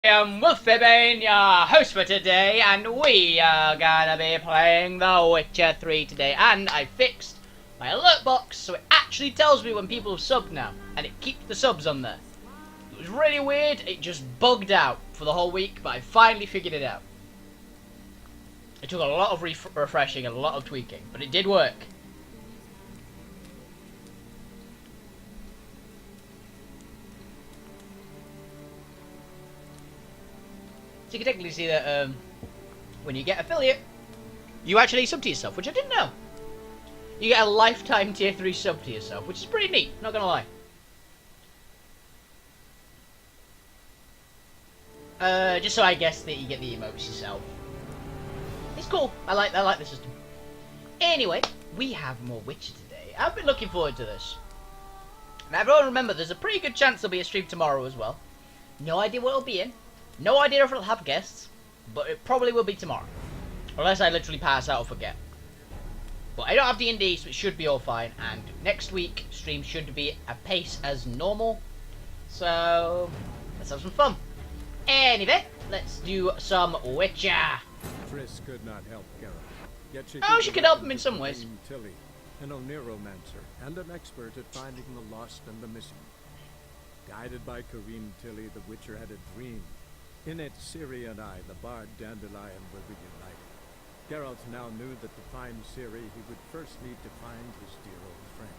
I'm Wolfie, your host for today, and we are gonna be playing The Witcher 3 today. And I fixed my alert box so it actually tells me when people have subbed now, and it keeps the subs on there. It was really weird, it just bugged out for the whole week, but I finally figured it out. It took a lot of refreshing and a lot of tweaking, but it did work. So you can technically see that when you get affiliate, you actually sub to yourself, which I didn't know. You get a lifetime tier 3 sub to yourself, which is pretty neat, not gonna lie. Just so I guess that you get the emotes yourself. It's cool. I like the system. Anyway, we have more Witcher today. I've been looking forward to this. Now everyone remember, there's a pretty good chance there'll be a stream tomorrow as well. No idea what it'll be in. No idea if it'll have guests, but it probably will be tomorrow. Unless I literally pass out or forget. But I don't have D&D, so it should be all fine. And next week, stream should be a pace as normal. So, let's have some fun. Anyway, let's do some Witcher. Triss could not help Geralt. Yet She could help him in some ways. Tilly, an Oniromancer and an expert at finding the lost and the missing. Guided by Karim Tilly, the Witcher had a dream. In it, Ciri and I, the bard Dandelion, were reunited. Geralt now knew that to find Ciri, he would first need to find his dear old friend.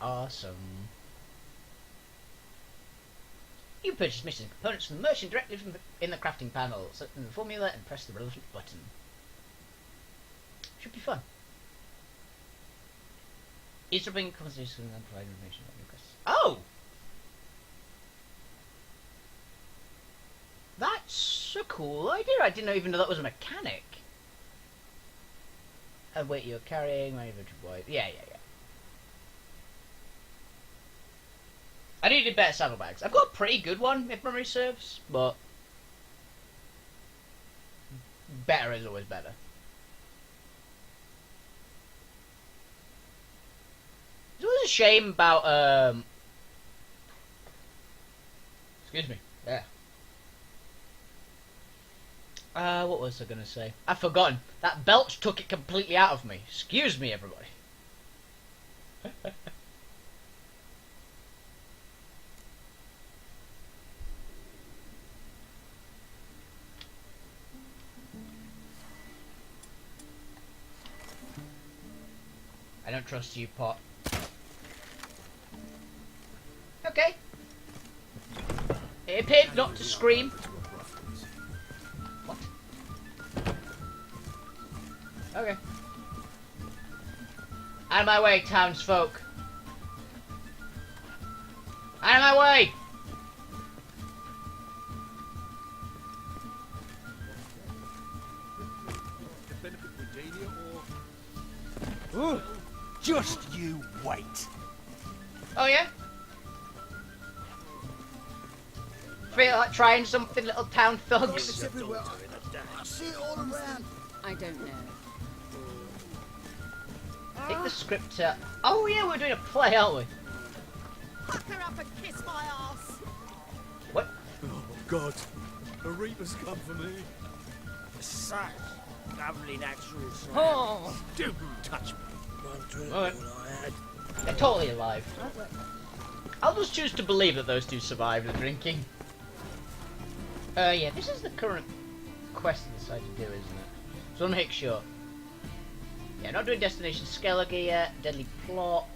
Awesome. You can purchase mission components from the merchant directly in the crafting panel. Select the formula and press the relevant button. Should be fun. Eavesdropping conversation and provide information about your quests. Oh! That's a cool idea. I didn't even know that was a mechanic. Weight you're carrying, my inventory boy. Yeah. I needed better saddlebags. I've got a pretty good one, if memory serves, but better is always better. It's always a shame about, excuse me, yeah. What was I gonna say? I've forgotten. That belch took it completely out of me. Excuse me, everybody. I don't trust you, Pot. Okay. It appeared not to scream. What? Okay. Out of my way, townsfolk. Out of my way! Ooh, just you wait. Oh yeah? Feel like trying something, little town thugs? I see it all around. I don't know. Take the script to... Oh yeah, we're doing a play, aren't we? Fuck her up and kiss my ass. What? Oh, God. The Reapers come for me. Such lovely natural sight. Oh! Don't touch me. Alright. They're totally alive. I'll just choose to believe that those two survived the drinking. Yeah, this is the current quest I decided to do, isn't it? So I'll make sure. Yeah, not doing Destination Skellige yet. Deadly Plot.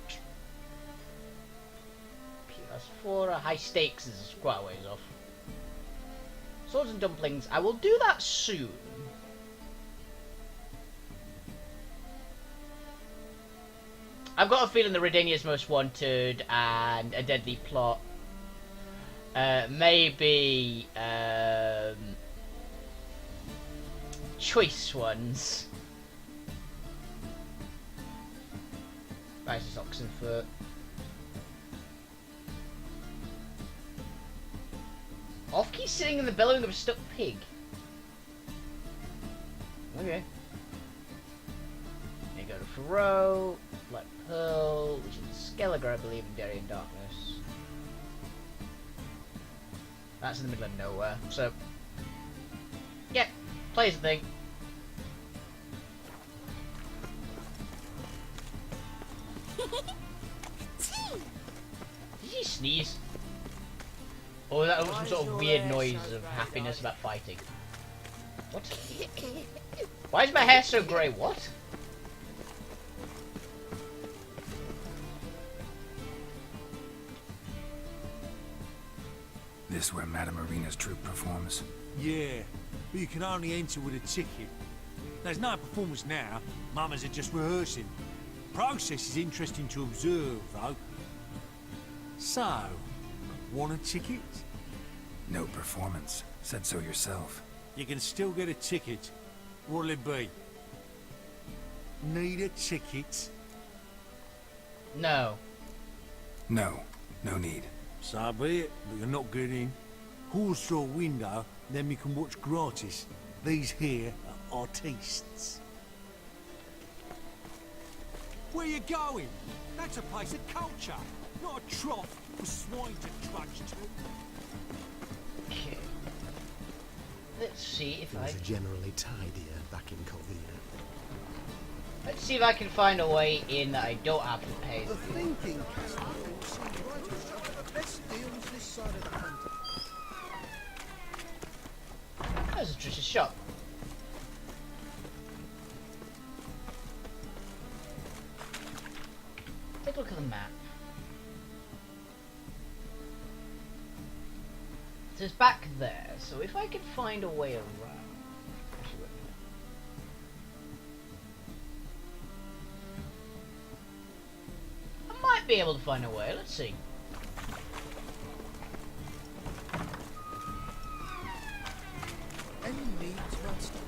PS4. High Stakes is quite a ways off. Swords and Dumplings. I will do that soon. I've got a feeling the Redania's Most Wanted and A Deadly Plot. Maybe choice ones. Rises Oxenfoot. Off-key sitting in the bellowing of a stuck pig. Okay. You go to Thoreau, Black Pearl, which is Skellige, I believe, in Darien Darkness. That's in the middle of nowhere. So, yeah, plays the thing. Did you sneeze? Or was that some sort of weird noise of happiness about fighting? What? Why is my hair so grey? What? This where Madame Arena's troupe performs? Yeah, but you can only enter with a ticket. There's no performance now. Mamas are just rehearsing. Process is interesting to observe, though. So, want a ticket? No performance. Said so yourself. You can still get a ticket. What'll it be? Need a ticket? No. No. No need. So be it, but you're not getting in. Horse through a window, then we can watch gratis. These here are artistes. Where you going? That's a place of culture, not a trough for swine to trudge to. Okay. Let's see if I. Things are generally tidier back in Covina. Let's see if I can find a way in that I don't have to pay. The thinking castle seems right to strike the best deals this side of the country. There's a Trish's shop. Take a look at the map. So it's back there, so if I can find a way around. Actually, wait a minute. I might be able to find a way, let's see. Any need to unstuck?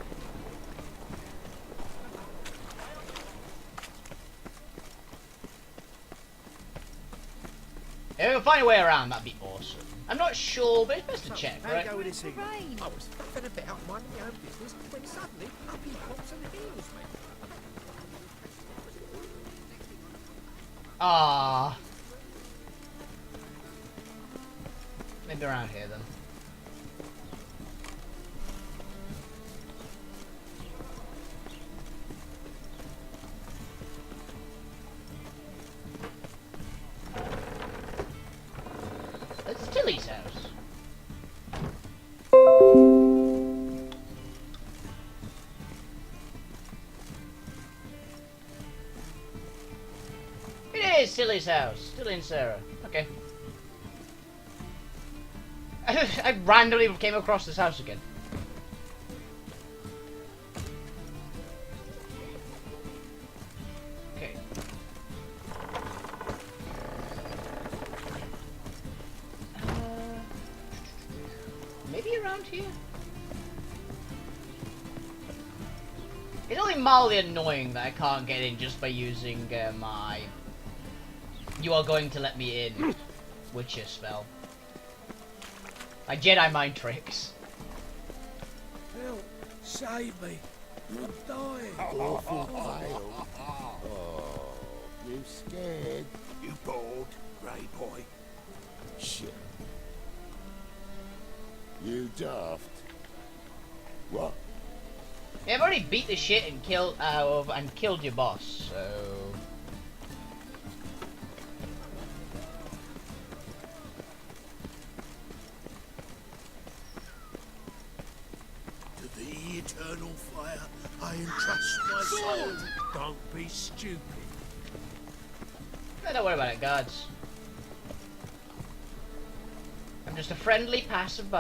If I can find a way around, that'd be awesome. I'm not sure, but it's best to check, How right? you go with this evening? I was faffing a bit out minding my own business when suddenly up he pops and heals me. Ah. Maybe around here then. That's Tilly's house. It is Tilly's house. Tilly and Sarah. Okay. I randomly came across this house again. Okay. Maybe around here? It's only mildly annoying that I can't get in just by using my "You are going to let me in" Witcher spell. My Jedi mind tricks. Help! Save me! You're dying! Awful fail. Oh, you scared? You bored, grey boy? Shit. You daft. What? Yeah, I've already beat the shit and killed your boss, so To the eternal fire, I entrust my soul. Don't be stupid. no, don't worry about it, guards. I'm just a friendly passerby. To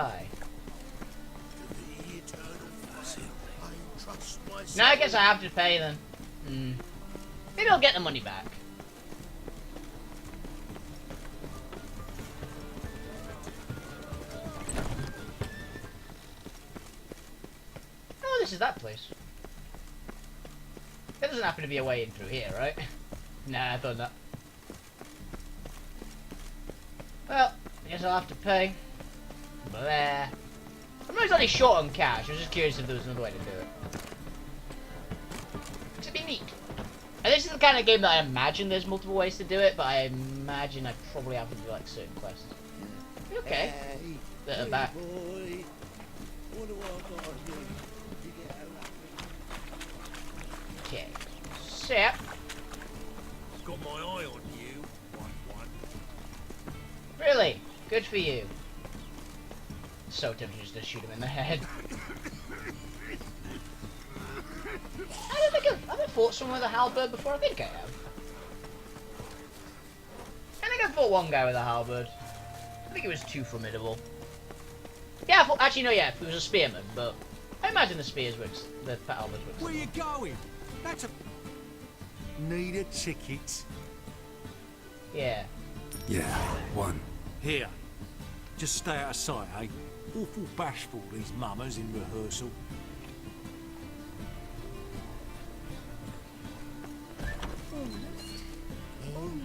the eternal fire, I entrust my soul. Now I guess I have to pay then. Maybe I'll get the money back. Oh, this is that place. There doesn't happen to be a way in through here, right? Nah, I've done that. Well, I guess I'll have to pay. Blah. I'm not exactly short on cash, I was just curious if there was another way to do it. It'd be neat. And this is the kind of game that I imagine there's multiple ways to do it, but I imagine I probably have to do like certain quests. Okay. Hey, Bit of hey back. boy. What do I got here? Did you get a Okay. Sip. Got my eye on you, one. Really? Good for you. So tempted just to shoot him in the head. I don't think I've fought someone with a halberd before. I think I have. I think I fought one guy with a halberd. I think it was too formidable. Yeah, actually no, yeah, it was a spearman, but I imagine the spears works, the halberds works. Where you going? That's a... Need a ticket? Yeah. Yeah, one. Here. Just stay out of sight, eh? Awful bashful, these mummers in rehearsal.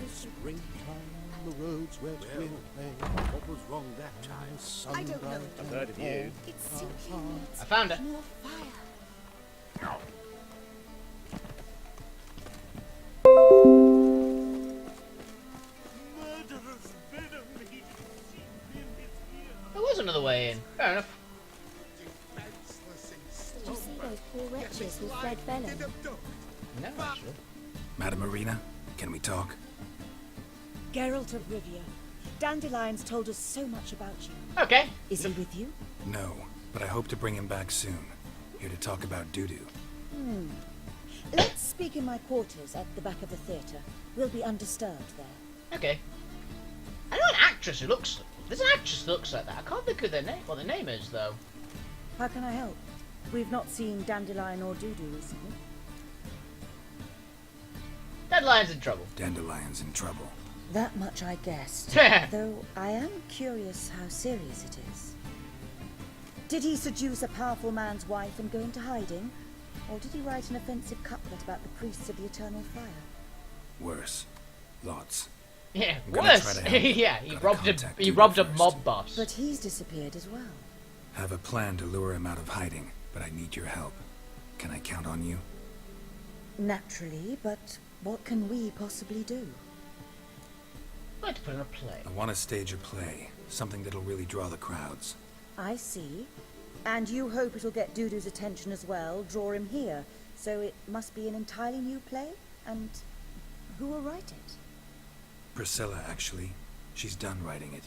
springtime, the roads wet Well, with rain. What was wrong that time? I don't know. I've heard of you. It's sinking. I found it. More fire. Murderous venom he seeped in his ear. There was another way in. Fair enough. Did you see those poor wretches who fled Velen? No, actually. Madam Marina, can we talk? Geralt of Rivia. Dandelions told us so much about you. Okay. Is he with you? No, but I hope to bring him back soon. Here to talk about doo-doo. Let's speak in my quarters at the back of the theatre. We'll be undisturbed there. Okay. I know an actress who looks. There's an actress that looks like that. I can't think of their name. What their name is though. How can I help? We've not seen Dandelion or Dudu recently. Deadline's in trouble. Dandelion's in trouble. That much I guessed. Though I am curious how serious it is. Did he seduce a powerful man's wife and go into hiding? Or did he write an offensive couplet about the priests of the eternal fire? Worse. Lots. Yeah, I'm gonna worse. try to help. Yeah, he Gotta robbed a contact he Dudu robbed a first. mob boss. But he's disappeared as well. Have a plan to lure him out of hiding, but I need your help. Can I count on you? Naturally, but what can we possibly do? I'd like to put in a play. I want to stage a play, something that'll really draw the crowds. I see. And you hope it'll get Dudu's attention as well, draw him here. So it must be an entirely new play? And who will write it? Priscilla, actually. She's done writing it.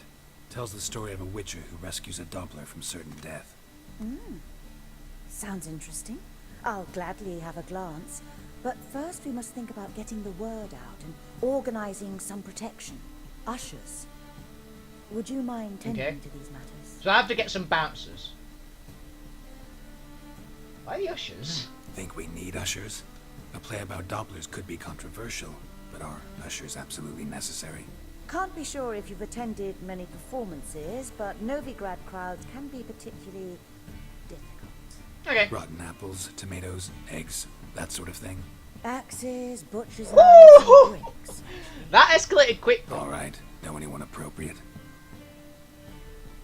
Tells the story of a witcher who rescues a Doppler from certain death. Sounds interesting. I'll gladly have a glance. But first we must think about getting the word out and organizing some protection. Ushers. Would you mind tending Okay. to these matters? So I have to get some bouncers. Why the ushers? Think we need ushers? A play about Dopplers could be controversial, but are ushers absolutely necessary? Can't be sure if you've attended many performances, but Novigrad crowds can be particularly difficult. Okay. Rotten apples, tomatoes, eggs, that sort of thing? Axes, butchers' knives, and bricks. That escalated quick. Alright, know anyone appropriate?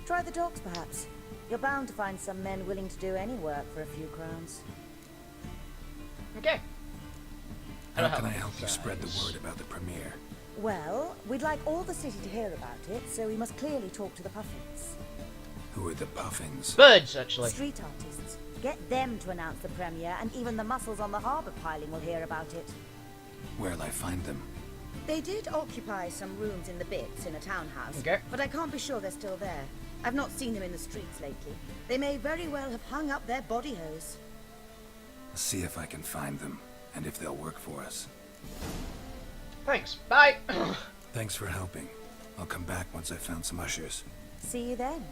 Try the dogs, perhaps. You're bound to find some men willing to do any work for a few crowns. Okay. How can I help you spread the word about the premiere? Well, we'd like all the city to hear about it, so we must clearly talk to the puffins. Who are the Puffins? Birds, actually. Street artists. Get them to announce the premiere, and even the muscles on the harbour piling will hear about it. Where'll I find them? They did occupy some rooms in the Bits in a townhouse, Okay. but I can't be sure they're still there. I've not seen them in the streets lately. They may very well have hung up their body hose. See if I can find them, and if they'll work for us. Thanks. Bye. Thanks for helping. I'll come back once I've found some ushers. See you then.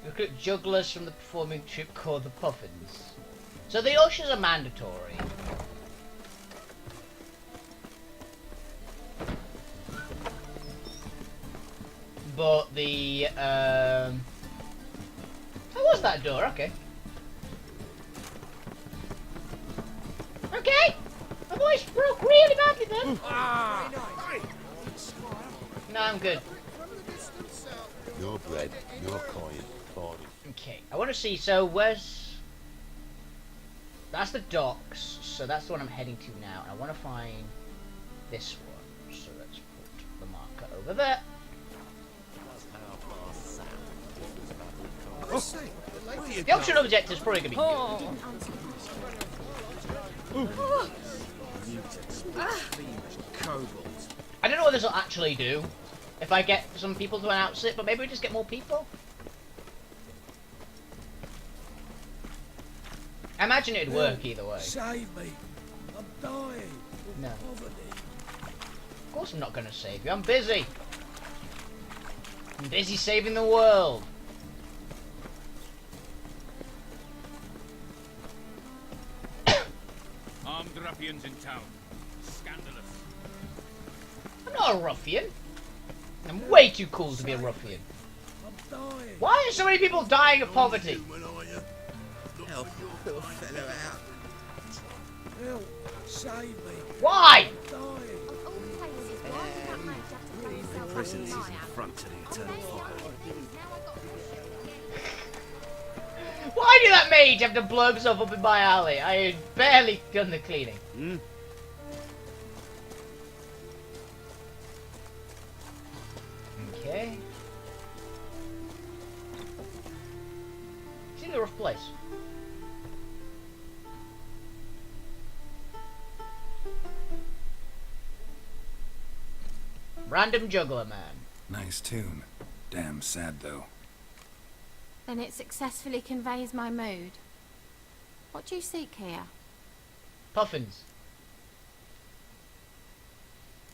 Recruit jugglers from the performing troupe called the Puffins. So the ushers are mandatory. But the how was that door? Okay. Okay. My voice broke really badly then. No, I'm good. Your bread, your coin, Barney. Okay, I want to see, so where's... That's the docks, so that's the one I'm heading to now, and I want to find this one. So let's put the marker over there. The optional objective is probably going to be good. Didn't answer the question. I don't know what this will actually do. If I get some people to announce it, but maybe we just get more people. I imagine it'd work either way. Save me. I'm dying. No. Poverty. Of course I'm not going to save you. I'm busy. I'm busy saving the world. Armed ruffians in town. Scandalous. I'm not a ruffian. I'm way too cool to be a ruffian. I'm dying. Why are so many people dying of poverty? Help little fellow out. Help. Save me. Why? I'm dying. Of all places, why did that mate have to throw himself Presence is on an the affront to the eternal fire. Why did that mage have to blow himself up in my alley? I had barely done the cleaning. Hmm? Okay. Seems a rough place. Random juggler man. Nice tune. Damn sad, though. Then it successfully conveys my mood. What do you seek here? Puffins.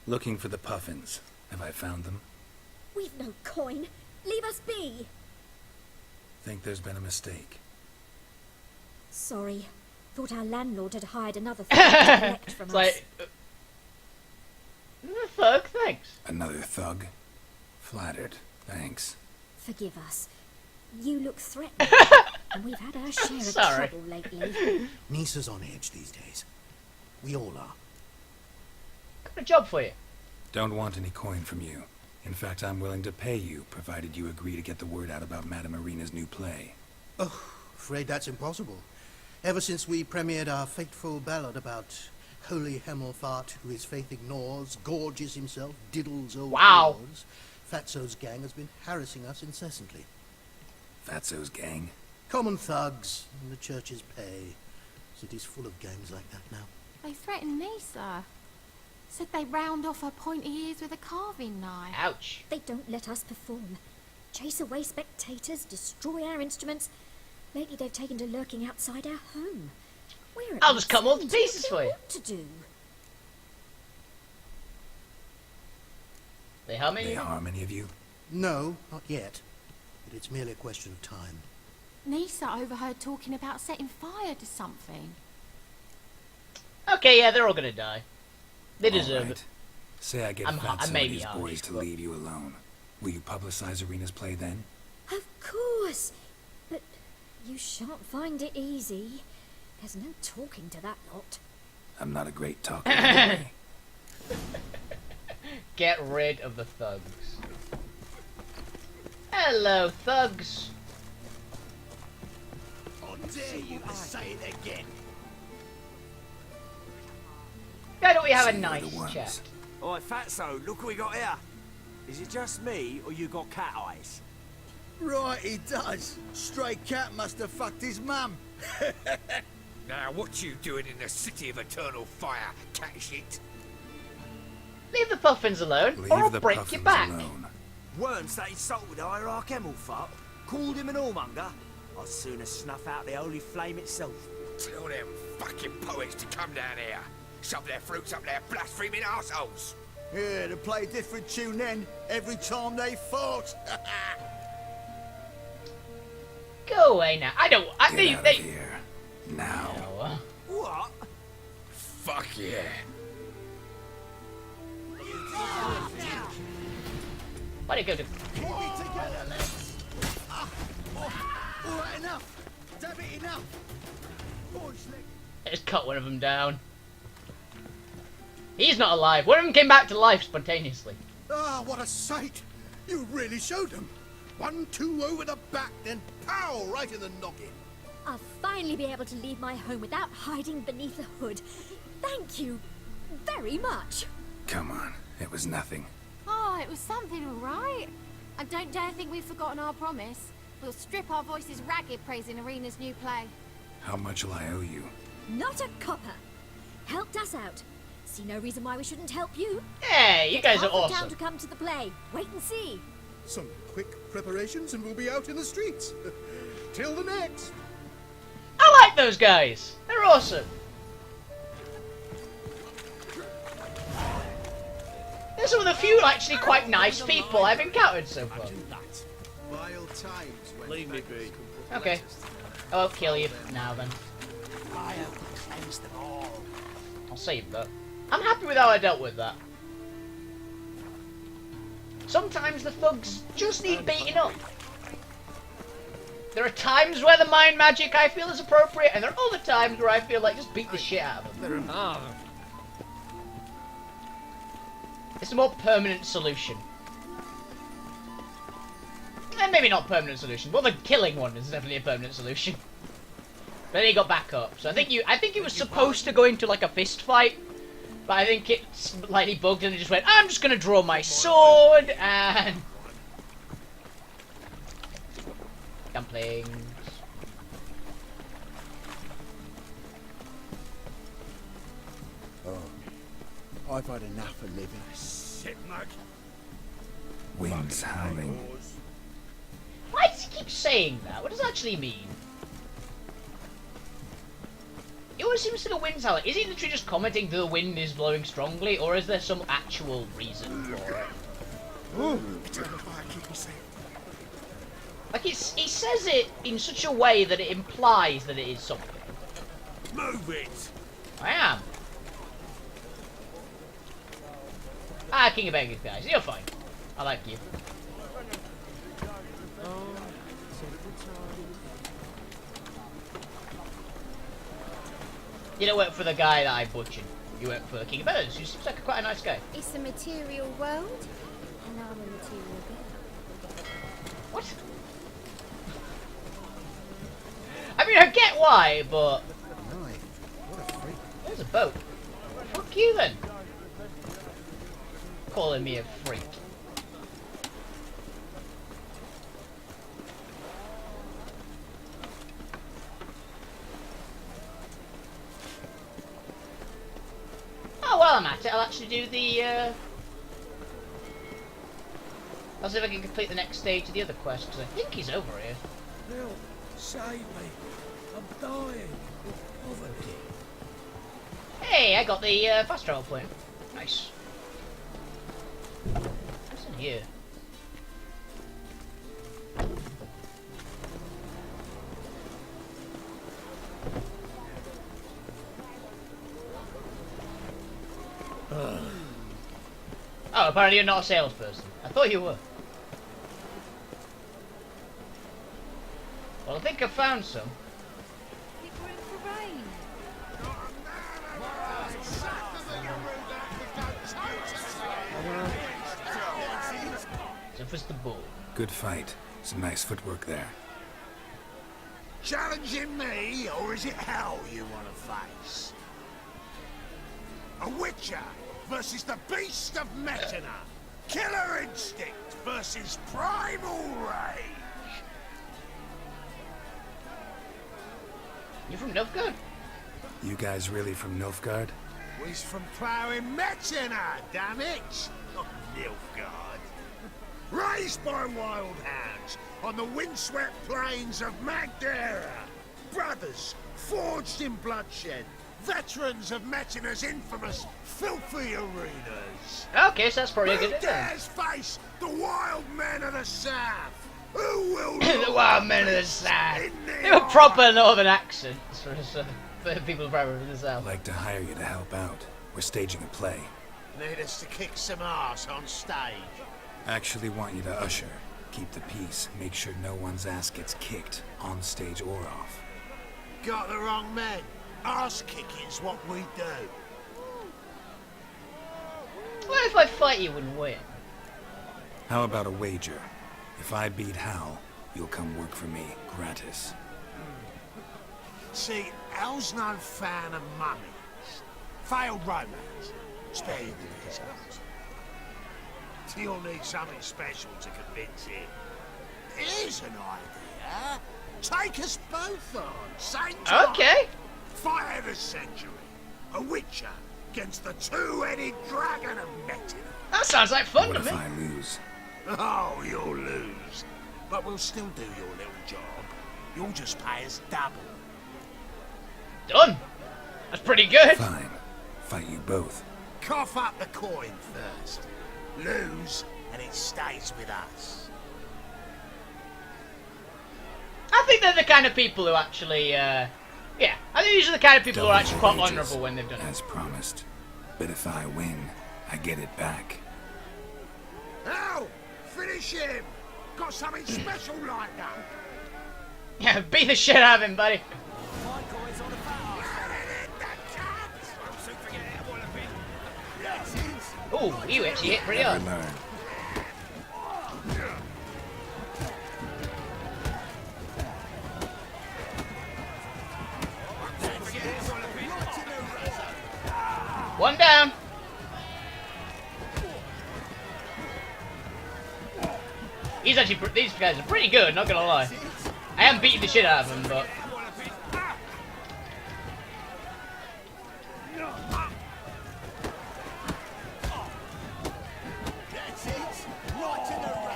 Looking for the puffins. Have I found them? We've no coin. Leave us be. Think there's been a mistake. Sorry. Thought our landlord had hired another thug to collect from It's us. like... Fuck, thanks. Another thug? Flattered. Thanks. Forgive us. You look threatening. And we've had our share of Sorry. trouble lately. Nisa's on edge these days. We all are. Got a job for you. Don't want any coin from you. In fact, I'm willing to pay you, provided you agree to get the word out about Madame Irina's new play. Oh, afraid that's impossible. Ever since we premiered our fateful ballad about Holy Hemelfart, who his faith ignores, gorges himself, diddles old Wow. lords, Fatso's gang has been harassing us incessantly. Fatso's gang? Common thugs in the church's pay. City's full of gangs like that now. They threatened Nisa. Said they round off her pointy ears with a carving knife. Ouch. They don't let us perform. Chase away spectators, destroy our instruments. Lately they've taken to lurking outside our home. We're at I'll just cut them all to sea. pieces What for you. What to do? They harm They me? harm any of you? No, not yet. But it's merely a question of time. Nisa overheard talking about setting fire to something. Okay, yeah, they're all gonna die. They deserve All it. Say I get I'm Fatso and maybe his hardy, boys to but- leave you alone. Will you publicize Irina's play then? Of course. But you shan't find it easy. There's no talking to that lot. I'm not a great talker anyway. Get rid of the thugs. Hello, thugs. I dare you to say it again. Why don't we have a So you're nice the ones. chat? Oi, Fatso, look what we got here. Is it just me, or you got cat eyes? Right, he does. Stray cat must have fucked his mum. Now, what you doing in the city of eternal fire, cat shit? Leave the puffins alone, Leave or I'll the break puffins your back. alone. Worms that insulted Hierarch Hemelfart, called him an whoremonger. I'd sooner snuff out the holy flame itself. Tell them fucking poets to come down here. Shove their fruits up their blaspheming arseholes. Yeah, to play a different tune then, every time they fought. Go away now. I don't. Get out of here. Now. No. What? Fuck yeah. Why'd it go to? Keep me together, lads. All right, enough. Damn it, enough. Boys, Just cut one of them down. He's not alive. One of them came back to life spontaneously. Ah, what a sight! You really showed them. 1-2 over the back, then pow, right in the noggin. I'll finally be able to leave my home without hiding beneath a hood. Thank you very much. Come on. It was nothing. Oh, it was something, all right. I don't dare think we've forgotten our promise. We'll strip our voices ragged praising Arena's new play. How much will I owe you? Not a copper. Helped us out. See no reason why we shouldn't help you. Hey, you guys are Half the town awesome. to come to the play. Wait and see. Some quick preparations and we'll be out in the streets. Till the next. I like those guys. They're awesome. They're some of the few actually quite nice people I've encountered so far. Wild times when Leave me be. Okay. I'll kill you now then. fire will cleanse them all. I'll save that. I'm happy with how I dealt with that. Sometimes the thugs just need beating up. There are times where the mind magic I feel is appropriate, and there are other times where I feel like just beat the shit out of them. It's a more permanent solution. And maybe not permanent solution, but the killing one is definitely a permanent solution. But then he got back up, so I think it was supposed to go into like a fist fight, but I think it slightly bugged and it just went, I'm just gonna draw my sword and dumplings. I've had enough of living. Shit, mug. Winds howling. Why does he keep saying that? What does that actually mean? It always seems to the wind's howling. Is he literally just commenting that the wind is blowing strongly, or is there some actual reason for it? Like, he says it in such a way that it implies that it is something. Move it. I am. Ah, King of Beggars, guys. You're fine. I like you. You don't work for the guy that I butchered. You work for the King of Beggars, who seems like quite a nice guy. It's a material world, and I'm a material girl. What? I mean, I get why, but... What a freak. There's a boat. Fuck you, then. Calling me a freak. Oh, well, I'm at it. I'll actually do the, I'll see if I can complete the next stage of the other quest, because I think he's over here. Help! Save me! I'm dying of poverty. Hey, I got the fast travel point. Nice. What's in here? Oh, apparently you're not a salesperson. I thought you were. Well, I think I found some. Make room for rain. So first the bull. Good fight. Some nice footwork there. Challenging me, or is it hell you want to face? A witcher versus the beast of Metina. Killer instinct versus primal rage. You're from Nilfgaard? You guys really from Nilfgaard? We's from ploughing Metina, damn it! Not Nilfgaard. Raised by wild hounds on the windswept plains of Magdera. Brothers forged in bloodshed. Veterans of Metina's infamous filthy arenas. Okay, so that's probably a good Who dares face the wild men of the south? Who will The wild men of the south. in the They were eye? proper northern accents for people from the south. I'd like to hire you to help out. We're staging a play. Need us to kick some ass on stage. Actually want you to usher. Keep the peace. Make sure no one's ass gets kicked, on stage or off. Got the wrong men. Ass kicking's what we do. What if I fight you and win? How about a wager? If I beat Hal, you'll come work for me, gratis. See, Al's no fan of mummies. Failed romance. Spare you the details. You'll need something special to convince him. Here's an idea. Take us both on, same time. Okay. Fight of the century. A witcher against the two-headed dragon of Metin. That sounds like fun What to if me. I lose? Oh, you'll lose. But we'll still do your little job. You'll just pay us double. Done. That's pretty good. Fine. Fight you both. Cough up the coin first. Lose, and it stays with us. I think they're the kind of people who actually, yeah. I think these are the kind of people who are actually quite Wages, honourable when they've done it. as promised. But if I win, I get it back. Now, finish him. Got something special lined up. Yeah, beat the shit out of him, buddy. Ooh, you actually hit pretty hard. Never learn. One down. He's actually, these guys are pretty good, not gonna lie. I am beating the shit out of him, but...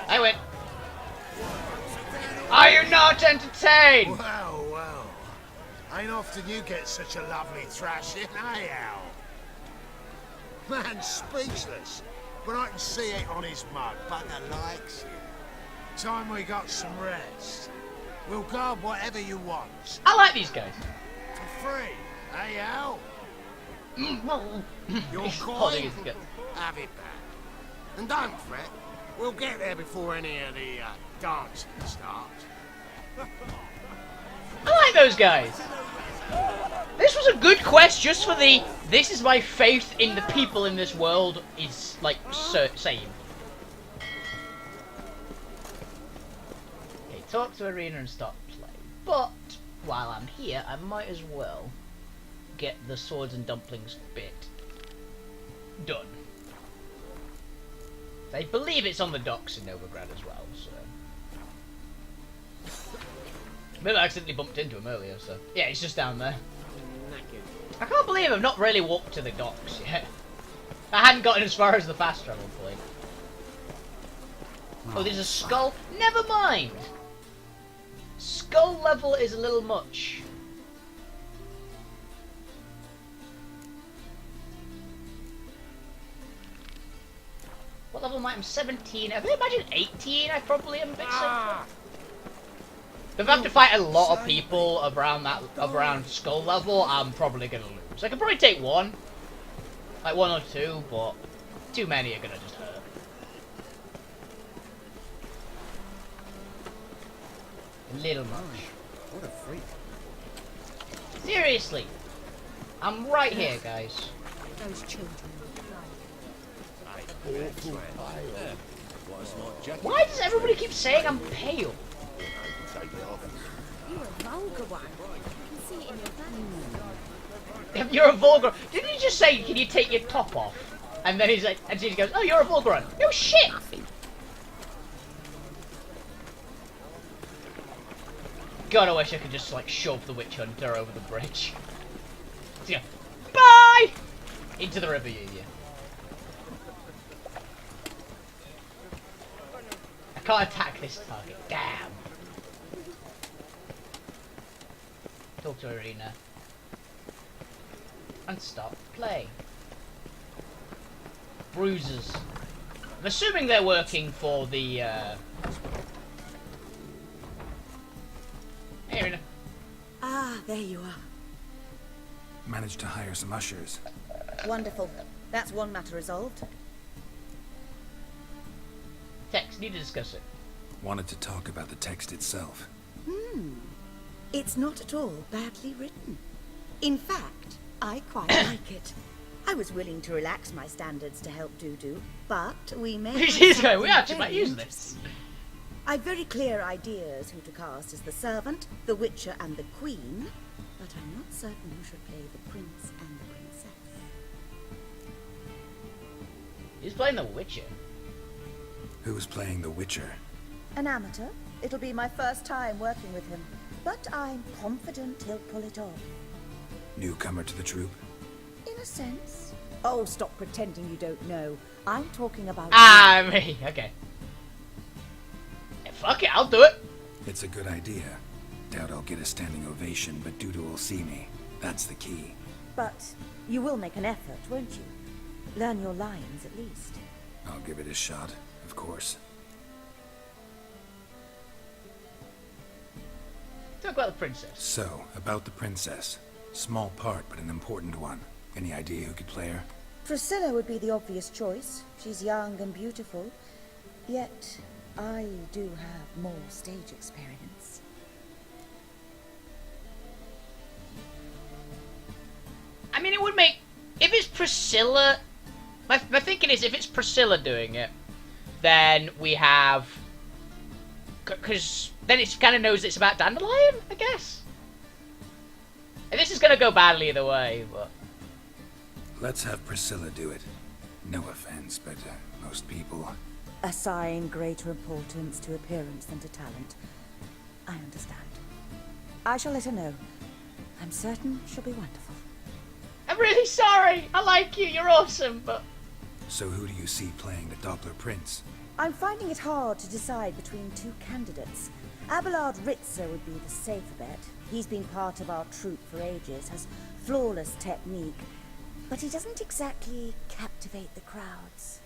I win. Are you not entertained? Well, well. Ain't often you get such a lovely thrashing, eh, Al? Man's speechless, but I can see it on his mug. Bugger likes it. Time we got some rest. We'll guard whatever you want. I like these guys. For free, eh, Al? Your He's holding coin? his gun. Have it back. And don't fret. We'll get there before any of the dancing starts. I like those guys. This was a good quest just for the this is my faith in the people in this world is like same. Okay, talk to Arena and start play. But while I'm here, I might as well get the swords and dumplings bit done. I believe it's on the docks in Novigrad as well, so... Maybe I accidentally bumped into him earlier, so... Yeah, he's just down there. I can't believe I've not really walked to the docks yet. I hadn't gotten as far as the fast travel point. Oh, there's a skull? Never mind! Skull level is a little much. What level am I? I'm 17. I think imagine 18. I probably am a bit safer. If I have to fight a lot of people around skull level, I'm probably gonna lose. I can probably take one, like one or two, but too many are gonna just hurt. A little much. What a freak. Seriously, I'm right here, guys. Those children. Why does everybody keep saying I'm pale? You're a vulgar one. I can see it in your face. You're a vulgar. Didn't he just say, can you take your top off? And then he's like, and she goes, oh, you're a vulgar one. No shit! God, I wish I could just, like, shove the witch hunter over the bridge. So, yeah. Bye! Into the river, you idiot. I can't attack this target. Damn. Talk to Arena. And start play. Bruisers. I'm assuming they're working for the, Hey, Arena. Ah, there you are. Managed to hire some ushers. Wonderful. That's one matter resolved. Text, need to discuss it. Wanted to talk about the text itself. It's not at all badly written. In fact, I quite like it. I was willing to relax my standards to help Dudu, but we may... He's going, we actually might use this. I've very clear ideas who to cast as the servant, the witcher and the queen, but I'm not certain who should play the prince and the princess. He's playing the Witcher. Who's playing the Witcher? An amateur, It'll be my first time working with him, but I'm confident he'll pull it off. Newcomer to the troop? In a sense. Oh, stop pretending you don't know. I'm talking about... Me. Okay. Yeah, fuck it, I'll do it. It's a good idea. Doubt I'll get a standing ovation, but Duda will see me. That's the key. But you will make an effort, won't you? Learn your lines, at least. I'll give it a shot, of course. Talk about the princess. So, about the princess. Small part, but an important one. Any idea who could play her? Priscilla would be the obvious choice. She's young and beautiful. Yet, I do have more stage experience. I mean, it would make... If it's Priscilla... My thinking is, if it's Priscilla doing it, then we have... Because then it kind of knows it's about Dandelion, I guess? And this is going to go badly either way, but... Let's have Priscilla do it. No offense, but most people... Assign greater importance to appearance than to talent. I understand. I shall let her know. I'm certain she'll be wonderful. I'm really sorry. I like you. You're awesome, but... So who do you see playing the Doppler Prince? I'm finding it hard to decide between two candidates. Abelard Ritzer would be the safer bet. He's been part of our troupe for ages, has flawless technique, but he doesn't exactly captivate the crowds.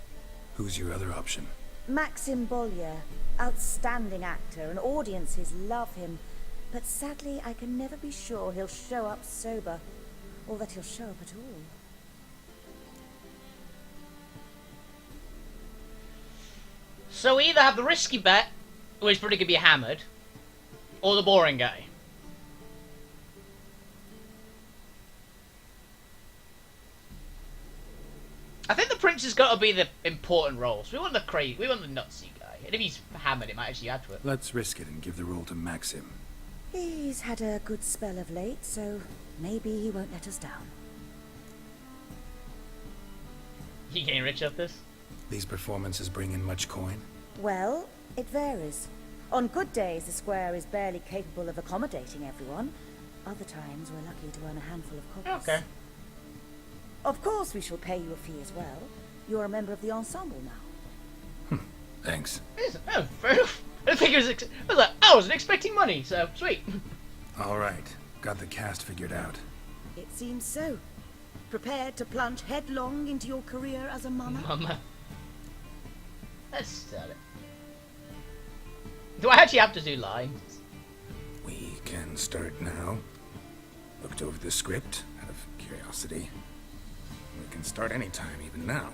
Who's your other option? Maxim Bollier, outstanding actor, and audiences love him, but sadly I can never be sure he'll show up sober, or that he'll show up at all. So we either have the risky bet, which is probably going to be hammered, or the boring guy. I think the prince has got to be the important roles. We want the nutsy guy. And if he's hammered, it might actually add to it. Let's risk it and give the role to Maxim. He's had a good spell of late, so maybe he won't let us down. You getting rich off this? These performances bring in much coin? Well, it varies. On good days, the square is barely capable of accommodating everyone. Other times, we're lucky to earn a handful of coppers. Okay. Of course, we shall pay you a fee as well. You're a member of the ensemble now. Thanks. Oh, fair enough. I think it was. I wasn't expecting money, so sweet. All right, got the cast figured out. It seems so. Prepared to plunge headlong into your career as a mama? Mama. Let's start it. Do I actually have to do lines? We can start now. Looked over the script out of curiosity. We can start anytime, even now.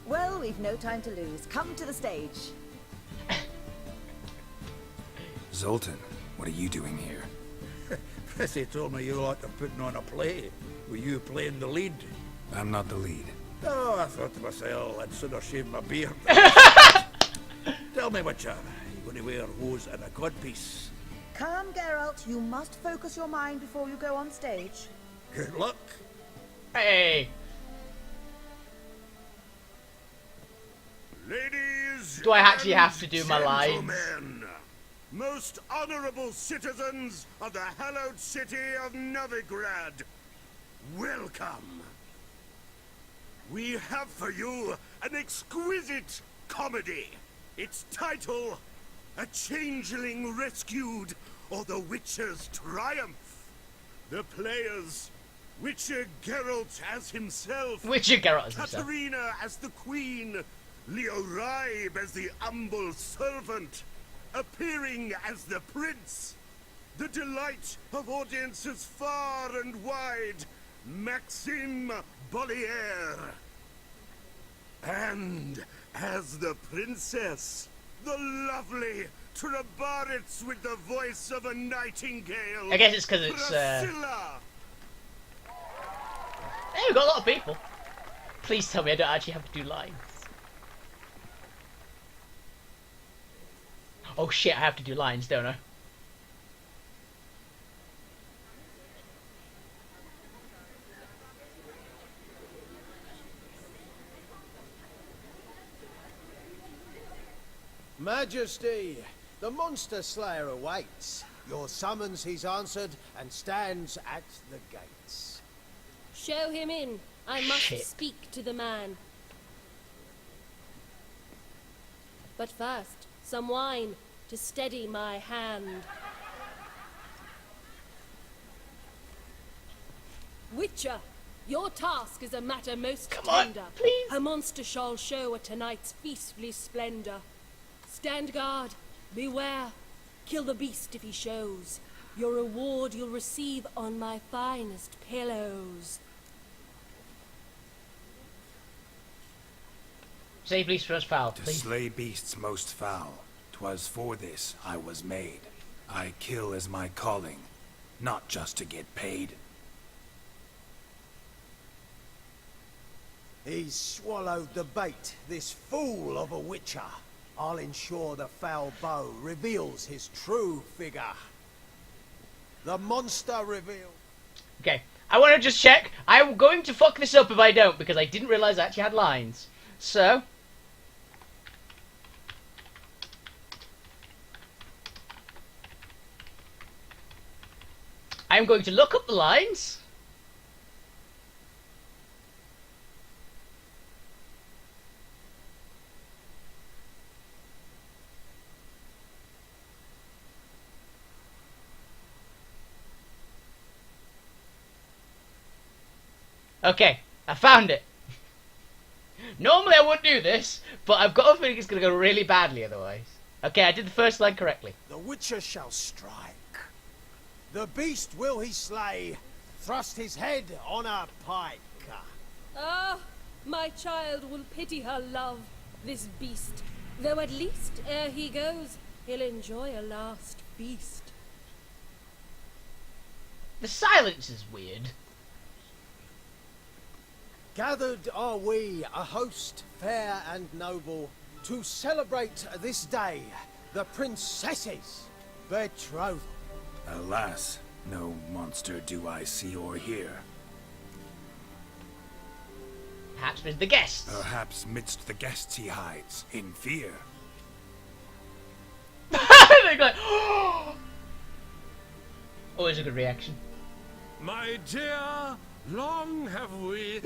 Well, we've no time to lose. Come to the stage. Zoltan, what are you doing here? Prissy told me you like to putting on a play. Were you playing the lead? I'm not the lead. Oh, I thought to myself, I'd sooner shave my beard. Tell me, Witcher, you going to wear hose and a codpiece? Come, Geralt. You must focus your mind before you go on stage. Good luck. Hey. Ladies, Do I actually have to do my lines? gentlemen, most honorable citizens of the hallowed city of Novigrad, welcome. We have for you an exquisite comedy. Its title, A Changeling Rescued, or The Witcher's Triumph. The players, Witcher Geralt as himself, Witcher Geralt as himself. Katarina as the queen, Leo Raib as the humble servant, appearing as the prince, the delight of audiences far and wide, Maxim Bollier. And as the princess, the lovely Trebaritz with the voice of a nightingale. I guess it's because it's Priscilla. Hey, we've got a lot of people. Please tell me I don't actually have to do lines. Oh shit, I have to do lines, don't I? Majesty, The monster slayer awaits. Your summons he's answered and stands at the gates. Show him in. I must Shit. speak to the man. But first, some wine to steady my hand. Witcher, your task is a matter most tender. Please. A monster shall show at tonight's feastly splendor. Stand guard, beware, kill the beast if he shows. Your reward you'll receive on my finest pillows. Say please for us, pal. To Please. slay beasts most foul, 'twas for this I was made. I kill as my calling, not just to get paid. He's swallowed the bait, this fool of a witcher. I'll ensure the foul bow reveals his true figure. The monster reveal. Okay, I want to just check. I'm going to fuck this up if I don't, because I didn't realise I actually had lines. So, I'm going to look up the lines. Okay, I found it. Normally I wouldn't do this, but I've got a feeling it's going to go really badly otherwise. Okay, I did the first line correctly. The witcher shall strike. The beast will he slay, thrust his head on a pike. Ah, my child will pity her love, this beast. Though at least, ere he goes, he'll enjoy a last feast. The silence is weird. Gathered are we, a host fair and noble, to celebrate this day, the princess's betrothal. Alas, no monster do I see or hear. Perhaps with the guests. Perhaps midst the guests he hides, in fear. They're like, always a good reaction. My dear, long have we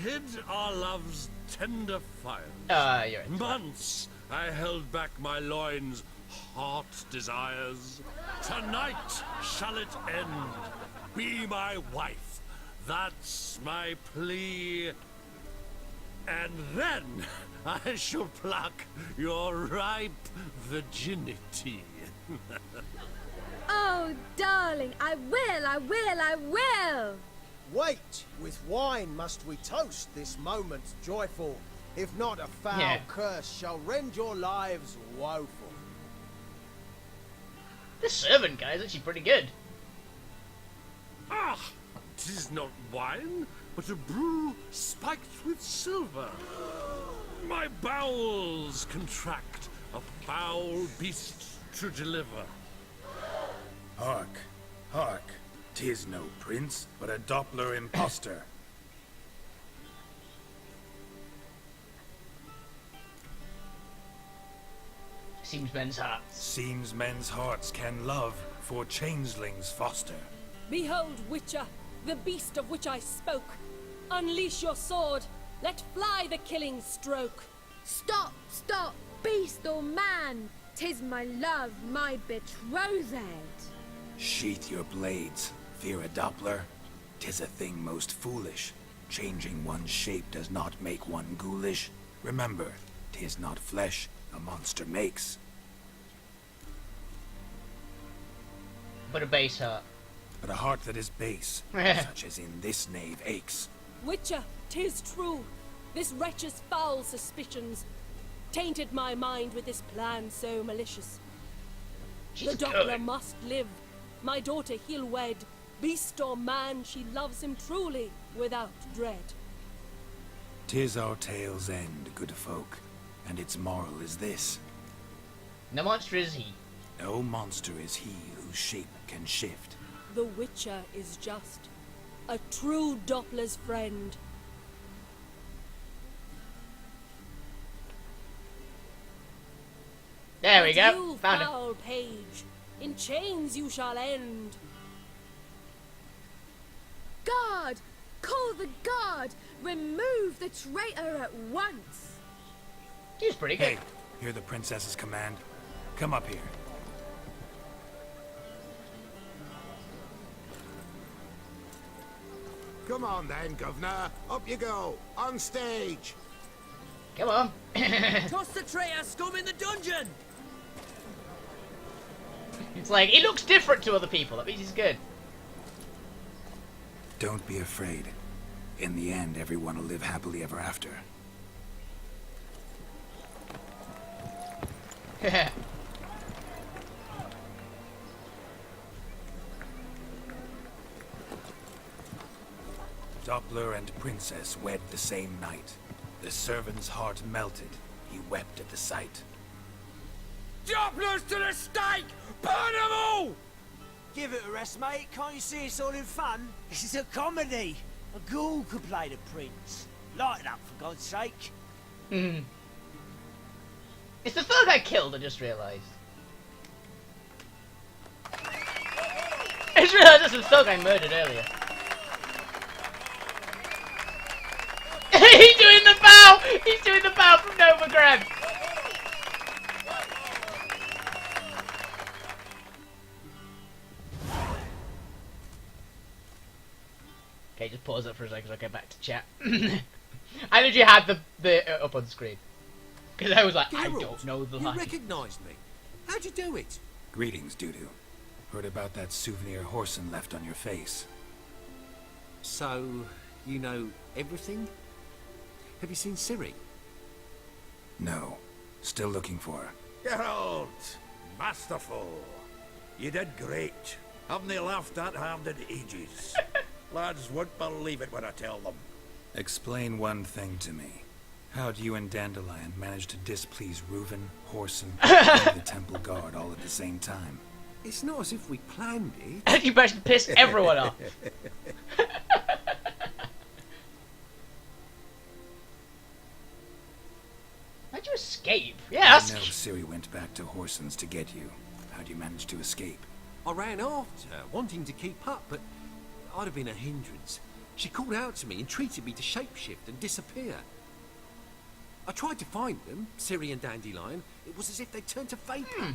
hid our love's tender fires. You're in. Months I held back my loins' heart desires. Tonight shall it end. Be my wife. That's my plea. And then I shall pluck your ripe virginity. Oh, darling, I will! Wait, with wine must we toast this moment joyful. If not, a foul curse shall rend your lives woeful. The servant guy is actually pretty good. Ah, 'tis not wine, but a brew spiked with silver. My bowels contract, a foul beast to deliver. Hark, hark, 'tis no prince, but a Doppler impostor. Seems men's hearts. Seems men's hearts can love, for changelings foster. Behold, Witcher, the beast of which I spoke. Unleash your sword. Let fly the killing stroke. Stop, stop, beast or man! 'Tis my love, my betrothed. Sheath your blades, fear a Doppler. 'Tis a thing most foolish. Changing one's shape does not make one ghoulish. Remember, 'tis not flesh a monster makes. But a base heart. But a heart that is base, such as in this knave aches. Witcher, 'tis true. This wretch's foul suspicions tainted my mind with this plan so malicious. She's The Doppler good. must live. My daughter he'll wed. Beast or man, she loves him truly, without dread. 'Tis our tale's end, good folk, and its moral is this. No monster is he. No monster is he whose shape can shift. The Witcher is just a true Doppler's friend. There we But go. you, Found him. foul page, in chains you shall end. Guard! Call the guard! Remove the traitor at once! He's pretty good. Hey, hear the princess's command? Come up here. Come on then, governor. Up you go. On stage. Come on. Toss the traitor scum in the dungeon! It's like, he looks different to other people. That means he's good. Don't be afraid. In the end, everyone will live happily ever after. Doppler and Princess wed the same night. The servant's heart melted. He wept at the sight. Dopplers to the stake! Burn them all! Give it a rest, mate. Can't you see it's all in fun? This is a comedy. A ghoul could play the prince. Lighten up, for God's sake. Hmm. It's the thug I killed, I just realised. I just realised it's the thug I murdered earlier. He's doing the bow! He's doing the bow from Novigrad! Okay, just pause it for a second so I get back to chat. I literally had the up on the screen. Because I was like, I don't know the line. You recognised me. How'd you do it? Greetings, Dudu. Heard about that souvenir Horson left on your face. So, you know everything? Have you seen Ciri? No. Still looking for her. Geralt! Masterful. You did great. Haven't they laughed that hard in ages? Lads won't believe it when I tell them. Explain one thing to me. How'd you and Dandelion manage to displease Reuven, Horson, and the Temple Guard all at the same time? It's not as if we planned it. And you managed to piss everyone off. How'd you escape? Yeah, I that's... know Ciri went back to Horson's to get you. How'd you manage to escape? I ran after her, wanting to keep up, but I'd have been a hindrance. She called out to me, entreated me to shapeshift and disappear. I tried to find them, Ciri and Dandelion. It was as if they turned to vapor.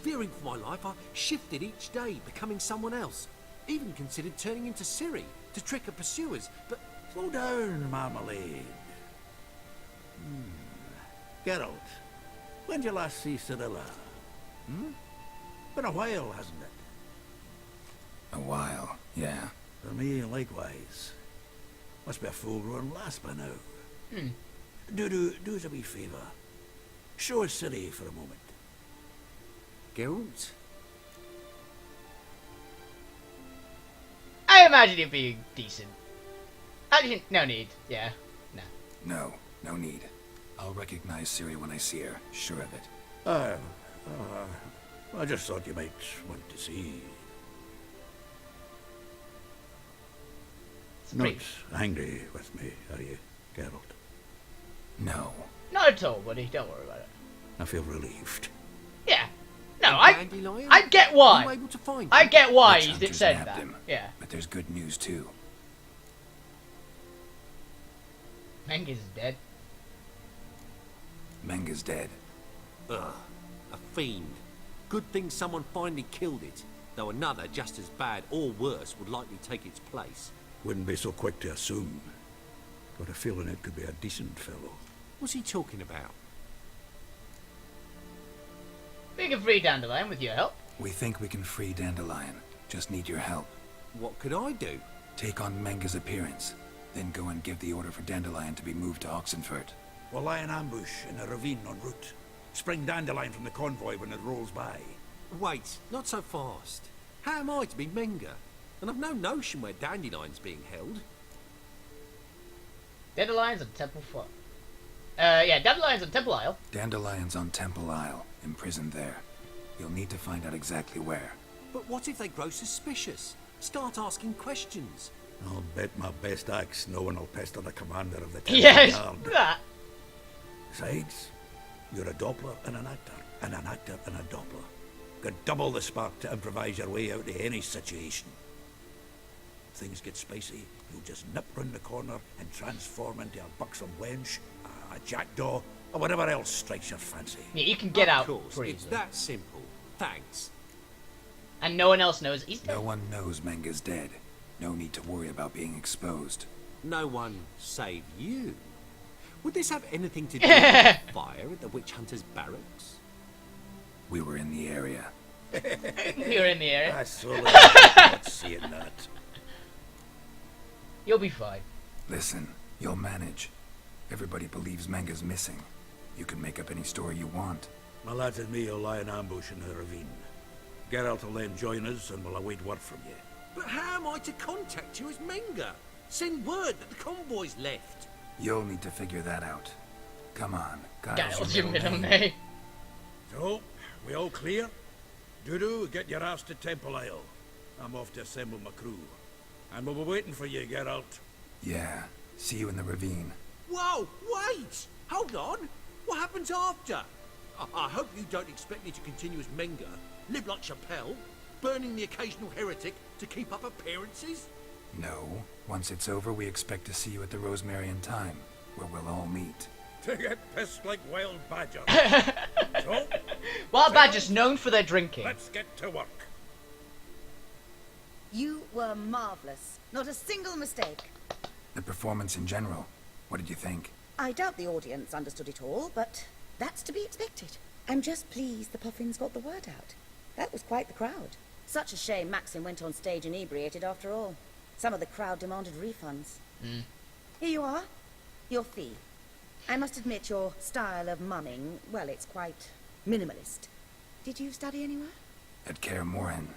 Fearing for my life, I shifted each day, becoming someone else. Even considered turning into Ciri to trick her pursuers, but... Slow down, Marmalade. Geralt, when did you last see Cyrilla? Been a while, hasn't it? A while, yeah. For me, likewise. Must be a full-grown lass by now. Do us a wee favour. Show us Ciri for a moment. Geralt? I imagine it being decent. Actually, no need. Yeah, no. No need. I'll recognize Ciri when I see her, sure of it. I just thought you might want to see. Not angry with me, are you, Geralt? No. Not at all, buddy. Don't worry about it. I feel relieved. Yeah. No, I get Were why. you able to find I them? get why Witch he hunters said nabbed that. him. Yeah. But there's good news too. Menga's dead. Menga's dead. Ugh, a fiend. Good thing someone finally killed it, though another just as bad or worse would likely take its place. Wouldn't be so quick to assume. Got a feeling it could be a decent fellow. What's he talking about? We can free Dandelion with your help. We think we can free Dandelion. Just need your help. What could I do? Take on Menga's appearance. Then go and give the order for Dandelion to be moved to Oxenfurt. We'll lie in ambush in a ravine en route. Spring Dandelion from the convoy when it rolls by. Wait, not so fast. How am I to be Menga? And I've no notion where Dandelion's being held. Dandelion's on Temple Foot. Yeah, Dandelion's on Temple Isle. Dandelion's on Temple Isle, imprisoned there. You'll need to find out exactly where. But what if they grow suspicious? Start asking questions? I'll bet my best axe no one will pester the commander of the Temple Yes, Guard. that. Besides, you're a Doppler and an actor. and an actor and a doppler. Got double the spark to improvise your way out of any situation. Things get spicy, you'll just nip round the corner and transform into a buxom wench, a jackdaw, or whatever else strikes your fancy. Yeah, you can get out. Of course, pretty it's easily. that simple. Thanks. And no one else knows he's dead. No one knows Menga's dead. No need to worry about being exposed. No one save you. Would this have anything to do with the fire at the witch hunter's barracks? We were in the area. You're in the area. I saw not seeing that. You'll be fine. Listen, you'll manage. Everybody believes Menga's missing. You can make up any story you want. My lads and me will lie in ambush in the ravine. Geralt will then join us and we'll await word from you. But how am I to contact you as Menga? Send word that the convoy's left. You'll need to figure that out. Come on, Geralt's your middle name. So, we all clear? Dudu, get your ass to Temple Isle. I'm off to assemble my crew. And we'll be waiting for you, Geralt. Yeah, see you in the ravine. Whoa, wait! Hold on! What happens after? I hope you don't expect me to continue as Menga, live like Chappelle, burning the occasional heretic to keep up appearances? No. Once it's over, we expect to see you at the Rosemary in Time, where we'll all meet. To get pissed like wild badgers. So, Wild badgers known for their drinking. let's get to work. You were marvellous. Not a single mistake. The performance in general, what did you think? I doubt the audience understood it all, but that's to be expected. I'm just pleased the Puffins got the word out. That was quite the crowd. Such a shame Maxim went on stage inebriated after all. Some of the crowd demanded refunds. Here you are. Your fee. I must admit your style of mumming, well, it's quite minimalist. Did you study anywhere? At Kaer Morhen.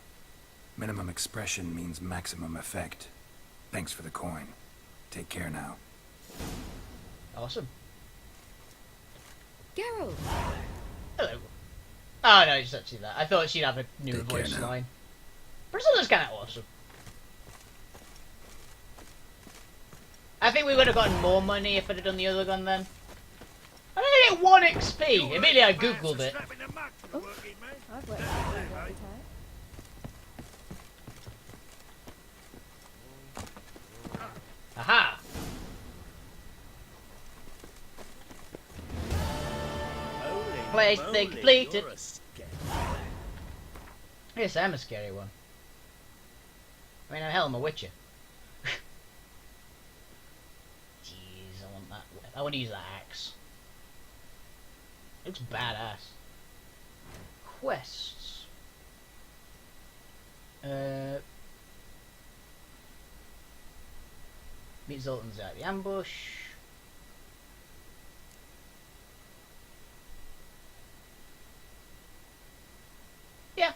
Minimum expression means maximum effect. Thanks for the coin. Take care now. Awesome. Geralt! Hello. Oh no, it's actually that. I thought she'd have a new Take care voice now. line. Priscilla's kind of awesome. I think we would have gotten more money if I'd have done the other gun then. I only get 1 XP. Immediately I googled it. Oh, I've worked out the appetite. Aha! Place thing completed. Yes, I'm a scary one. I mean, hell, I'm a witcher. Jeez, I want that. I want to use that axe. Looks badass. Quests. Meet Zoltan's out of the ambush. Yeah.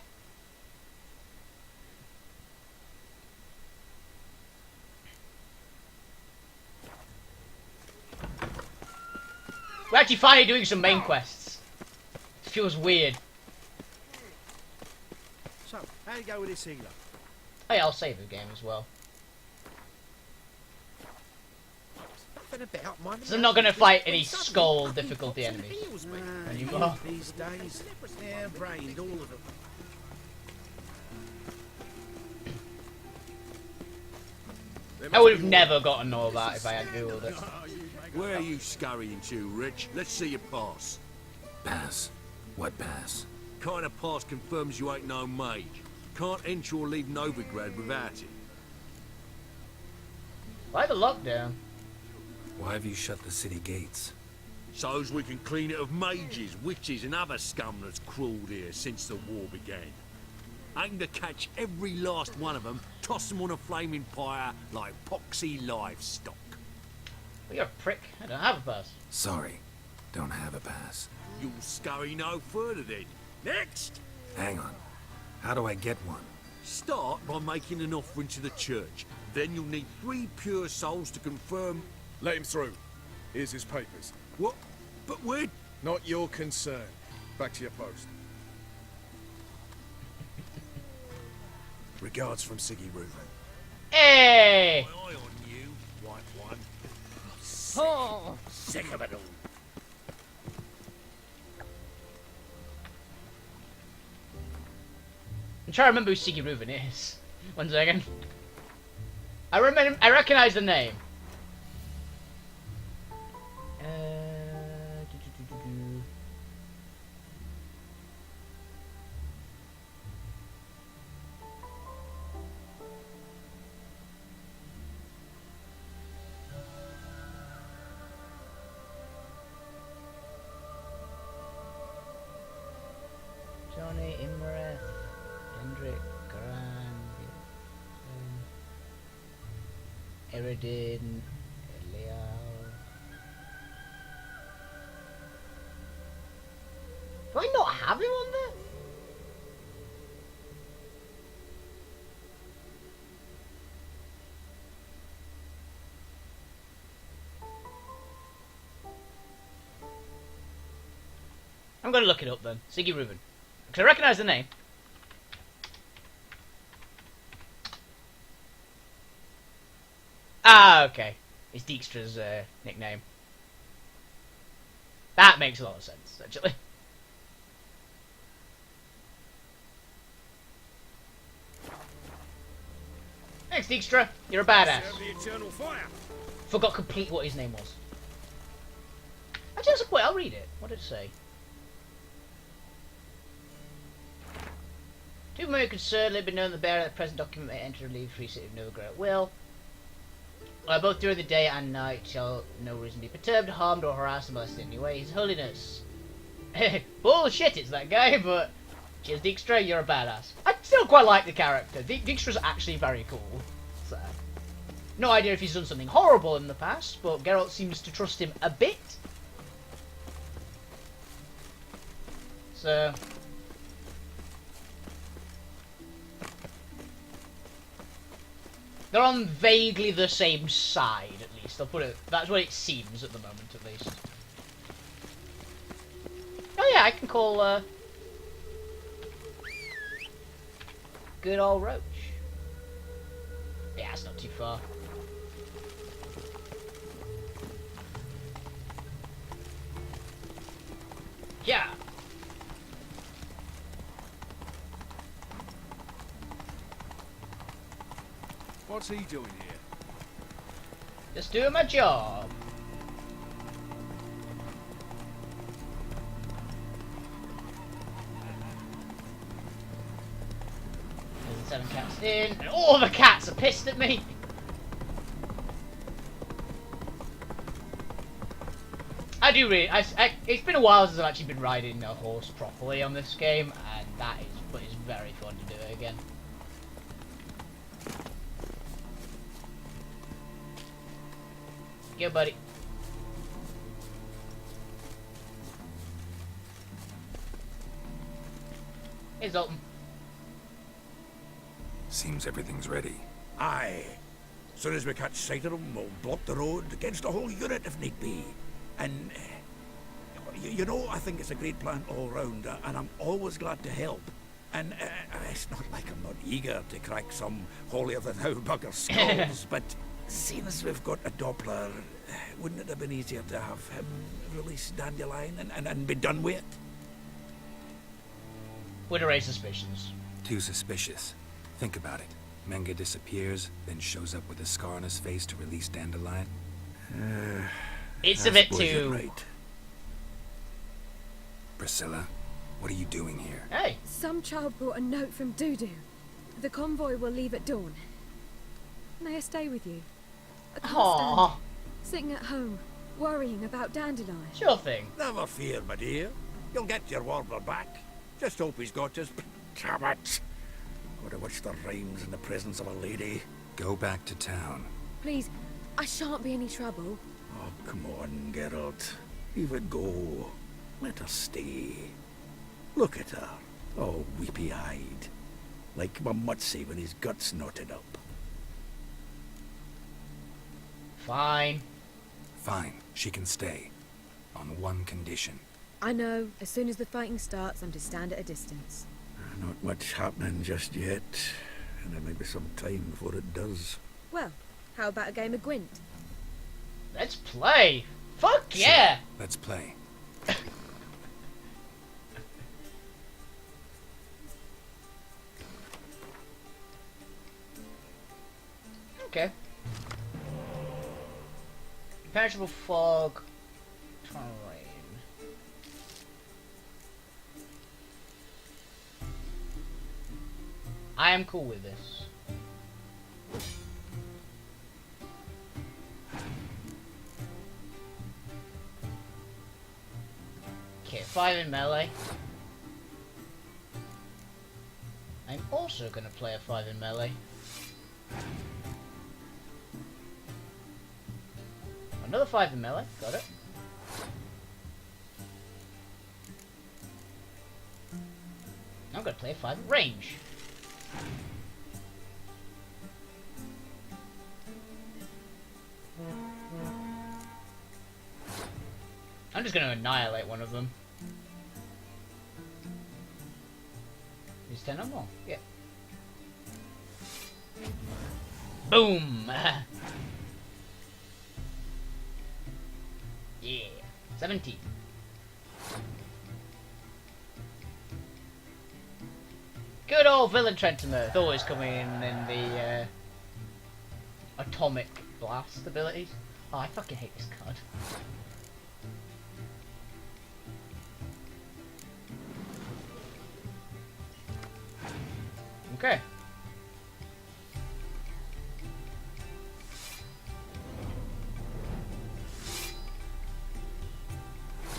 We're actually finally doing some main quests. It feels weird. So, how you go with this healer? Oh yeah, I'll save the game as well. So I'm not going to fight any skull difficulty enemies anymore. These days, hair-brained, all of them. I would have never gotten to know that if I had googled it. Where are you scurrying to, Rich? Let's see your pass. Pass. What pass? Kind of pass confirms you ain't no mage. Can't enter or leave Novigrad without it. Why the lockdown? Why have you shut the city gates? So's we can clean it of mages, witches and other scum that's crawled here since the war began. Aim to catch every last one of them, toss them on a flaming pyre like poxy livestock. Well, you're a prick. I don't have a pass. Sorry. Don't have a pass. You'll scurry no further then. Next! Hang on. How do I get one? Start by making an offering to the church. Then you'll need 3 pure souls to confirm... Let him through. Here's his papers. What? But we're... Not your concern. Back to your post. Regards from Siggy Reuben. Hey! My eye on you, white one. Oh. Sick of it all. I'm trying to remember who Siggy Reuben is. One second. I recognise the name. Johnny Imreth, Hendrik Grand, Eridin, Elial. Do I not have him on there? I'm gonna look it up then. Siggy Reuben. Because I recognise the name. Ah, okay. It's Dijkstra's nickname. That makes a lot of sense, actually. Thanks, Dijkstra. You're a badass. Forgot completely what his name was. Actually, that's a point. I'll read it. What did it say? To whom it could certainly be known the bearer of the present document may enter and leave free city of Novigrad at will. Both during the day and night shall no reason be perturbed, harmed, or harassed or molested in any way. His Holiness. Bullshit, it's that guy, but cheers, Dijkstra, you're a badass. I still quite like the character. Dijkstra's actually very cool. So, no idea if he's done something horrible in the past, but Geralt seems to trust him a bit. So, they're on vaguely the same side, at least. I'll put it. That's what it seems at the moment, at least. Oh yeah, I can call good old Roach. Yeah, it's not too far. Yeah. What's he doing here? Just doing my job. There's 7 cats in, and all the cats are pissed at me. I do really. It's been a while since I've actually been riding a horse properly on this game, and but it's very fun to do it again. Go, buddy. Hey, Zoltan. Seems everything's ready. Aye. Soon as we catch sight of them, we'll block the road against a whole unit if need be. And, you know, I think it's a great plan all round, and I'm always glad to help. And it's not like I'm not eager to crack some holier-than-thou bugger skulls, but seeing as we've got a Doppler, wouldn't it have been easier to have him release Dandelion and be done with it? Would raise suspicions. Too suspicious. Think about it. Menga disappears, then shows up with a scar on his face to release Dandelion. It's a bit too... Right. Priscilla, what are you doing here? Hey! Some child brought a note from Dudu. The convoy will leave at dawn. May I stay with you? I can't stand sitting at home, worrying about Dandelion. Sure thing. Never fear, my dear. You'll get your warbler back. Just hope he's got his... Damn it! Gotta watch the rhymes in the presence of a lady. Go back to town. Please, I shan't be any trouble. Oh, come on, Geralt. Leave it go. Let her stay. Look at her, all weepy-eyed. Like my Mutsy when his guts knotted up. Fine. Fine, she can stay. On one condition. I know. As soon as the fighting starts, I'm to stand at a distance. Not much happening just yet. And there may be some time before it does. Well, how about a game of Gwent? Let's play! Fuck yeah! Sure, let's play. Okay. Impenetrable fog. Terrain. I am cool with this. Okay, 5 in melee. I'm also gonna play a 5 in melee. Another 5 in melee, got it. I'm gonna play a 5 in range. I'm just gonna annihilate one of them. Is 10 or more? Yeah. Boom! Yeah. 17. Good old villain Trenton always coming in the atomic blast abilities. Oh, I fucking hate this card. Okay.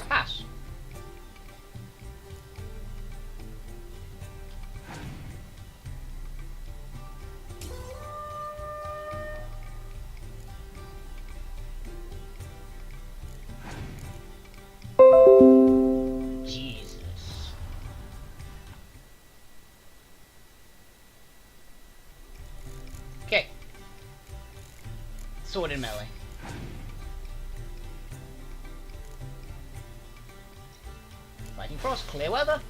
Pass. Jesus. Okay. Sword in melee. Fighting Frost, clear weather.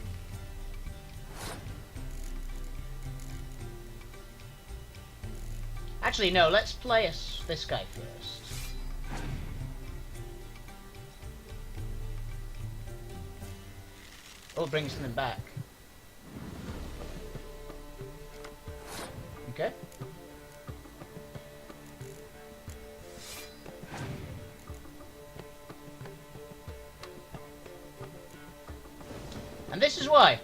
Actually, no, let's play this guy first. Oh, bring something back. Okay. And this is why.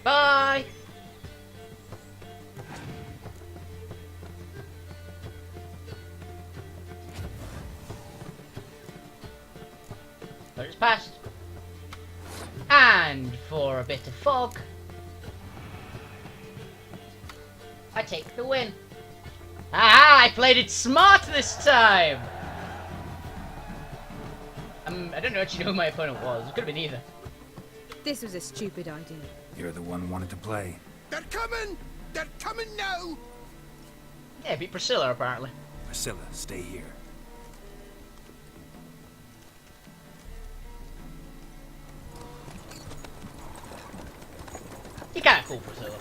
Bye! But it's passed. And for a bit of fog, I take the win. Ah, I played it smart this time! I don't actually know who my opponent was. It could have been either. This was a stupid idea. You're the one who wanted to play. They're coming! They're coming now! Yeah, beat Priscilla apparently. Priscilla, stay here. You can't fool Priscilla.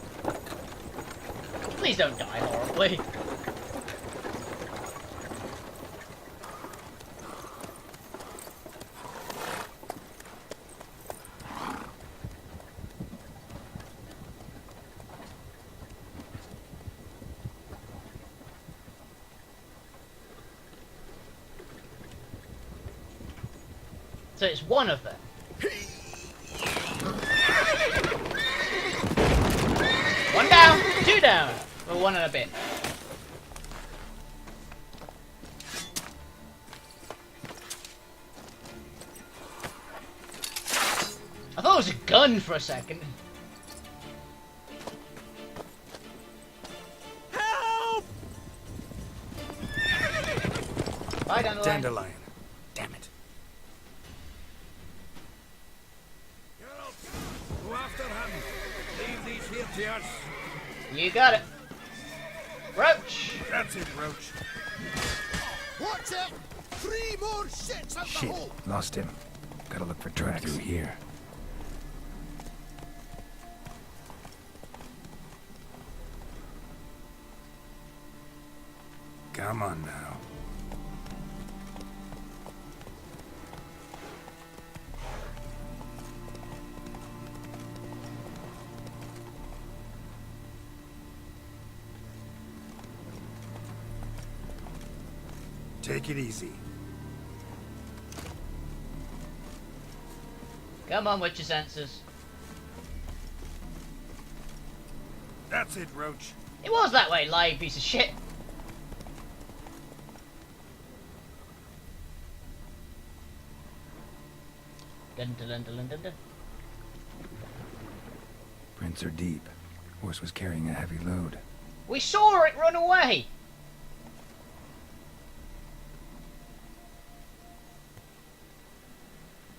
Please don't die horribly. So it's one of them. One down, two down. Well, one and a bit. I thought it was a gun for a second. Help! Bye, Dandelion. Dandelion. Damn it. Go after him! Leave these here to us! You got it. Roach! That's it, Roach. What's it? 3 more shits out the Shit, hole! lost him. Gotta look for tracks. Through here. Come on now. Take it easy. Come on with your senses. That's it, Roach. It was that way, lying piece of shit. Dun, dun, dun, dun, dun, dun. Prints are deep. Horse was carrying a heavy load. We saw it run away!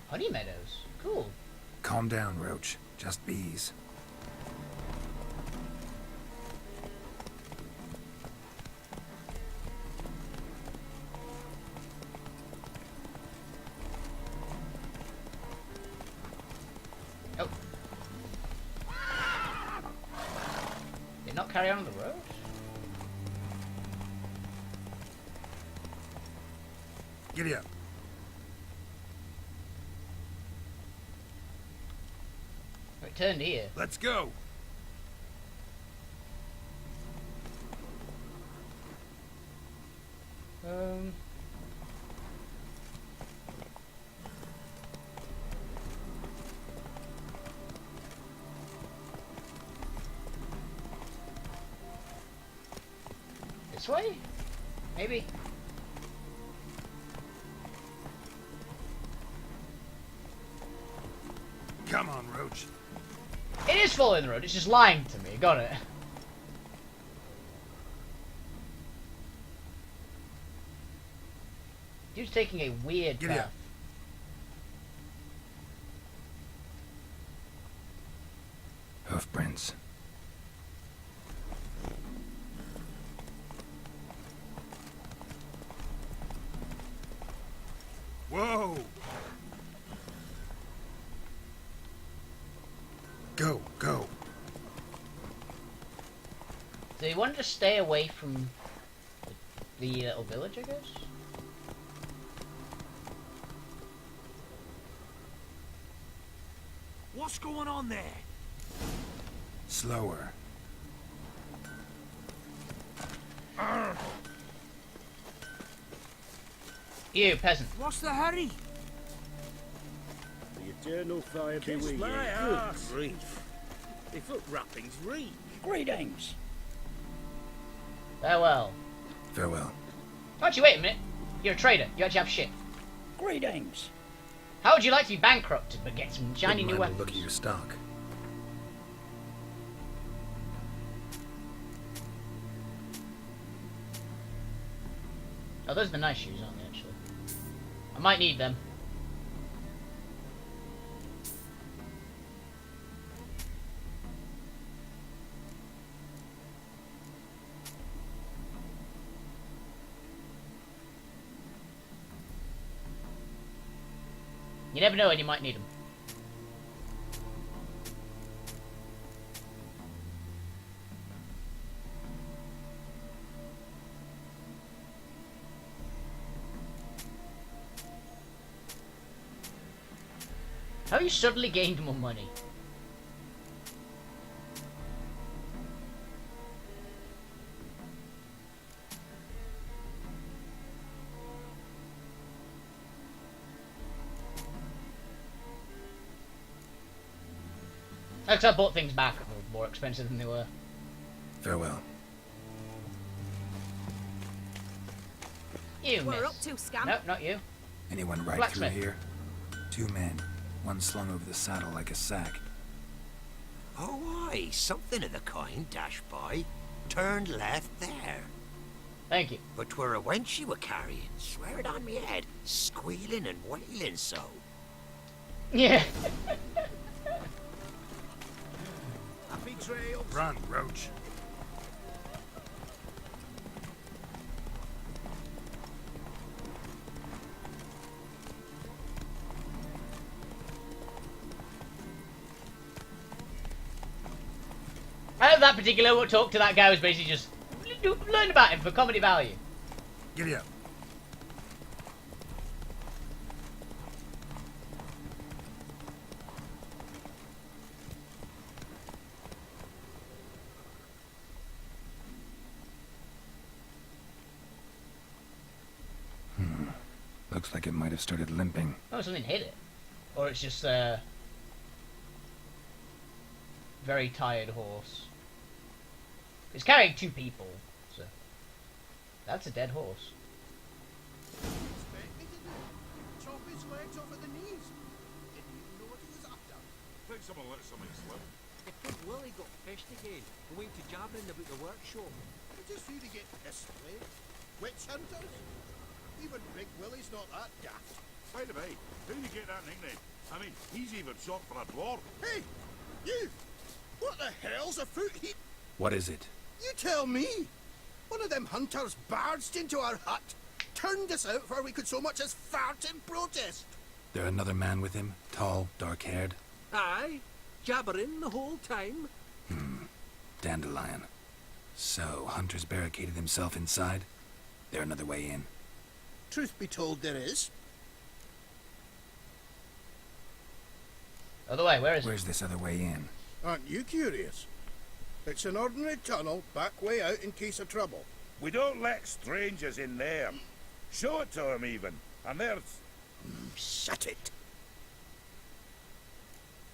Honey meadows. Cool. Calm down, Roach. Just bees. Oh. Did not carry on the road? Giddy up. It turned here. Let's go. This way? Maybe. Come on, Roach. It is following the road, it's just lying to me, got it. Dude's taking a weird Giddy path. up. Hoof prints. Whoa! Go, go. So you wanted to stay away from the little village, I guess? What's going on there? Slower. You, peasant. What's the hurry? The eternal fire be Kiss with you. my Good ass. grief. They foot wrappings reek. Greetings. Farewell. Farewell. Actually, wait a minute. You're a trader. You actually have shit. Greetings. How would you like to be bankrupted but get some shiny new Wouldn't mind a weapons? look at your stock. Oh, those are the nice shoes, aren't they, actually? I might need them. You never know when you might need them. How you suddenly gained more money? Because I bought things back that were more expensive than they were. Farewell. You We're miss. up to, scamp. No, not you. Anyone right through Blacksmith. here? 2 men. One slung over the saddle like a sack. Oh, aye, something of the kind dashed by. Turned left there. Thank you. But 'twere a wench you were carrying, swear it on me head, squealing and wailing so. Yeah. Happy trails. Run, Roach. I hope that particular talk to that guy was basically just learn about him for comedy value. Giddy up. Looks like it might have started limping. Oh, something hit it. Or it's just very tired horse. It's carrying 2 people, so that's a dead horse. Chop his legs off at the knees. Didn't even know what he was after. Think someone let something slip. If Big Willie got fished again, going to jabbering about the workshop. You just see to get pissed, eh? Witch hunters? Even Big Willie's not that daft. By the way, how do you get that nickname? I mean, he's even short for a dwarf. Hey, you! What the hell's afoot here? What is it? You tell me! One of them hunters barged into our hut, turned us out before we could so much as fart in protest. There another man with him? Tall, dark-haired? Aye, jabbering the whole time. Dandelion. So, Hunter's barricaded himself inside? There another way in? Truth be told, there is. Other way, where is it? Where's this other way in? Aren't you curious? It's an ordinary tunnel, back way out in case of trouble. We don't let strangers in there. Show it to 'em even. And there's... Shut it.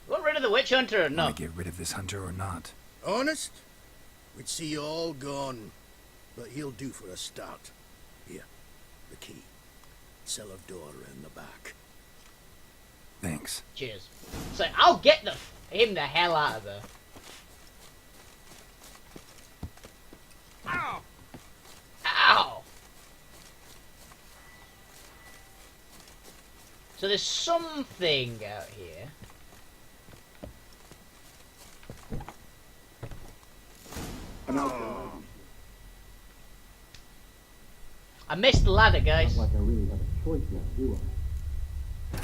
You want rid of the witch hunter or not? Want to get rid of this hunter or not? Honest? We'd see you all gone. But he'll do for a start. Here, the key. Cellar door around the back. Thanks. Cheers. So I'll get him the hell out of there. Ow! Ow! So there's something out here. I missed the ladder, guys. Not like I really have a choice now, do I?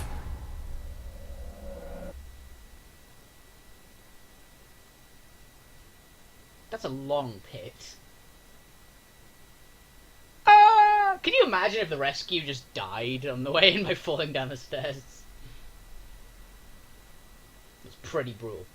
That's a long pit. Ah! Can you imagine if the rescue just died on the way in by falling down the stairs? It's pretty brutal.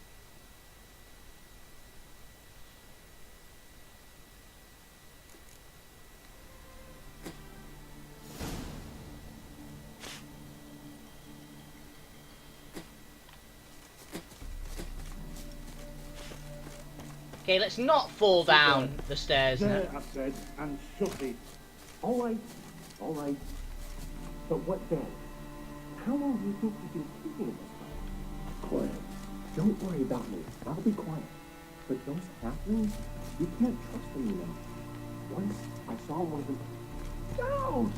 Okay, let's not fall down the stairs now. There, I said, and shut it. All right, but what then? How long do you think you've been thinking of this stuff? Quiet. Don't worry about me. I'll be quiet. But those halflings, you can't trust them, you know. Once I saw one of them. No!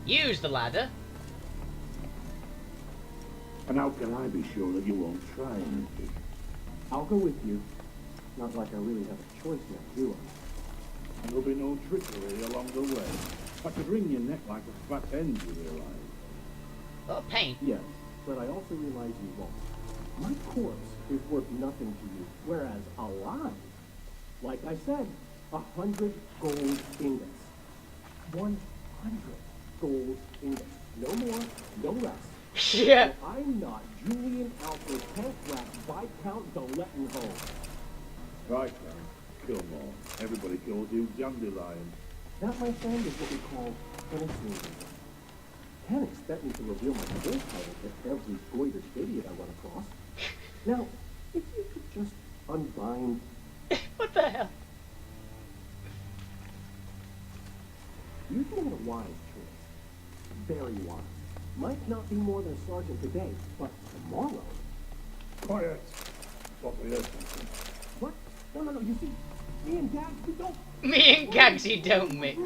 Use the ladder. And how can I be sure that you won't try anything? I'll go with you. Not like I really have a choice now, do I? There'll be no trickery along the way. I could wring your neck like a fat end, you realize. Oh, pain. Yes, but I also realize you won't. My corpse is worth nothing to you, whereas alive, like I said, 100 gold ingots. 100 gold ingots. No more, no less. Yeah. So I'm not Julian Alfred Tankrat Viscount Dolettenholm. Right, man. Kill more. Everybody calls you Dandelion. That, my friend, is what we call penicillin. Can't expect me to reveal my full title to every goited idiot I run across. Now, if you could just unbind... What the hell? You've made a wise choice. Very wise. Might not be more than a sergeant today, but tomorrow... Quiet. Thought we heard something. What? No, you see, me and Gags, we don't... Me and Gagsy don't mix.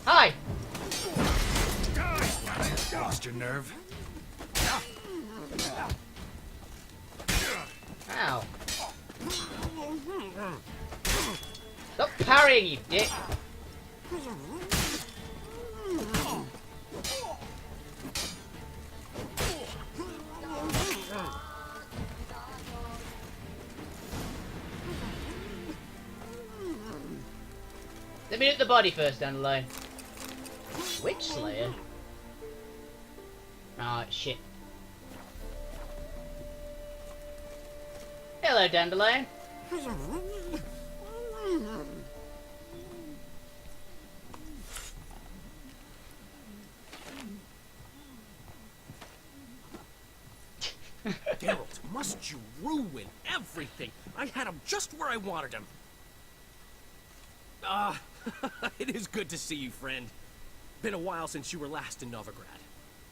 Hi! Lost your nerve? Ow. Stop parrying, you dick! Let me hit the body first, Dandelion. Witch Slayer? Ah, shit. Hello, Dandelion. Geralt, must you ruin everything? I had him just where I wanted him. It is good to see you, friend. Been a while since you were last in Novigrad.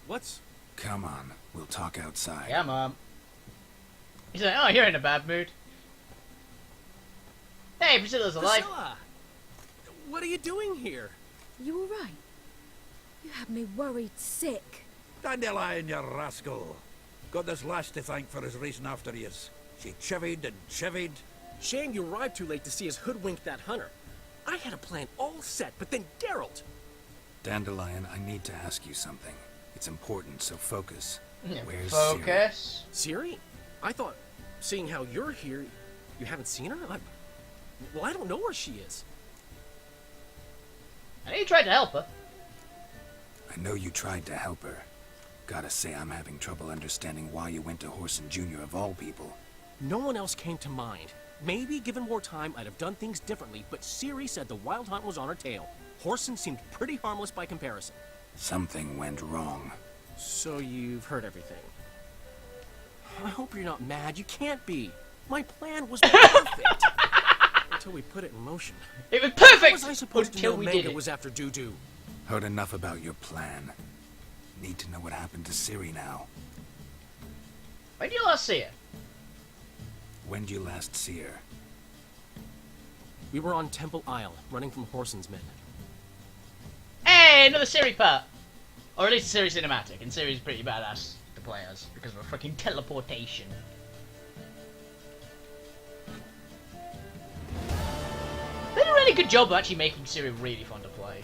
What's... Come on, we'll talk outside. Yeah, Mom. He's like, oh, you're in a bad mood. Hey, Priscilla's alive. Priscilla! What are you doing here? You alright? You had me worried sick. Dandelion, you rascal. Got this lass to thank for his racing after yous. She chivied and chivied. Shame you arrived too late to see us hoodwink that hunter. I had a plan all set, but then Geralt... Dandelion, I need to ask you something. It's important, so focus. Yeah, Where's focus? Ciri? I thought, seeing how you're here, you haven't seen her? Well, I don't know where she is. I know you tried to help her. I know you tried to help her. Gotta say, I'm having trouble understanding why you went to Horson Jr. of all people. No one else came to mind. Maybe, given more time, I'd have done things differently, but Ciri said the Wild Hunt was on her tail. Horson seemed pretty harmless by comparison. Something went wrong. So you've heard everything. I hope you're not mad. You can't be. My plan was perfect. Until we put it in motion. It was perfect! How was I supposed to know we Manga did it. was after Dudu? Heard enough about your plan. Need to know what happened to Ciri now. When did you last see her? When did you last see her? We were on Temple Isle, running from Horson's men. Hey, another Ciri part! Or at least a Ciri cinematic, and Ciri's pretty badass to play as, because of her fucking teleportation. They did a really good job of actually making Ciri really fun to play.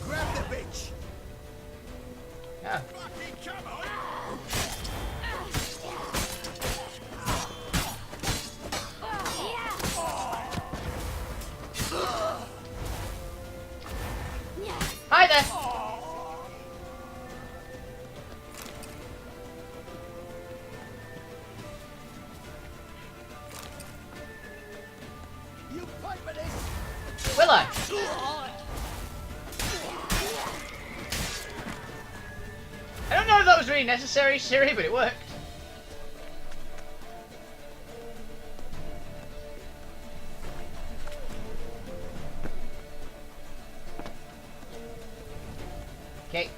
Grab the bitch! Yeah. Fucking come on! Hi there! You fight for this! Will I? I don't know if that was really necessary, Ciri, but it worked. Okay.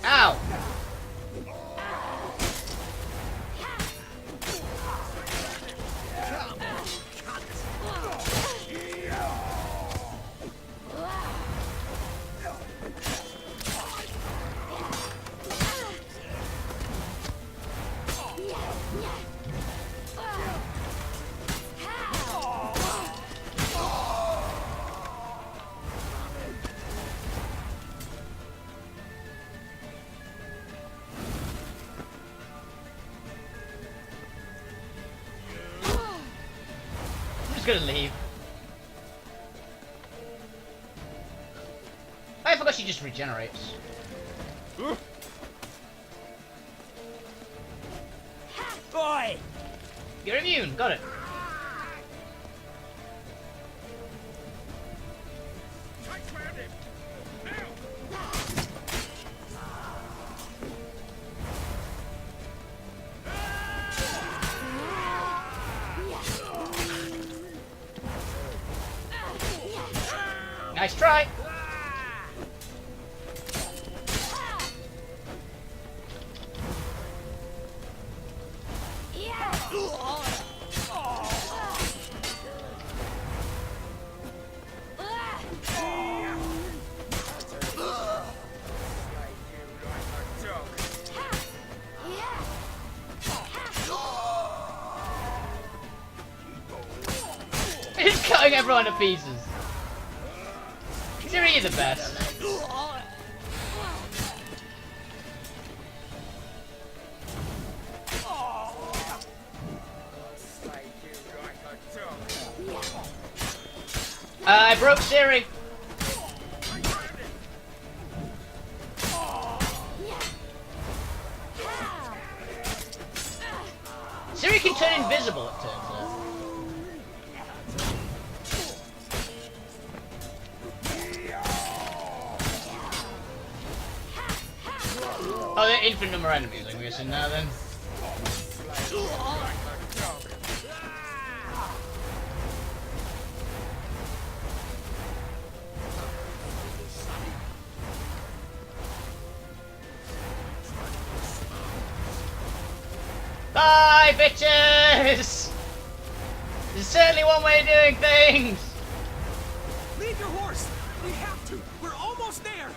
Ow! I'm just gonna leave. I forgot she just regenerates. Boy! You're immune, got it. Nice try. He's cutting everyone to pieces. Siri, you're the best. I broke Siri. Siri can turn invisible, it turns out. Oh, they're infinite number of enemies, I'm guessing now then. Bye, bitches! There's certainly one way of doing things! Leave your horse! We have to! We're almost there!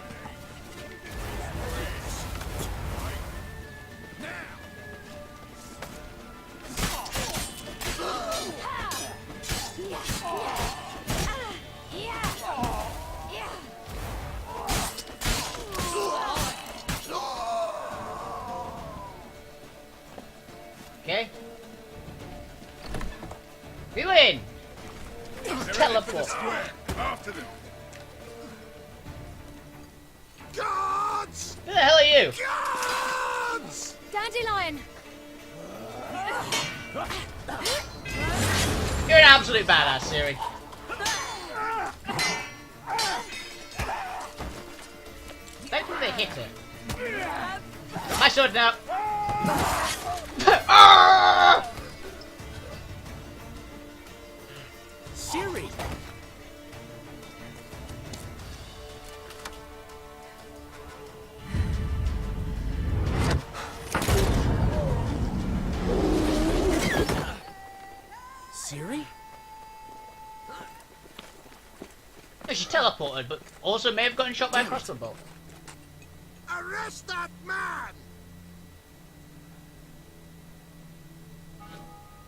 Okay. We win! Teleport. After them. Guards! Who the hell are you? Guards! Dandelion! You're an absolute badass, Siri. Thankfully they hit her. My sword now. Siri! Siri? She teleported, but also may have gotten shot by a crossbow bolt. Arrest that man!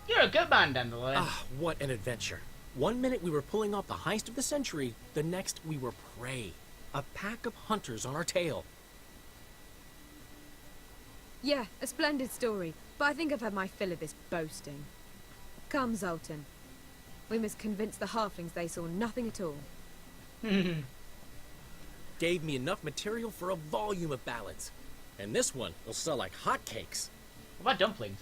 You're a good man, Dandelion. Ah, what an adventure. One minute we were pulling off the heist of the century, the next we were prey. A pack of hunters on our tail. Yeah, a splendid story, but I think I've had my fill of this boasting. Come, Zoltan. We must convince the halflings they saw nothing at all. Gave me enough material for a volume of ballads. And this one will sell like hotcakes. What about dumplings?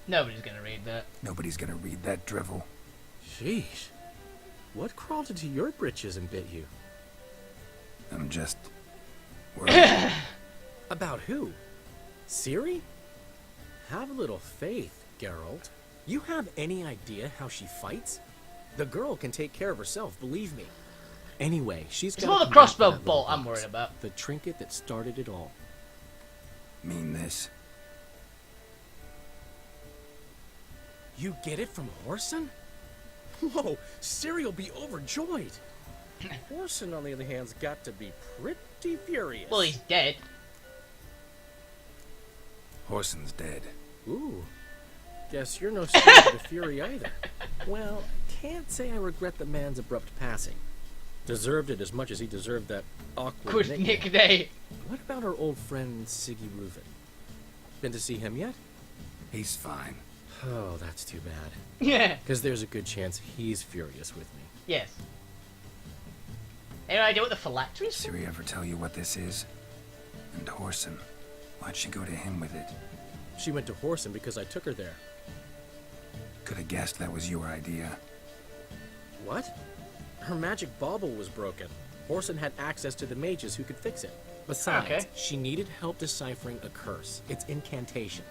Nobody's gonna read that. Nobody's gonna read that drivel. Sheesh. What crawled into your britches and bit you? I'm just worried. About who? Siri? Have a little faith, Geralt. You have any idea how she fights? The girl can take care of herself, believe me. Anyway, she's It's got more the crossbow bolt I'm worried about. The trinket that started it all. Mean this. You get it from Whoreson? Whoa, Ciri'll be overjoyed. Whoreson, on the other hand's got to be pretty furious. Well, he's dead. Whoreson's dead. Ooh. Guess you're no stranger to fury either. Well, can't say I regret the man's abrupt passing. Deserved it as much as he deserved that awkward Good nickname. What about our old friend Siggy Reuven? Been to see him yet? He's fine. Oh, that's too bad. Yeah. Because there's a good chance he's furious with me. Yes. Any idea what the phylacteries? Ciri ever tell you what this is? And Whoreson, why'd she go to him with it? She went to Whoreson because I took her there. Could have guessed that was your idea. What? Her magic bauble was broken. Whoreson had access to the mages who could fix it. Besides, she needed help deciphering a curse. It's incantation.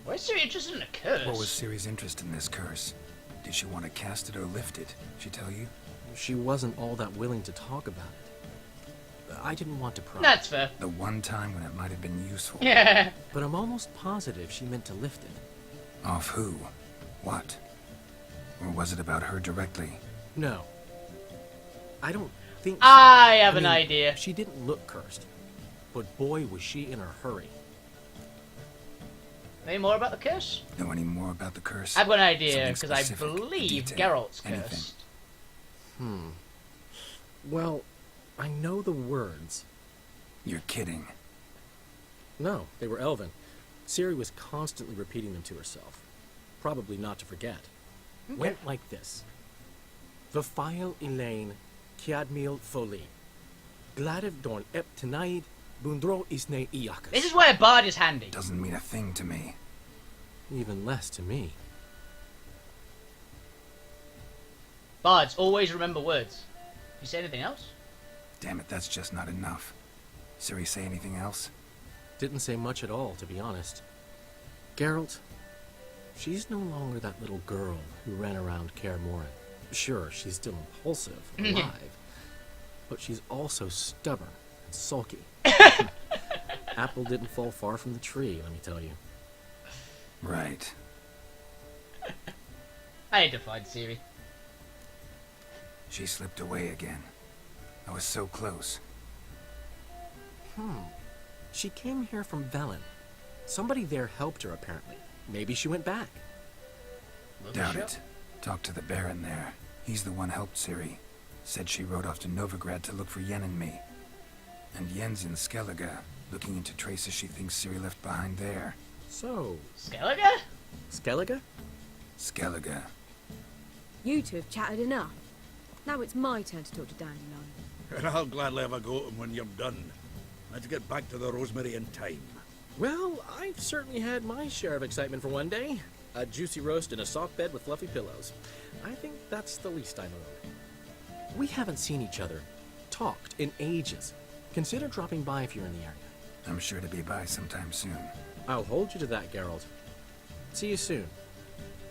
Why is Ciri interested in a curse? What was Ciri's interest in this curse? Did she want to cast it or lift it? She tell you? She wasn't all that willing to talk about it. I didn't want to pry. That's fair. The one time when it might have been useful. Yeah. But I'm almost positive she meant to lift it. Off who? What? Or was it about her directly? No. I don't think I have an idea. She didn't look cursed. but boy was she in a hurry. Any more about the curse? Know any more about the curse? I've got an idea, Something because I specific, believe detail, Geralt's anything. cursed. Well, I know the words. You're kidding. No, they were Elven. Ciri was constantly repeating them to herself. Probably not to forget. Okay. Went like this. Vafile Elaine, Kiadmil Foli. Gladev Dorn Ep Tenaid, Bundro Isne Iakas. This is where Bard is handy. Doesn't mean a thing to me. Even less to me. Bards always remember words. You say anything else? Damn it, that's just not enough. Ciri say anything else? Didn't say much at all, to be honest. Geralt, she's no longer that little girl who ran around Kaer Morhen. Sure, she's still impulsive, alive, but she's also stubborn and sulky. Apple didn't fall far from the tree, let me tell you. Right. I need to find Ciri. She slipped away again. I was so close. She came here from Velen. Somebody there helped her, apparently. Maybe she went back. Doubt it. Talked to the Baron there. He's the one helped Ciri. Said she rode off to Novigrad to look for Yen and me. And Yen's in Skellige, looking into traces she thinks Ciri left behind there. So... Skellige? Skellige? Skellige. You two have chatted enough. Now it's my turn to talk to Dandelion. And I'll gladly have a go at him when you're done. Let's get back to the Rosemary in time. Well, I've certainly had my share of excitement for one day. A juicy roast in a soft bed with fluffy pillows. I think that's the least I'm owed. We haven't seen each other, talked, in ages. Consider dropping by if you're in the area. I'm sure to be by sometime soon. I'll hold you to that, Geralt. See you soon.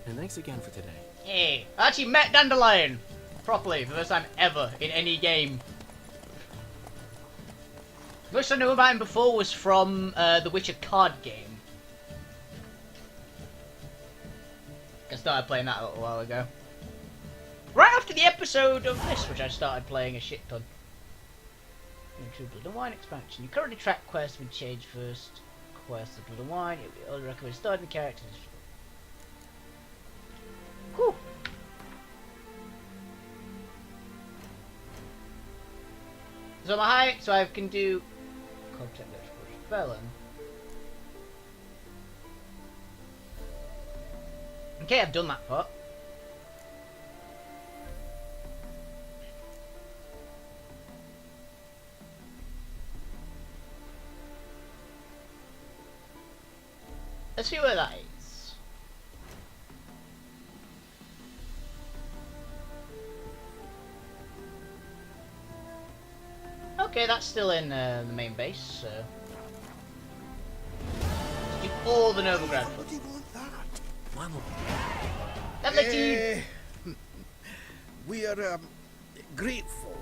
And thanks again for today. Hey, I actually met Dandelion properly for the first time ever in any game. Most I knew about him before was from the Witcher card game. I started playing that a little while ago. Right after the episode of this, which I started playing a shit ton. True Blood and Wine expansion. You currently track quests with change first. Quest of Blood and Wine. It will recommend starting the characters. Cool. So my high, so I can do contact felon. Okay, I've done that part. Let's see where that is. Okay, that's still in the main base, so... Let's do all the Novigrad. What do you want that? Lovely team! We are grateful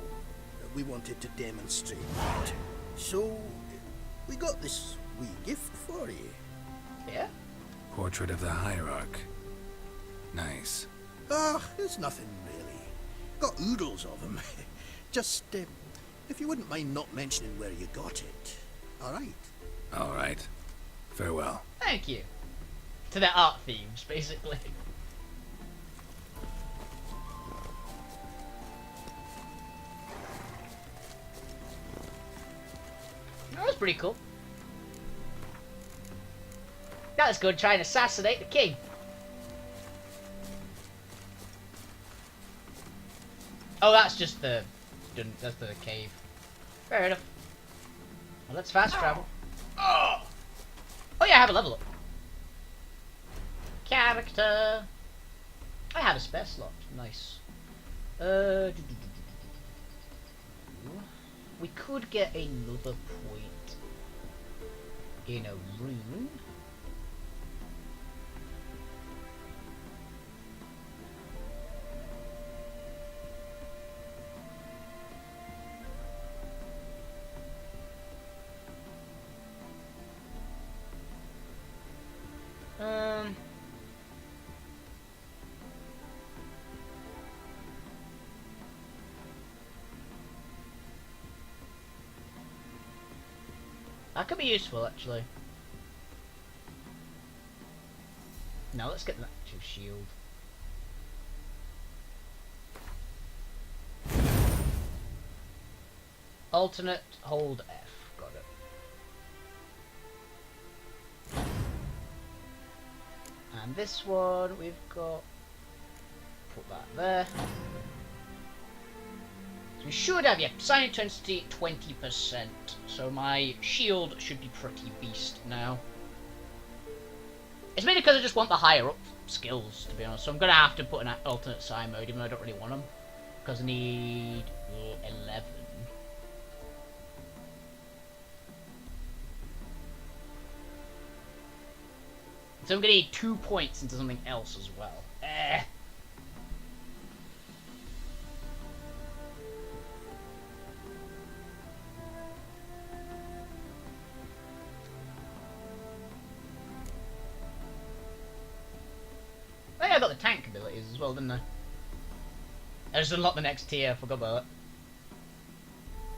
that we wanted to demonstrate that. So, we got this wee gift for you. Yeah? Portrait of the Hierarch. Nice. Ah, it's nothing really. Got oodles of them. Just, if you wouldn't mind not mentioning where you got it. Alright? Alright. Farewell. Thank you. To their art themes, basically. That was pretty cool. That was good, trying to assassinate the king. Oh, that's just the... that's the cave. Fair enough. Well, let's fast travel. Oh yeah, I have a level up. Character. I have a spare slot. Nice. We could get another point in a rune. That could be useful, actually. Now let's get an actual shield. Alternate, hold F. Got it. And this one, we've got... Put that there. So we should have, yeah, sign intensity 20%. So my shield should be pretty beast now. It's mainly because I just want the higher up skills, to be honest. So I'm going to have to put an alternate psi mode, even though I don't really want them. Because I need 11. So I'm going to need 2 points into something else as well. Oh yeah, I got the tank abilities as well, didn't I? I just unlocked the next tier, forgot about it.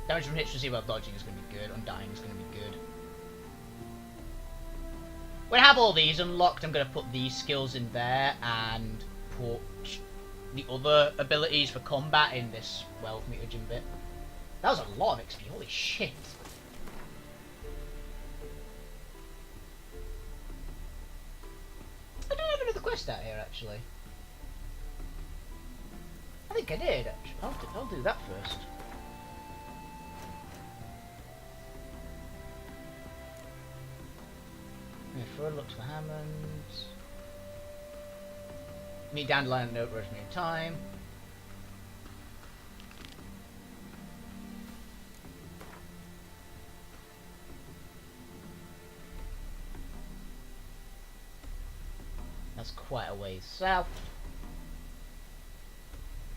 Damage from hits received while dodging is going to be good, undying is going to be good. When I have all these unlocked, I'm going to put these skills in there and put the other abilities for combat in this wealth mutagen bit. That was a lot of XP, holy shit. I don't have another quest out here, actually. I think I did, actually. I'll do that first. Yeah, looks for Hammonds. Meet Dandelion and Note Rosemary in time. That's quite a ways south.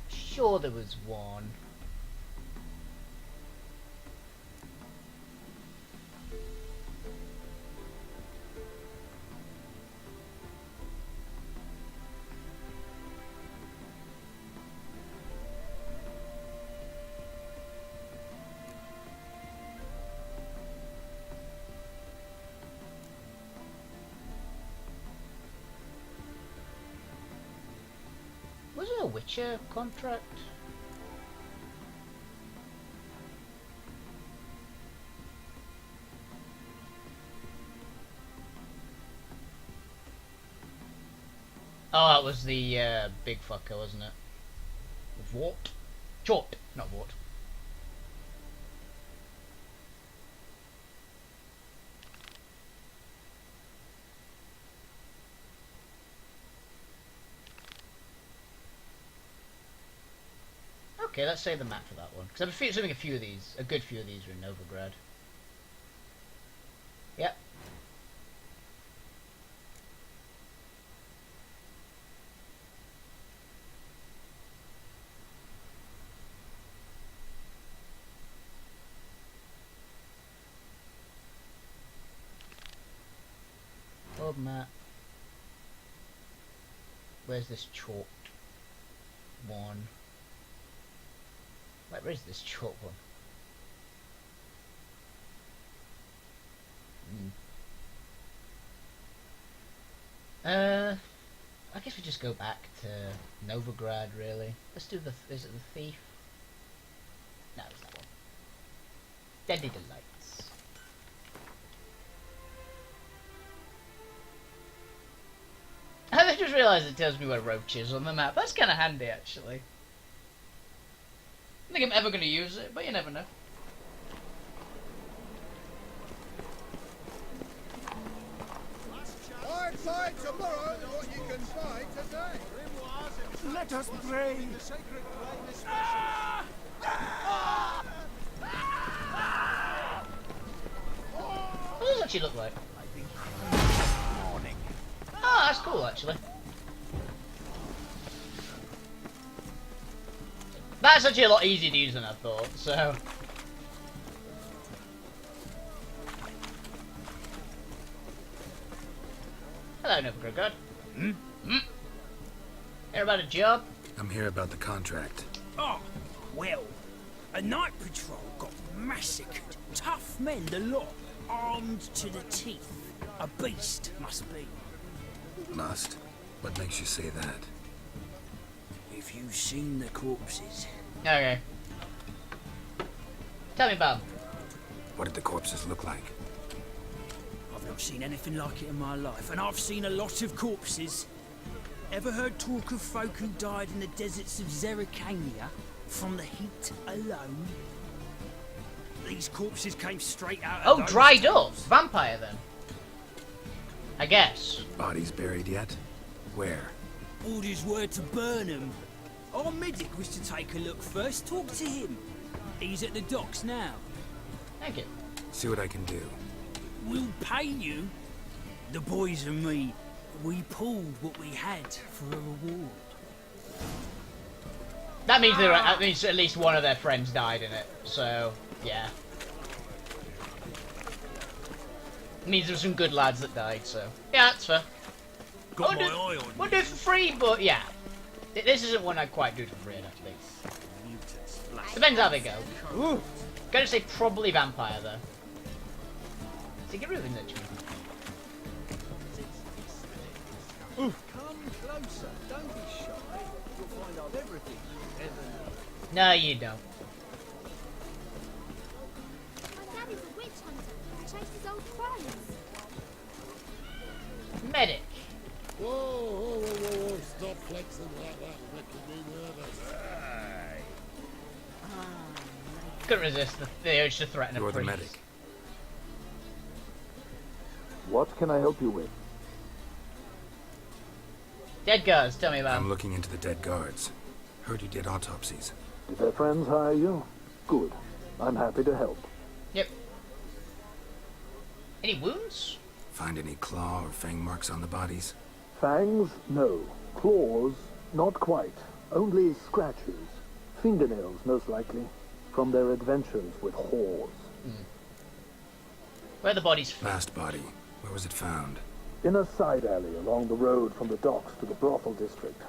Sure there was one. Was it a Witcher contract? Oh, that was the big fucker, wasn't it? Vort? Chort, not Vort. Okay, let's save the map for that one. Because I'm assuming a few of these, a good few of these are in Novigrad. Yep. World map. Where's this chalk one? Where is this chalk one? I guess we just go back to Novigrad, really. Let's do the. Is it the thief? No, it's that one. Deadly Delights. I just realised it tells me where Roach is on the map. That's kind of handy, actually. I don't think I'm ever going to use it, but you never know. Find tomorrow what you can find today. Let us pray. What does it actually look like? Morning. Oh, that's cool, actually. That's actually a lot easier to use than I thought, so... Hello, Novigrad God. Hear about a job? I'm here about the contract. Oh, well, a night patrol got massacred. Tough men, the lot. armed to the teeth. A beast, must be. Must? What makes you say that? If you've seen the corpses. Okay. Tell me about them. What did the corpses look like? I've not seen anything like it in my life, and I've seen a lot of corpses. Ever heard talk of folk who died in the deserts of Zerrikania from the heat alone? These corpses came straight out of those dried up. tunnels. Vampire then. I guess. Bodies buried yet? Where? Orders were to burn them. Our medic was to take a look first. Talk to him. He's at the docks now. Thank you. See what I can do. We'll pay you. The boys and me, we pulled what we had for a reward. That means that means at least one of their friends died in it. So yeah. It means there were some good lads that died. So yeah, that's fair. Got my eye on you. We'll do it for free, but yeah. This isn't one I'd quite do for free, actually. Depends how they go. Ooh. Gonna say probably vampire, though. So get rid of it, Come closer. Don't be shy. You'll find out everything you ever need. No, you don't. My dad is a witch hunter who chases old crows. Medic. Whoa, whoa, whoa, whoa, whoa. Stop flexing like that, making me nervous. Couldn't resist the urge to threaten a You're priest. the medic. What can I help you with? Dead guards, tell me about I'm them. looking into the dead guards. Heard you did autopsies. Did their friends hire you? Good. I'm happy to help. Yep. Any wounds? Find any claw or fang marks on the bodies? Fangs? No. Claws? Not quite. Only scratches. Fingernails, most likely. From their adventures with whores. Where are the bodies from? Last body. Where was it found? In a side alley along the road from the docks to the brothel district.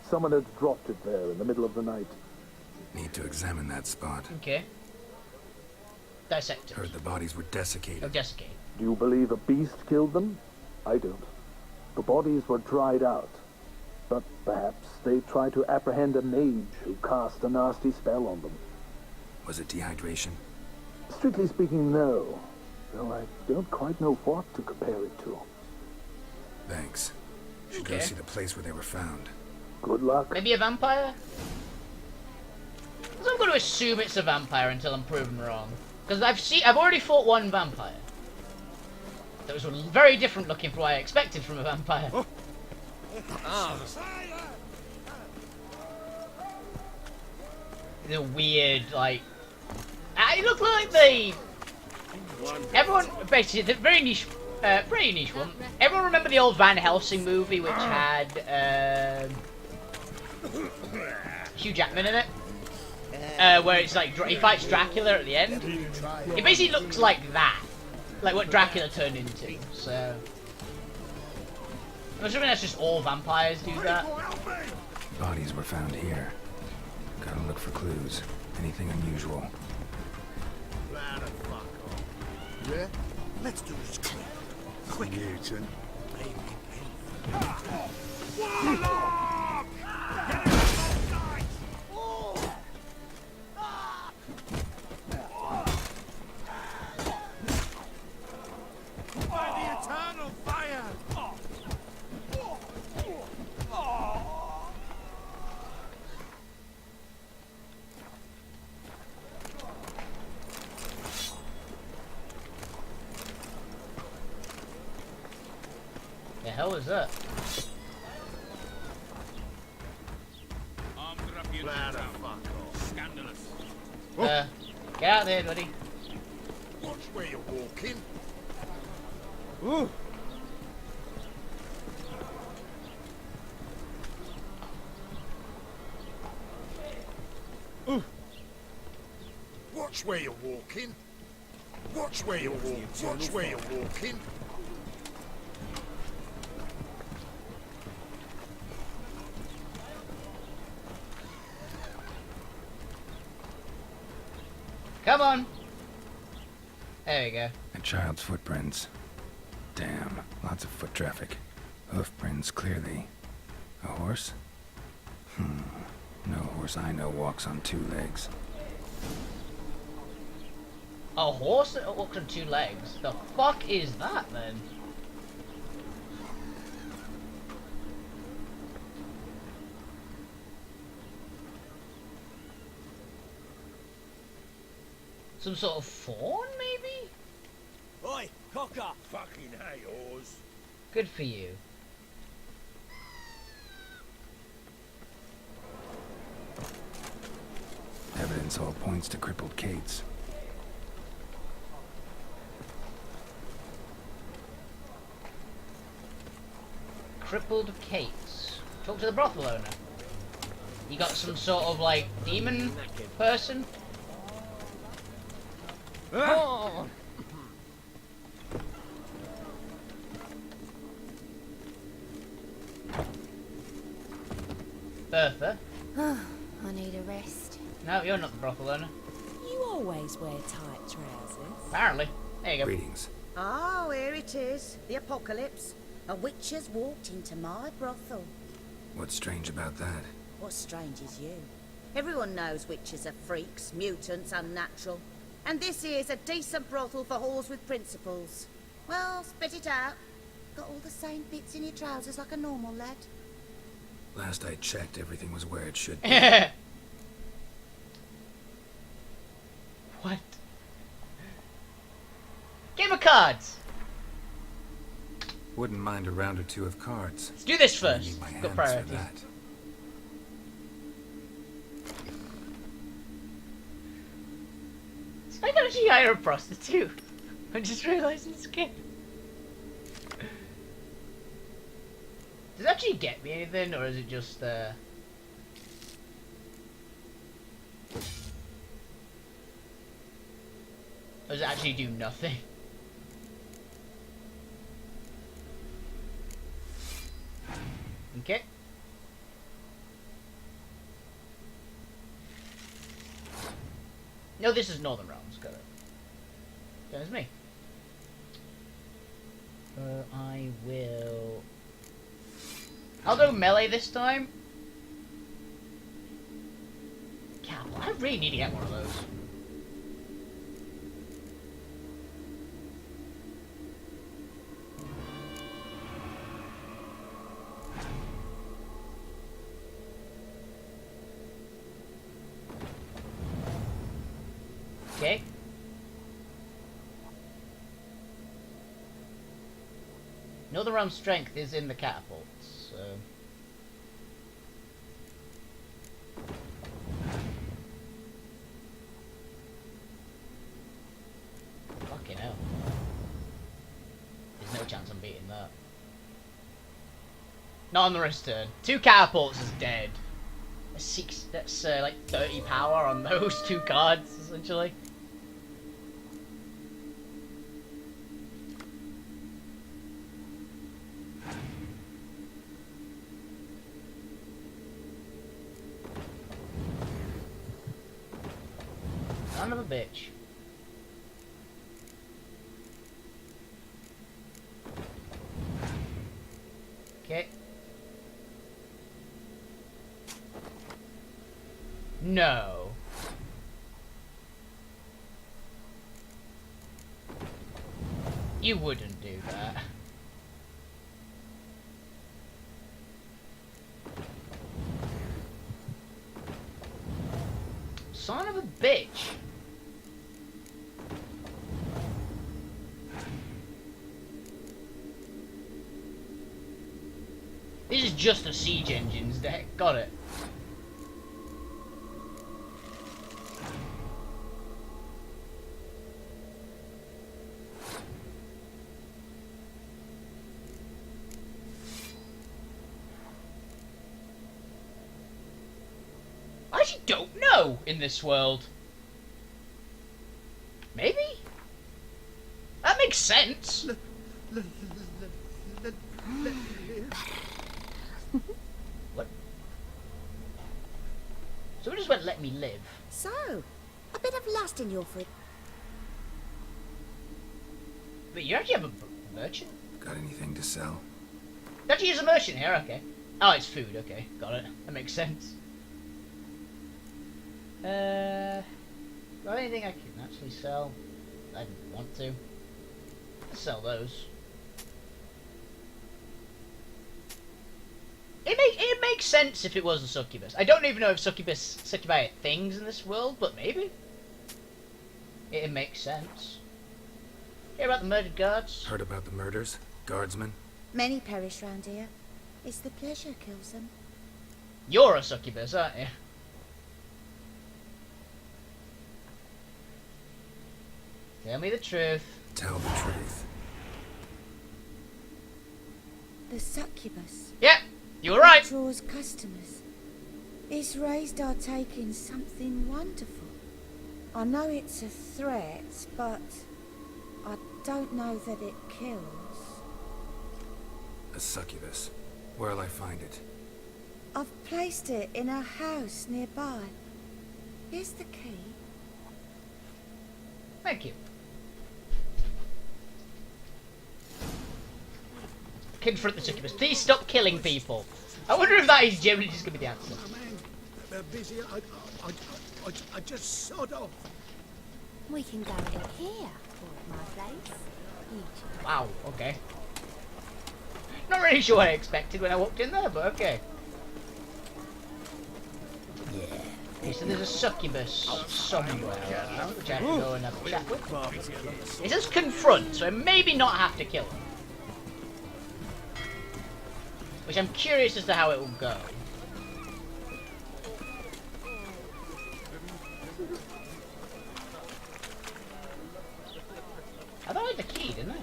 Someone had dropped it there in the middle of the night. Need to examine that spot. Okay. Dissect it. Heard the bodies were desiccated. Oh, desiccated. Do you believe a beast killed them? I don't. The bodies were dried out. But perhaps they tried to apprehend a mage who cast a nasty spell on them. Was it dehydration? Strictly speaking, no. Though I don't quite know what to compare it to. Thanks. Should go see the place where they were found. Good luck. Maybe a vampire? So I'm going to assume it's a vampire until I'm proven wrong. Because I've already fought one vampire. That was very different looking from what I expected from a vampire. The weird, like... It looked like they... Everyone, basically, the very niche, pretty niche one. Everyone remember the old Van Helsing movie which had Hugh Jackman in it? Where it's like, he fights Dracula at the end. It basically looks like that. Like what Dracula turned into, so... I'm assuming that's just all vampires do that. Bodies were found here. Gotta look for clues. Anything unusual. Yeah? Let's do this quick. Quick, Newton. By the eternal fire! The hell is that? Scandalous. Get out there, buddy. Watch where you're walking. Ooh. Watch where you're walking. Watch where you're walking. Watch where you're walking. Come on. There we go. A child's footprints. Damn, lots of foot traffic. Hoof prints, clearly. A horse? No horse I know walks on 2 legs. A horse that walks on 2 legs? The fuck is that, then? Some sort of fawn, maybe? Oi, cocker! Fucking hey, oars. Good for you. Evidence all points to crippled Kate's. Crippled Kate's. Talk to the brothel owner. You got some sort of, like, demon person? Oh. Bertha? I need a rest. No, you're not the brothel owner. You always wear tight trousers. Apparently. There you go. Greetings. Oh, here it is. The apocalypse. A witch has walked into my brothel. What's strange about that? What's strange is you. Everyone knows witches are freaks, mutants, unnatural. And this here's a decent brothel for whores with principles. Well, spit it out. Got all the same bits in your trousers like a normal lad. Last I checked, everything was where it should be. What? Game of cards! Wouldn't mind a round or 2 of cards. Let's do this I first. need my Got hands for priority. that. I can actually hire a prostitute. I just realised this game. Does it actually get me anything, or is it just, Or does it actually do nothing? Okay. No, this is Northern Realms, got it. There's me. I will... I'll go melee this time. God, I really need to get one of those. Okay. Northern Realm strength is in the catapults, so... Fucking hell. There's no chance I'm beating that. Not on the rest turn. 2 catapults is dead. That's like 30 power on those 2 cards, essentially. Son of a bitch. Okay. No. You wouldn't do that. Son of a bitch. This is just a siege engine's deck. Got it. I actually don't know in this world. Maybe? That makes sense. What? Someone just went, let me live. So, a bit of lust in your foot. But you actually have a merchant? Got anything to sell? Don't you use a merchant here? Okay. Oh, it's food. Okay, got it. That makes sense. Got anything I can actually sell? I didn't want to. Sell those. It makes sense if it was a succubus. I don't even know if succubi are things in this world, but maybe. It makes sense. Hear about the murdered guards? Heard about the murders? Guardsmen? Many perish round here. It's the pleasure kills them. You're a succubus, aren't you? Tell me the truth. Tell the truth. The succubus. Yep, you were right. It draws customers. Its raised are taking something wonderful. I know it's a threat, but I don't know that it kills. A succubus. Where'll I find it? I've placed it in a house nearby. Here's the key. Thank you. Confront the succubus. Please stop killing people. I wonder if that is generally just going to be the answer. They're busy. I just sod off. We can go in here, or my place. Wow, okay. Not really sure what I expected when I walked in there, but okay. Okay, so there's a succubus somewhere around, which I have to go and have a chat with. It says confront, so I maybe not have to kill him. Which I'm curious as to how it will go. I thought I had the key, didn't I?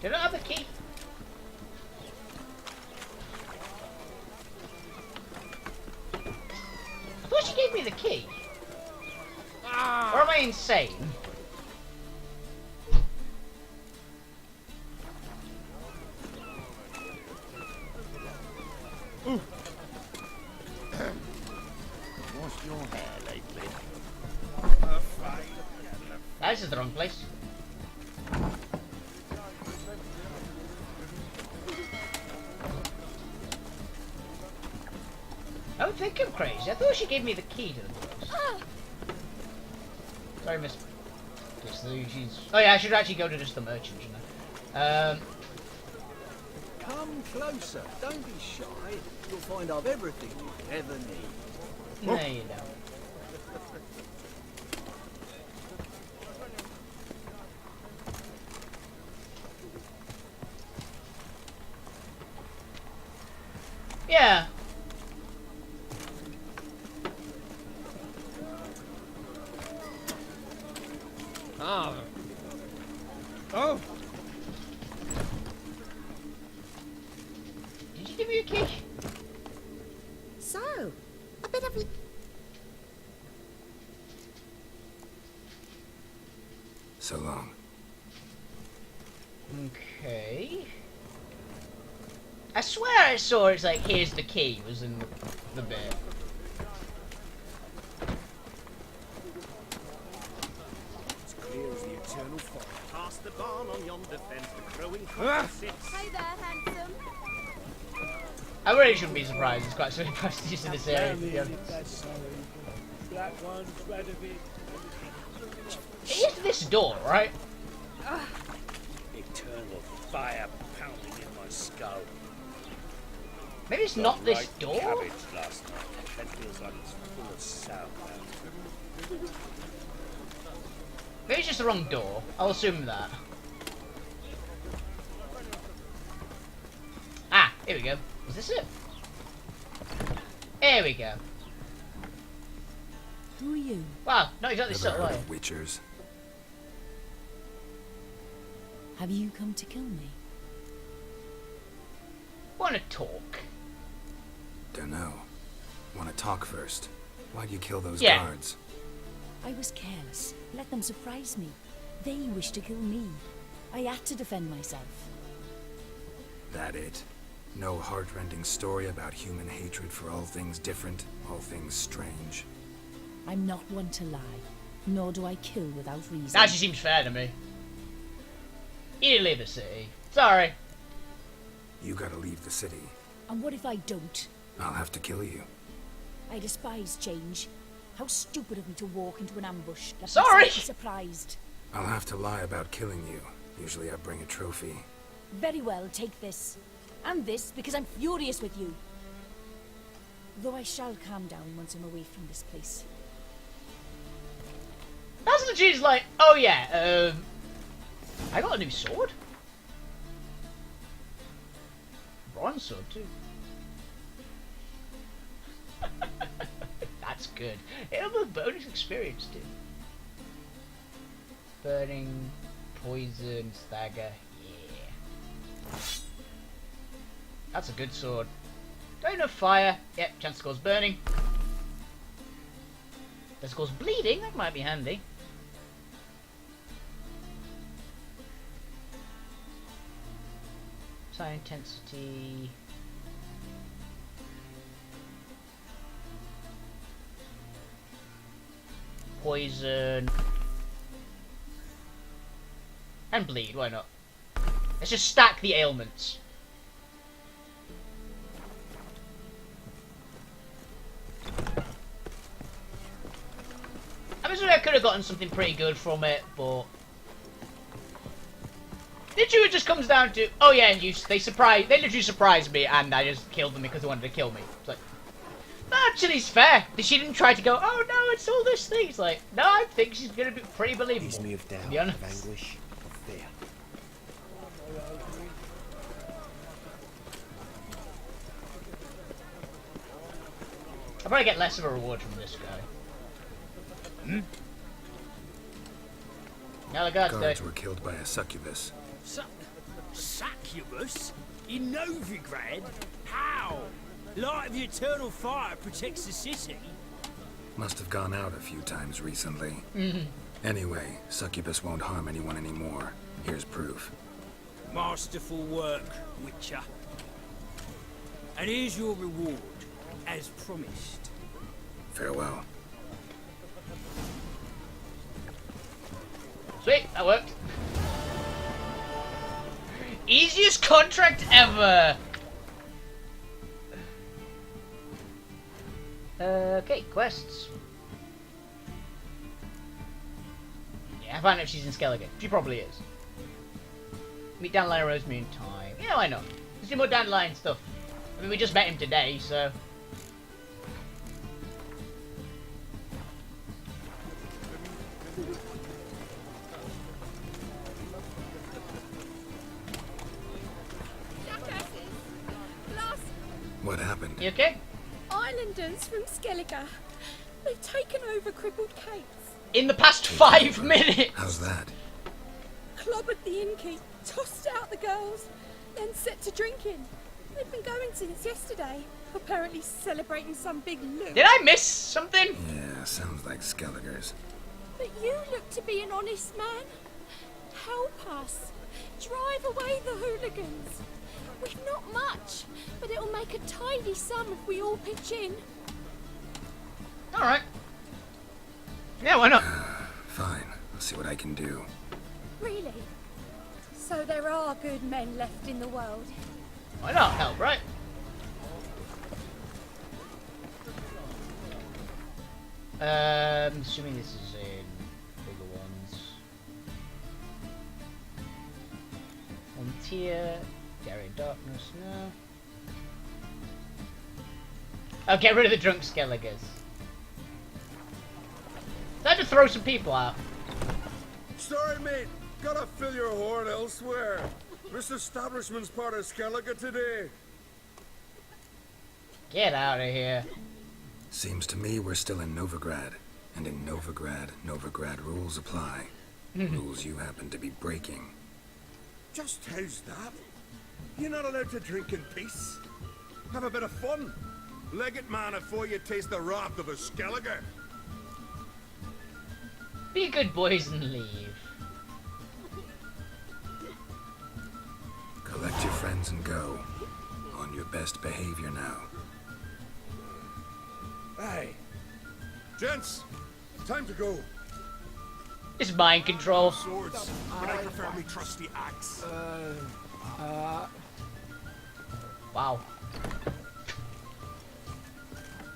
Did I have the key? I thought she gave me the key. Or am I insane? Washed your hair lately? This is the wrong place. I don't think I'm crazy. I thought she gave me the key to the place. Sorry, miss. Oh yeah, I should actually go to just the merchant, shouldn't I? Come closer. Don't be shy. You'll find I've everything you ever need. No, you don't. Yeah. Ah. Oh. Did you give me a key? So, a bit of... So long. Okay. I swear I saw it's like, here's the key, was in the bit. It's clear as the eternal fog. Past the barn on yonder fence, the crowing cock sits. Hey there, handsome. I really shouldn't be surprised, it's quite so prestigious in this area, to be honest. Black one's red of it. It is this door, right? Eternal fire pounding in my skull. Maybe it's not this door? Cabbage last night. That feels like it's full of sound now. Maybe it's just the wrong door. I'll assume that. Ah, here we go. Is this it? Here we go. Who are you? Wow, not exactly Never subtle, heard are of Witchers. Have you come to kill me? Wanna talk? Dunno. Want to talk first? Why'd you kill those Yeah. guards? I was careless. Let them surprise me. They wished to kill me. I had to defend myself. That it? No heart-rending story about human hatred for all things different, all things strange? I'm not one to lie, nor do I kill without reason. That actually seems fair to me. You need to leave the city. Sorry. You gotta leave the city. And what if I don't? I'll have to kill you. I despise change. How stupid of me to walk into an ambush. Let Sorry. myself be surprised. I'll have to lie about killing you. Usually I bring a trophy. Very well, take this. And this, because I'm furious with you. Though I shall calm down once I'm away from this place. That's legit like, oh yeah, I got a new sword. Bronze sword too. That's good. It'll have a bonus experience too. Burning, poison, stagger, yeah. That's a good sword. Don't enough fire. Yep, chance to cause burning. Chance to cause bleeding, that might be handy. High intensity. Poison. And bleed, why not? Let's just stack the ailments. I'm assuming I could have gotten something pretty good from it, but literally it just comes down to, oh yeah, and they literally surprised me, and I just killed them because they wanted to kill me. It's like, actually, it's fair. She didn't try to go, oh no, it's all this thing. It's like, no, I think she's gonna be pretty believable. Leaves me of doubt, to be honest. of anguish, of fear. I'll probably get less of a reward from this guy. Now the guards were killed by a succubus. Succubus? In Novigrad? How? Light of the eternal fire protects the city. Must have gone out a few times recently. Anyway, succubus won't harm anyone anymore. Here's proof. Masterful work, Witcher. And here's your reward, as promised. Farewell. Sweet, that worked. Easiest contract ever! Okay, quests. Yeah, I find out if she's in Skellige. She probably is. Meet Dandelion Rosemary in time. Yeah, why not? Let's do more Dandelion stuff. I mean, we just met him today, so... What happened? You okay? Islanders from Skellige. They've taken over crippled Kate's. In the past 5 minutes! How's that? Clobbered the innkeep, tossed out the girls, then set to drinking. They've been going since yesterday, apparently celebrating some big loot. Did I miss something? Yeah, sounds like Skelligers. But you look to be an honest man. Help us. Drive away the hooligans. We've not much, but it'll make a tidy sum if we all pitch in. Alright. Yeah, why not? Fine, I'll see what I can do. Really? So there are good men left in the world? Why not help, right? Assuming this is in bigger ones. On tier, Dairy Darkness, no. Oh, get rid of the drunk Skelligers. Time to throw some people out. Sorry, mate. Gotta fill your horn elsewhere. This establishment's part of Skellige today. Get out of here. Seems to me we're still in Novigrad. And in Novigrad, Novigrad rules apply. Rules you happen to be breaking. Just how's that? You're not allowed to drink in peace. Have a bit of fun. Leg it, man, before you taste the wrath of a Skellige. Be good boys and leave. Collect your friends and go. On your best behavior now. Hey, Gents, time to go. It's mind control. Swords, but I prefer me trusty axe. Wow.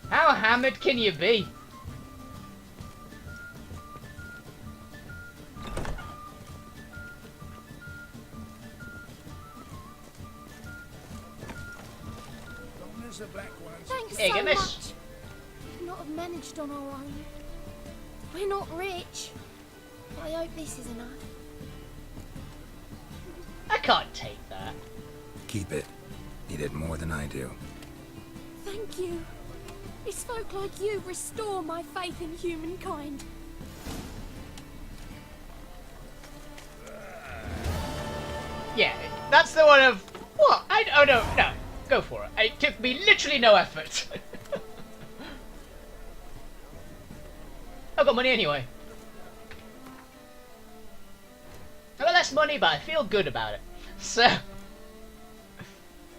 How hammered can you be? Thanks Hey, so get this. much. We've not have managed on our own. We're not rich. But I hope this is enough. I can't take that. Keep it. You did more than I do. Thank you. It's folk like you restore my faith in humankind. Yeah, that's the one of... What? Oh no, no. Go for it. It took me literally no effort. I've got money anyway. I got less money, but I feel good about it. So...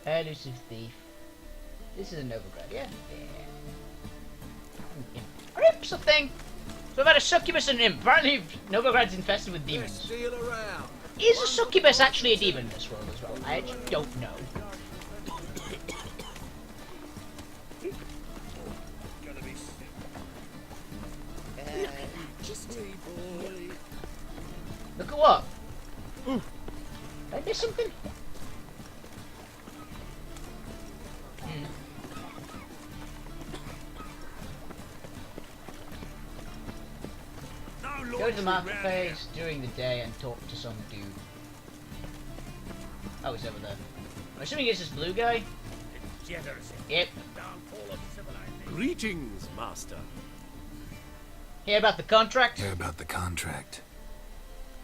Elusive Thief. This is a Novigrad, yeah? Yeah. An imp's a thing. So I've had a succubus and an imp. Apparently Novigrad's infested with demons. Is a succubus actually a demon in this world as well? I actually don't know. Look at what? Did I miss something? Go to the marketplace during the day and talk to some dude. Oh, he's over there. I'm assuming it's this blue guy? Yep. Greetings, Master. Hear about the contract? Hear about the contract.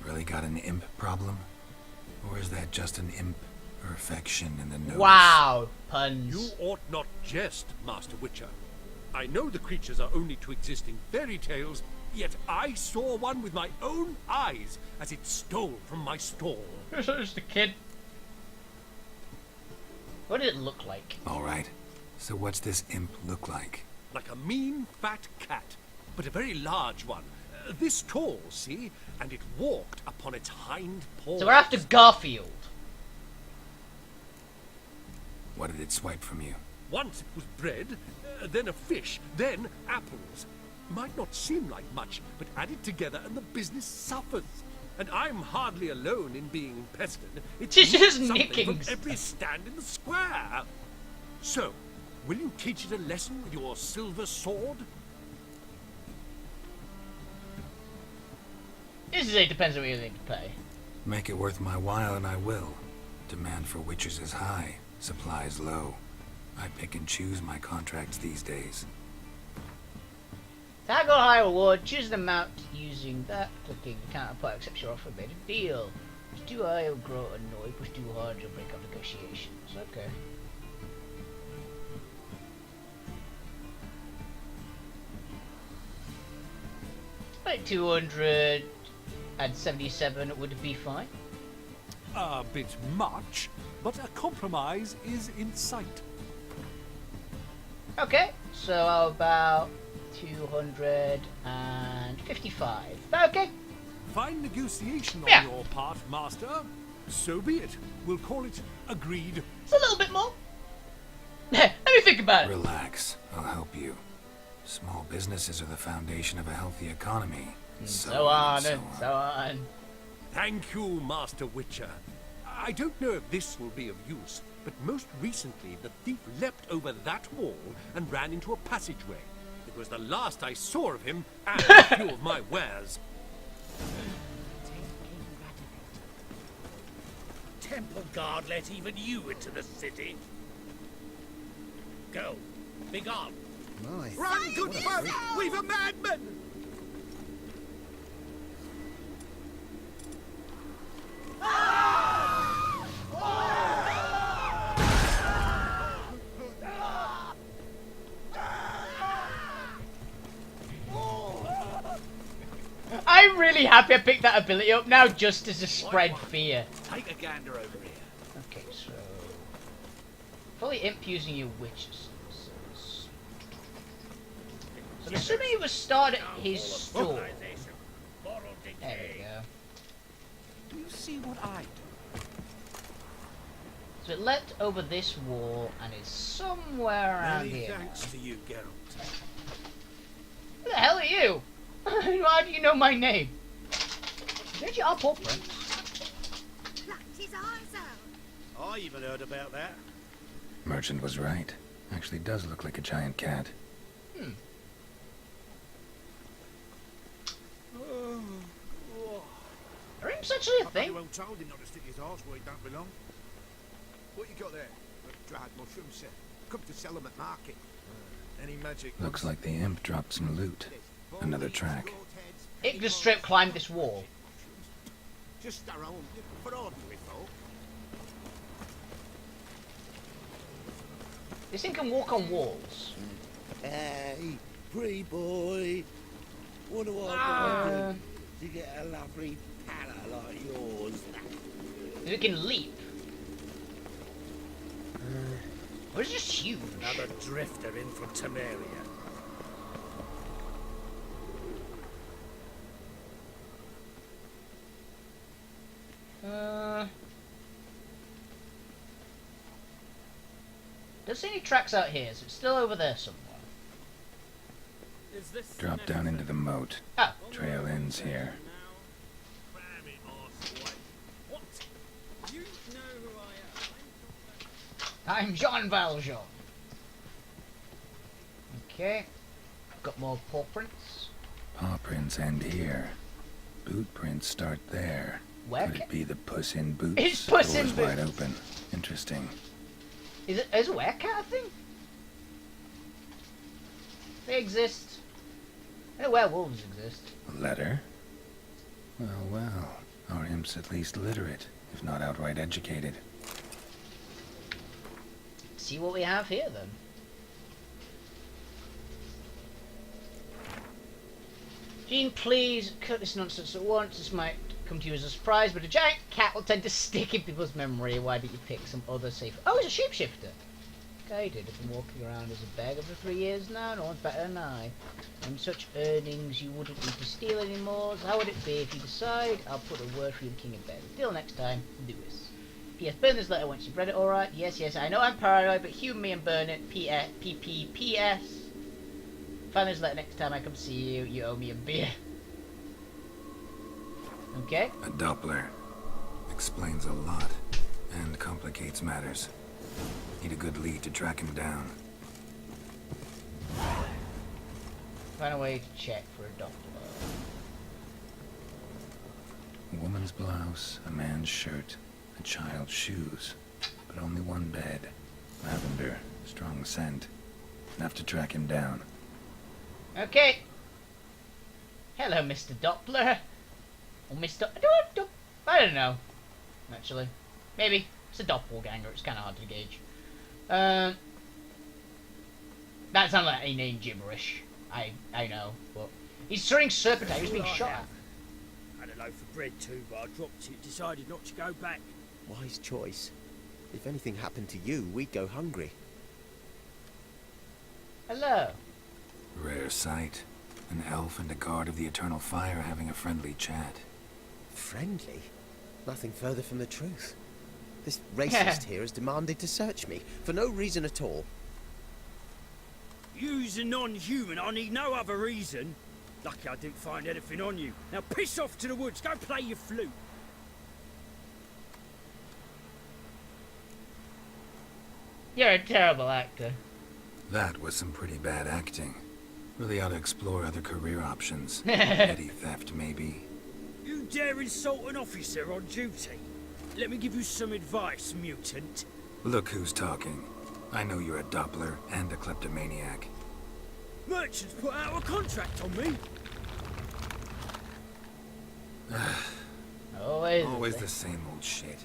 Really got an imp problem? Or is that just an imp perfection in the nose? Wow, puns. You ought not jest, Master Witcher. I know the creatures are only to exist in fairy tales, yet I saw one with my own eyes as it stole from my stall. Just a kid. What did it look like? Alright. So what's this imp look like? Like a mean, fat cat, but a very large one. This tall, see? And it walked upon its hind paws. So we're after Garfield. What did it swipe from you? Once it was bread, then a fish, then apples. Might not seem like much, but added together and the business suffers. And I'm hardly alone in being pestered. It's She's just something nicking from every stand in the square. So, will you teach it a lesson with your silver sword? This is it depends on what you think to pay. Make it worth my while and I will. Demand for witches is high, supplies low. I pick and choose my contracts these days. Tag or high reward, choose the amount using that. Clicking the counterpart accepts your offer, made a deal. Push too high, you'll grow annoyed. Push too hard, you'll break up negotiations. Okay. Like 277 would be fine. A bit much, but a compromise is in sight. Okay, so how about 255? Okay. Fine negotiation on Yeah. your part, Master. So be it. We'll call it agreed. It's a little bit more. Let me think about it. Relax, I'll help you. Small businesses are the foundation of a healthy economy. So on and so on. Thank you, Master Witcher. I don't know if this will be of use, but most recently the thief leapt over that wall and ran into a passageway. It was the last I saw of him and a few of my wares. Temple guard let even you into the city. Go. Be gone. My. Run, good folk! We've a madman! I'm really happy I picked that ability up now just to spread fear. Take a gander over here. Okay, so... Fully imp using your witches. So I'm assuming it was started at his store. There we go. Do you see what I do? So it leapt over this wall and is somewhere around Many here. thanks to you, Geralt. Who the hell are you? Why do you know my name? Don't you are paw prints? Plucked his eyes out. I even heard about that. Merchant was right. Actually does look like a giant cat. Hmm. Are imps actually a thing? I well told him not to stick his arse where he don't belong. What you got there? A dried mushroom, sir. Come to sell them at market. Any magic? Looks like the imp dropped some loot. Another track. It can just straight climbed this wall. Just our own, for ordinary folk. This thing can walk on walls. Hey, pretty boy. What do I do to get a lovely pala like yours? It can leap. Or is it just huge? Another drifter in from Temeria. Don't see any tracks out here, so it's still over there somewhere. Drop down into the moat. Oh. Trail ends here. I'm Jean Valjean. Okay. Got more paw prints. Paw prints end here. Boot prints start there. Where Could it be the Puss in Boots? It's Puss in Doors wide Boots. open. Interesting. Is a werecat a thing? They exist. I know werewolves exist. A letter? Well, well. Our imp's at least literate, if not outright educated. See what we have here then. Jean, please cut this nonsense at once. This might come to you as a surprise, but a giant cat will tend to stick in people's memory. Why don't you pick some other safe... Oh, it's a shapeshifter. Guided. I've been walking around as a beggar for 3 years now. No one's better than I. On such earnings, you wouldn't need to steal anymore. So how would it be if you decide? I'll put a word for you, the king of bed. Till next time, Lewis. P.S. Burn this letter once you've read it, alright? Yes, yes, I know I'm paranoid, but humour me and burn it. P.P.P.S. Find this letter next time I come see you. You owe me a beer. Okay. A Doppler. Explains a lot. And complicates matters. Need a good lead to track him down. Find a way to check for a Doppler. A woman's blouse, a man's shirt, a child's shoes. But only one bed. Lavender. Strong scent. Enough to track him down. Okay. Hello, Mr. Doppler. Or Mr. I don't know. Actually. Maybe. It's a doppelganger. It's kind of hard to gauge. That sounds like a name gibberish. I know. But he's throwing serpentine. He's being shot at. Had a loaf of bread too, but I dropped it. Decided not to go back. Wise choice. If anything happened to you, we'd go hungry. Hello. Rare sight. An elf and a guard of the Eternal Fire having a friendly chat. Friendly? Nothing further from the truth. This racist here has demanded to search me, for no reason at all. You's a non-human. I need no other reason. Lucky I didn't find anything on you. Now piss off to the woods. Go play your flute. You're a terrible actor. That was some pretty bad acting. Really ought to explore other career options. Petty theft, maybe. You dare insult an officer on duty? Let me give you some advice, mutant. Look who's talking. I know you're a Doppler and a kleptomaniac. Merchants put out a contract on me. Always the same old shit.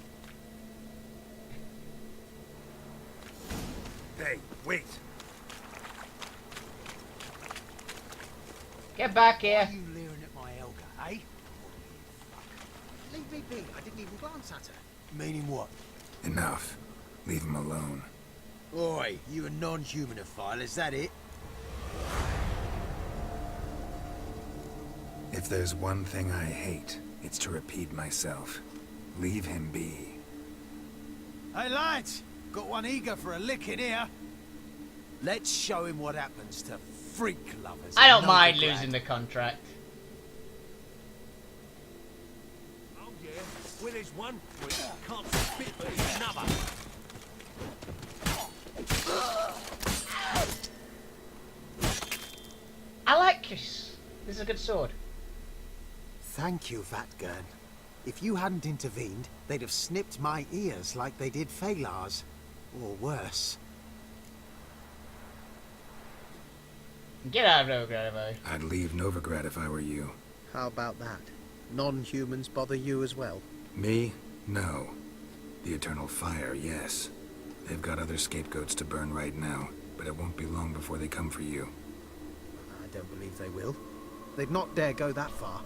Hey, wait. Get back here. Why are you leering at my Elga, eh? Leave me be. I didn't even glance at her. Meaning what? Enough. Leave him alone. Oi, you a non-humanophile, is that it? If there's one thing I hate, it's to repeat myself. Leave him be. Hey lads, got one eager for a licking here. Let's show him what happens to freak lovers. I don't mind losing the contract. Oh yeah, where there's one freak, can't spit but there's another. I like this. This is a good sword. Thank you, Vatgern. If you hadn't intervened, they'd have snipped my ears like they did Phalar's. Or worse. Get out of Novigrad. I'd leave Novigrad if I were you. How about that? Non-humans bother you as well? Me? No. The Eternal Fire, yes. They've got other scapegoats to burn right now, but it won't be long before they come for you. I don't believe they will. They'd not dare go that far.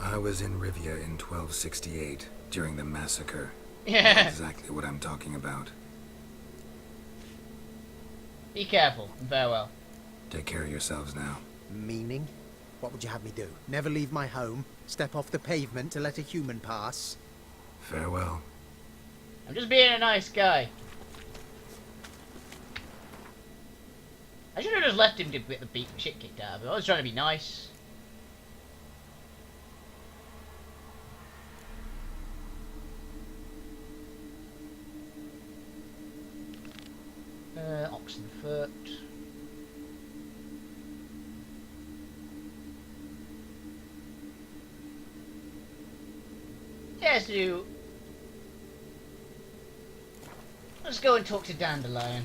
I was in Rivia in 1268, during the massacre. Yeah. That's exactly what I'm talking about. Be careful, and farewell. Take care of yourselves now. Meaning? What would you have me do? Never leave my home? Step off the pavement to let a human pass? Farewell. I'm just being a nice guy. I should have just left him to get the beat shit kicked out of him. I was trying to be nice. Oxenfurt. Yes, you. Let's go and talk to Dandelion.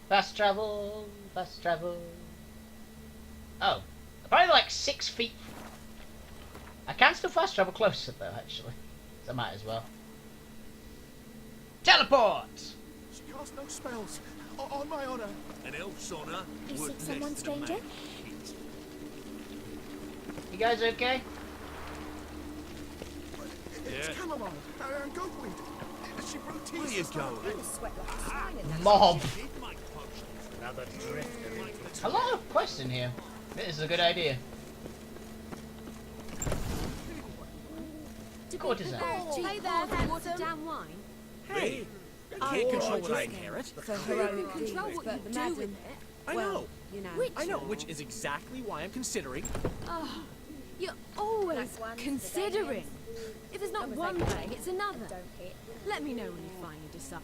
Fast travel, fast travel. Oh, probably like 6 feet. I can still fast travel closer though, actually. So I might as well. Teleport! She casts no spells. On my honor. An elf's honor. You worth seek someone, less than a stranger? man. You guys okay? It's chamomile and goatweed. She brewed tea. Where you going? Mob. Another drifter. A lot of quests in here. This is a good idea. Courtesan. Hey there, watered down wine. Hey, I can't control what I inherit. For heroic control what you do with it. I know. You know. I know, which is exactly why I'm considering. Oh, you're always considering. If it's not one thing, it's another. Let me know when you finally decide.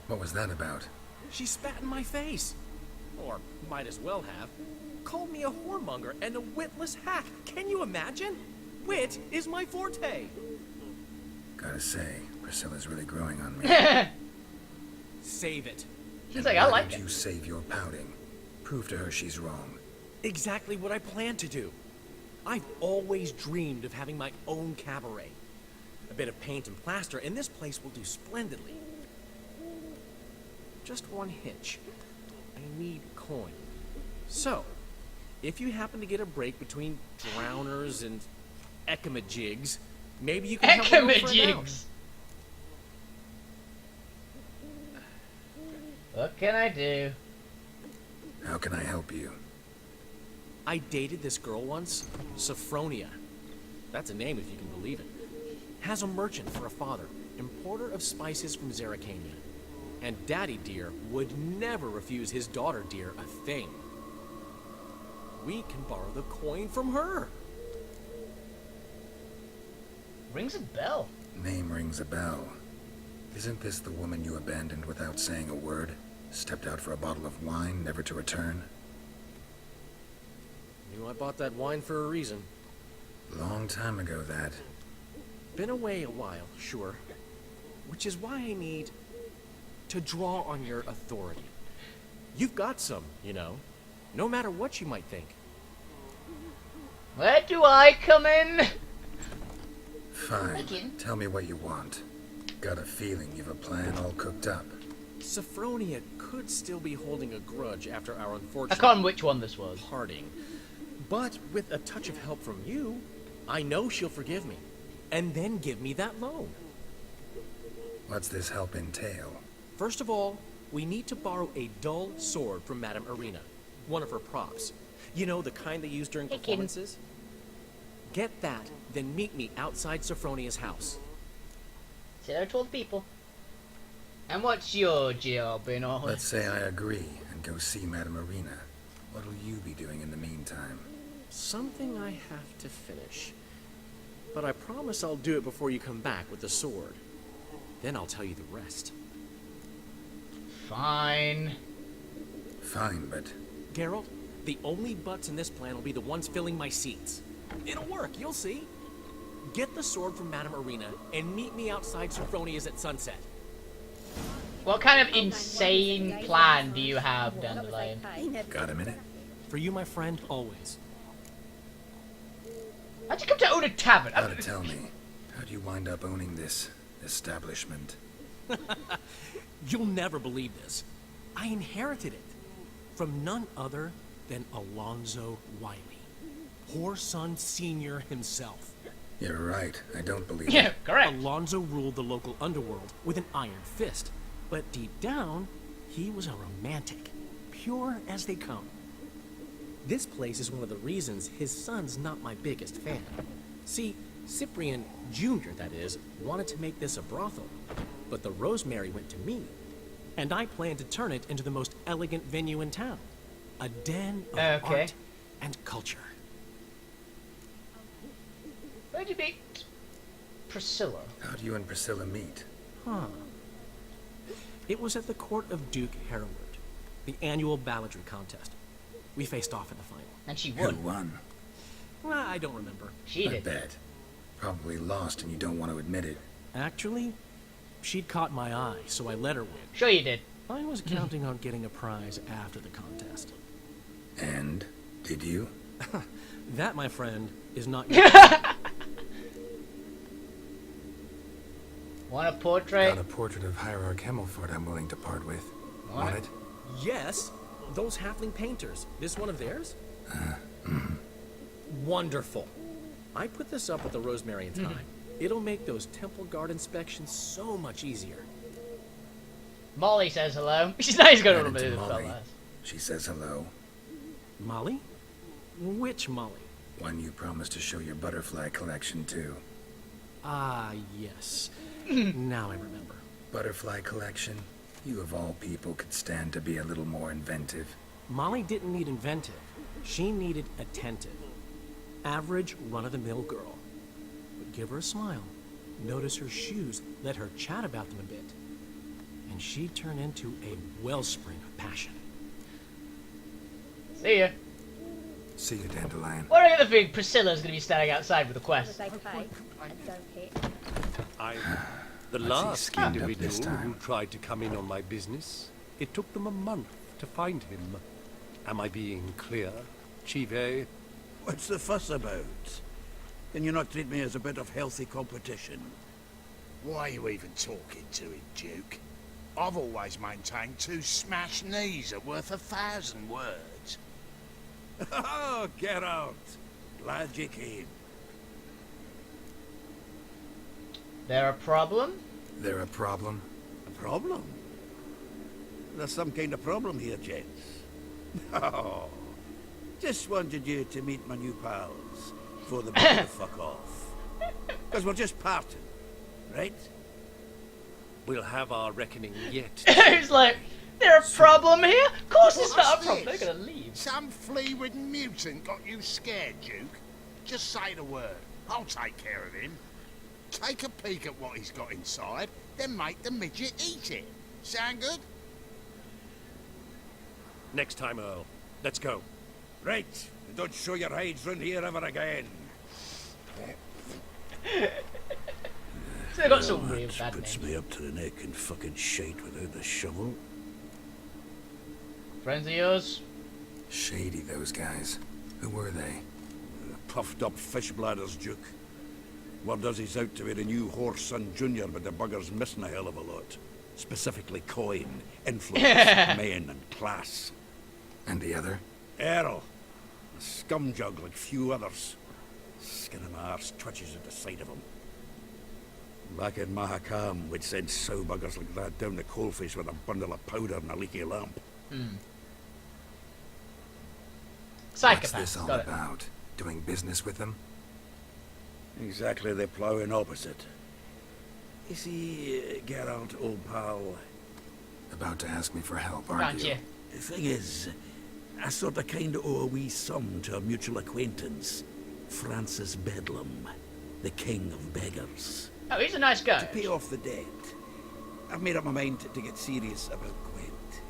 What was that about? She spat in my face. Or might as well have. Called me a whoremonger and a witless hack. Can you imagine? Wit is my forte. Gotta say, Priscilla's really growing on me. Save it. She's like, I like Why it. don't you save your pouting? Prove to her she's wrong. Exactly what I plan to do. I've always dreamed of having my own cabaret. A bit of paint and plaster, and this place will do splendidly. Just one hitch. I need coin. So, if you happen to get a break between drowners and ekamajigs, maybe you can help me look for an out. Ekamajigs. What can I do? How can I help you? I dated this girl once, Sophronia. That's a name if you can believe it. Has a merchant for a father, importer of spices from Zerrikania. And Daddy Dear would never refuse his daughter Dear a thing. We can borrow the coin from her. Rings a bell. Name rings a bell. Isn't this the woman you abandoned without saying a word? Stepped out for a bottle of wine, never to return? Knew I bought that wine for a reason. Long time ago, that. Been away a while, sure. Which is why I need to draw on your authority. You've got some, you know. No matter what you might think. Where do I come in? Fine. Tell me what you want. Got a feeling you've a plan all cooked up. Sophronia could still be holding a grudge after our I unfortunate can't remember which one this was. parting. But with a touch of help from you, I know she'll forgive me. And then give me that loan. What's this help entail? First of all, we need to borrow a dull sword from Madame Arena. One of her props. You know, the kind they use during performances? Get that, then meet me outside Sophronia's house. See, there are 12 people. And what's your job in all? Let's say I agree and go see Madame Arena. What'll you be doing in the meantime? Something I have to finish. But I promise I'll do it before you come back with the sword. Then I'll tell you the rest. Fine. Fine, but... Geralt, the only butts in this plan will be the ones filling my seats. It'll work, you'll see. Get the sword from Madame Arena and meet me outside Sophronia's at sunset. What kind of insane plan do you have, Dandelion? Got a minute? For you, my friend, always. How'd you come to own a tavern? Gotta tell me, how do you wind up owning this establishment? You'll never believe this. I inherited it from none other than Alonzo Wiley, Whoreson Sr. himself. You're right, I don't believe it. Yeah, correct. Alonzo ruled the local underworld with an iron fist, but deep down, he was a romantic, pure as they come. This place is one of the reasons his son's not my biggest fan. See, Cyprian Jr., that is, wanted to make this a brothel, but the Rosemary went to me, and I planned to turn it into the most elegant venue in town. A den of art and culture. Where'd you meet Priscilla? How do you and Priscilla meet? Huh. It was at the court of Duke Hereward, the annual balladry contest. We faced off in the final. And she won. Who won? Well, I don't remember. She did. I bet. Probably lost and you don't want to admit it. Actually, she'd caught my eye, so I let her win. Sure you did. I was counting on getting a prize after the contest. And? Did you? That, my friend, is not your... Want a portrait? Got a portrait of Hierarch Hemmelford I'm willing to part with. Want it? Yes. Those halfling painters. This one of theirs? Wonderful. I put this up with the Rosemary in time. It'll make those temple guard inspections so much easier. Molly says hello. She's not even going to Right into remember the Molly. fellas. She says hello. Molly? Which Molly? One you promised to show your butterfly collection to. Ah, yes. Now I remember. Butterfly collection? You of all people could stand to be a little more inventive. Molly didn't need inventive. She needed attentive. Average, run-of-the-mill girl. But give her a smile. Notice her shoes. Let her chat about them a bit. And she'd turn into a wellspring of passion. See ya. See you, Dandelion. What do you think Priscilla's going to be standing outside with a quest? The last individual who tried to come in on my business, it took them a month to find him. Am I being clear, Chive? What's the fuss about? Can you not treat me as a bit of healthy competition? Why are you even talking to him, Duke? I've always maintained 2 smashed knees are worth 1,000 words. Oh, get out! Glad you came. There a problem? There a problem? A problem? There's some kind of problem here, gents. Oh, just wanted you to meet my new pals before the big fuck off. Because we're just parting, right? We'll have our reckoning yet. It's like, there a problem here? Of course it's not a problem. They're going to leave. Some flea-ridden mutant got you scared, Duke? Just say the word. I'll take care of him. Take a peek at what he's got inside, then make the midget eat it. Sound good? Next time, Earl. Let's go. Right. Don't show your hides round here ever again. So they got some real bad puts names. me up to the neck in fucking shite without a shovel. Friends of yours? Shady, those guys. Who were they? Puffed up fish bladders, Duke. Word does he's out to be the new Whoreson Jr., but the bugger's missing a hell of a lot. Specifically coin, influence, men, and class. And the other? Earl. Scumjug like few others. Skin of my arse twitches at the sight of him. Back in Mahakam, we'd send sow buggers like that down the coalface with a bundle of powder and a leaky lamp. Psychopath. What's this all about? Doing business with them? Exactly the ploughing opposite. You see, Geralt, old pal... About to ask me for help, aren't you? The thing is, I sort of kind of owe a wee sum to a mutual acquaintance. Francis Bedlam, the king of beggars. Oh, he's a nice guy. To pay off the debt, I've made up my mind to get serious about Gwent.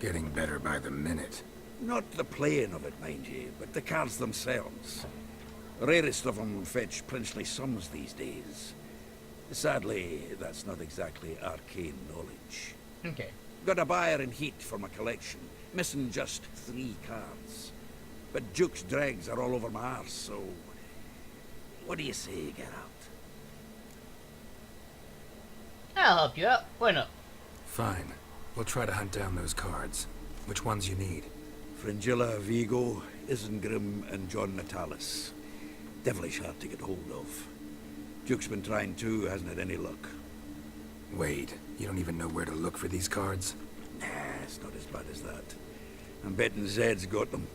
Getting better by the minute. Not the playing of it, mind you, but the cards themselves. The rarest of them fetch princely sums these days. Sadly, that's not exactly arcane knowledge. Okay. Got a buyer in heat for my collection, missing just 3 cards. But Duke's dregs are all over my arse, so... What do you say, Geralt? I'll help you out. Why not? Fine. We'll try to hunt down those cards. Which ones you need? Fringilla, Vigo, Isengrim, and John Natalis. Devilish hard to get hold of. Duke's been trying too, hasn't had any luck. Wait, you don't even know where to look for these cards? Nah, it's not as bad as that. I'm betting Zed's got them.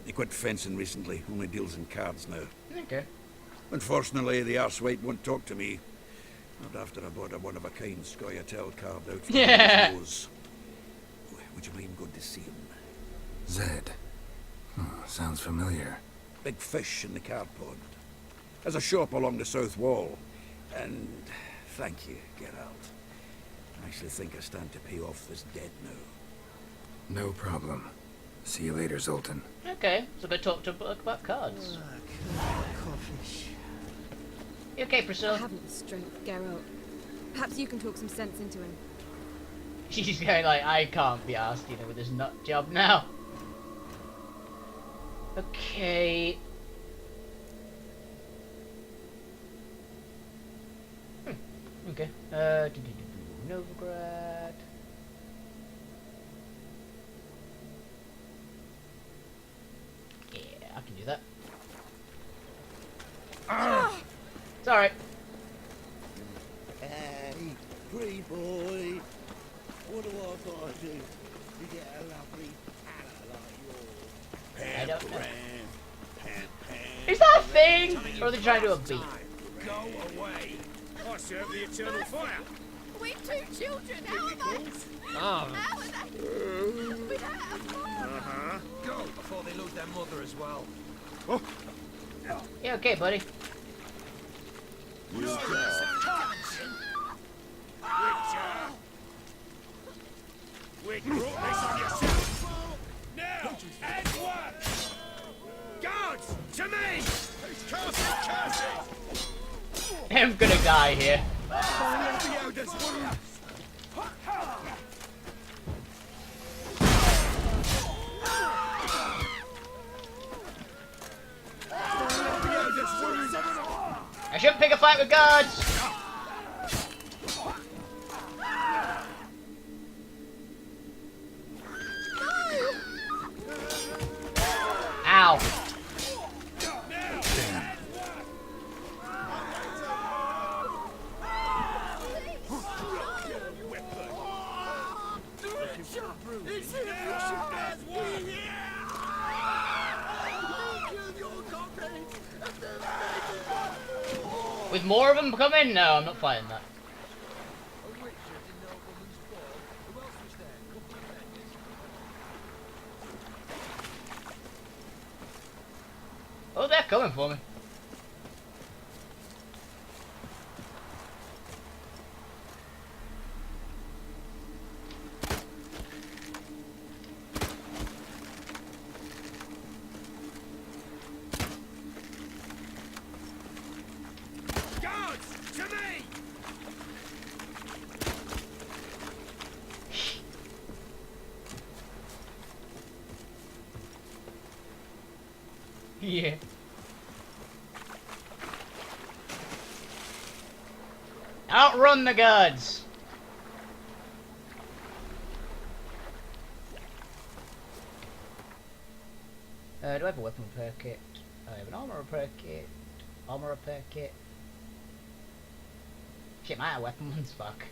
He quit fencing recently, only deals in cards now. Okay. Unfortunately, the arsewite won't talk to me. Not after I bought a one-of-a-kind Scoia'tael carved out for Yeah. his nose. Would you mind going to see him? Zed. Sounds familiar. Big fish in the card pond. Has a shop along the south wall. And thank you, Geralt. I actually think I stand to pay off this debt now. No problem. See you later, Zoltan. Okay, so go talk to him about cards. You okay, Priscilla? I haven't the strength, Geralt. Perhaps you can talk some sense into him. She's going like, I can't be asked, with this nut job now. Okay. Okay. Novigrad. Yeah, I can do that. It's alright. Hey, pretty boy. What do I gotta do to get a lovely pala like yours? I don't know. Is that a thing? Or are they trying to do a beat? Go away. I serve the eternal fire. We're 2 children. How am I? Oh. How are they? We don't have mom. Go before they lose their mother as well. Yeah, okay, buddy. We brought this on yourself. Now, and work. Guards, to me. I'm gonna die here. I shouldn't pick a fight with guards. Ow. With more of them coming? No, I'm not fighting that. Oh, they're coming for me. Guards, to me. Yeah. Outrun the guards. Do I have a weapon repair kit? I have an armor repair kit. Armor repair kit. Shit, my weapon ones, fuck.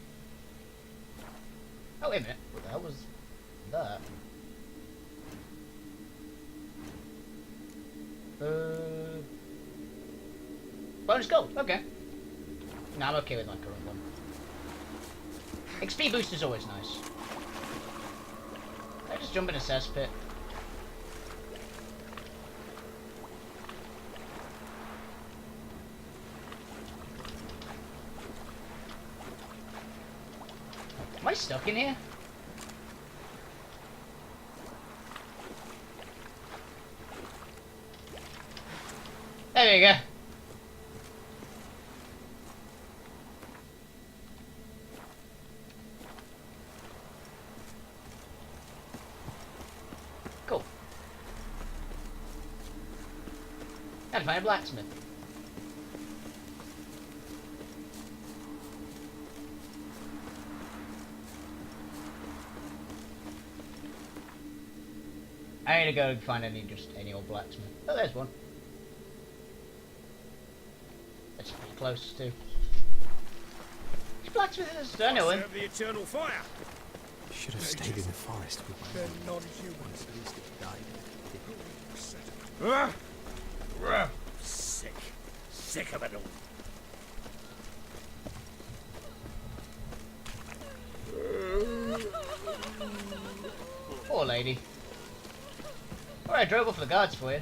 Oh, wait a minute. What the hell was that? Bonus gold, okay. No, I'm okay with my current one. XP boost is always nice. I just jump in a cesspit. Am I stuck in here? There we go. Cool. Gotta find a blacksmith. I need to go find any old blacksmith. Oh, there's one. That's pretty close too. Which blacksmith is this? I know him. Serve the eternal fire. Should have stayed in the forest with my They're mum. non-humans. At least it died. Sick. Sick of it all. Poor lady. Alright, I drove off the guards for you.